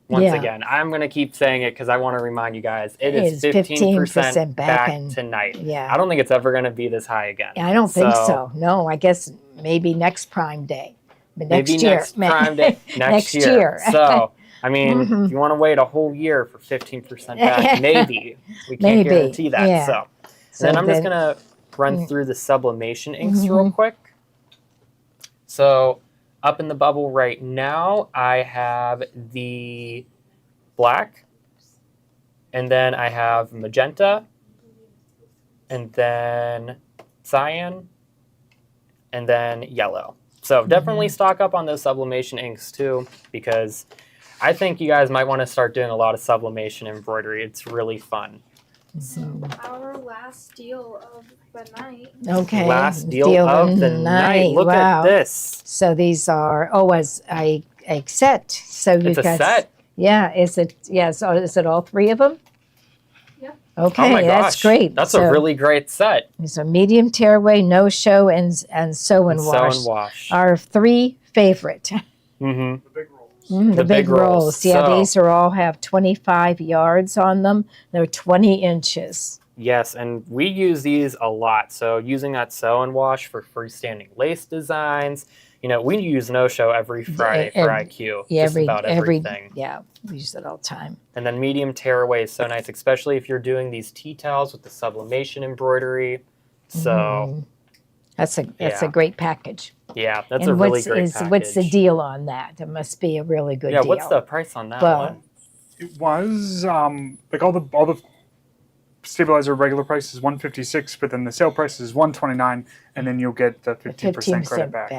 once Yeah. again, I'm going to keep saying it because I want to remind you guys, it It is is 15% back and- tonight. Yeah. I don't think it's ever going to be this high again. I don't think so. No, I guess maybe next Prime Day. But next Maybe year. next Prime Day, next year. So, I mean, if you want to wait a whole year for 15% back, maybe. We can't Maybe, guarantee that. yeah. So, So and then I'm just then- going to run through the sublimation inks real quick. So, up in the bubble right now, I have the black, and then I have magenta, and then cyan, and then yellow. So definitely stock up on those sublimation inks too, because I think you guys might want to start doing a lot of sublimation embroidery. It's really fun. So our last deal of the night. Okay. Last deal of the night. Look Wow. at this. So these are as a set. So you've It's a got set. Yeah, is it? Yeah, so is it all three of them? Yeah. Okay, Oh my that's gosh. great. That's So a really great set. these are medium tearaway, no show, and sew and And wash. sew and wash. Our three favorite. Mm-hmm. The big rolls. The, The big big rolls. rolls. Yeah, So- these are all have 25 yards on them. They're 20 inches. Yes, and we use these a lot. So using that sew and wash for freestanding lace designs. You know, we use No Show every Friday for IQ. Yeah, just about everything. Yeah, we use it all the time. And then medium tearaway is so nice, especially if you're doing these tea towels with the sublimation embroidery. So That's a Yeah. great package. yeah, that's and a really great package. what's the deal on that? It must be a really good Yeah, deal. what's the price on that Well, one? It was like all the stabilizer regular price is $156, but then the sale price is $129, and then you'll get the 15% credit back.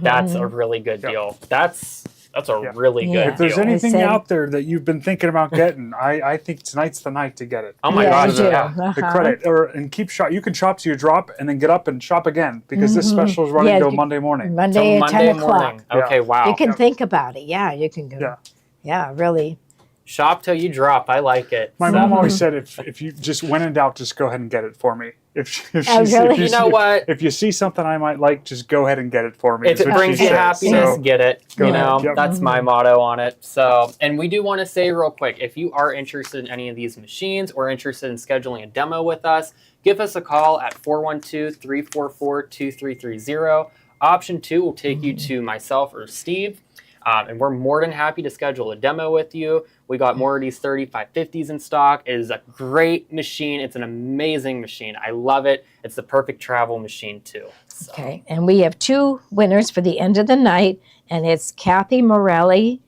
That's a really good Yeah. deal. That's a Yeah. really good Yeah. If there's deal. anything said- out there that you've been thinking about getting, I think tonight's the night to get it. Oh my Yeah, gosh, I do. yeah. The Uh-huh. credit, and keep shop. You can shop till you drop, and then get up and shop again because this special is running Yeah, till you- Monday morning. Till Monday at Monday 10 o'clock. morning. Okay, wow. You can think about it. Yeah, you can go. Yeah. Yeah, really. Shop till you drop. I like it. My So- mom always said, if you just when in doubt, just go ahead and get it for me. If Oh, she's, really? if You know what? If you see something I might like, just go ahead and get it for me. If is it what she brings you said. happiness, So, get it. Go You ahead. know, Yep. that's my motto on it. So, and we do want to say real quick, if you are interested in any of these machines or interested in scheduling a demo with us, give us a call at 412-344-2330. Option 2 will take you to myself or Steve. And we're more than happy to schedule a demo with you. We got more of these 3550s in stock. It is a great machine. It's an amazing machine. I love it. It's the perfect travel machine too. So. Okay. And we have two winners for the end of the night, and it's Kathy Morelli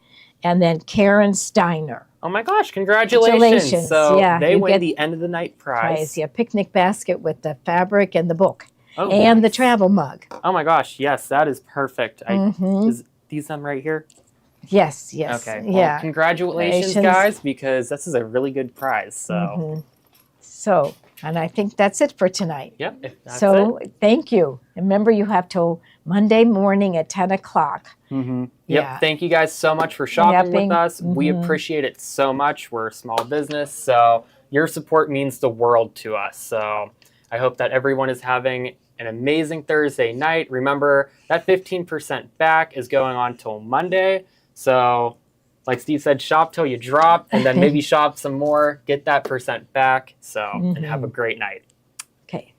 and then Karen Steiner. Oh my gosh, congratulations. Congratulations. So Yeah, they you win get the end of the night Prize. Yeah, picnic basket with the fabric and the book Oh, and the yes. travel mug. Oh my gosh, yes, that is perfect. Mhm. Is these them right here? Yes, yes. Okay. Well, Yeah. congratulations, Congratulations. guys, because this is a really good prize. So, Mhm. So, and I think that's it for tonight. yep. If that's So thank you. Remember, you have till Monday morning at 10 o'clock. Yep. Yeah. Thank you guys so much for shopping Yapping. with us. We appreciate it so much. We're a small business, so your support means the world to us. So I hope that everyone is having an amazing Thursday night. Remember, that 15% back is going on till Monday. So like Steve said, shop till you drop, and then maybe shop some more, get that percent back. So, and have a great night. Okay.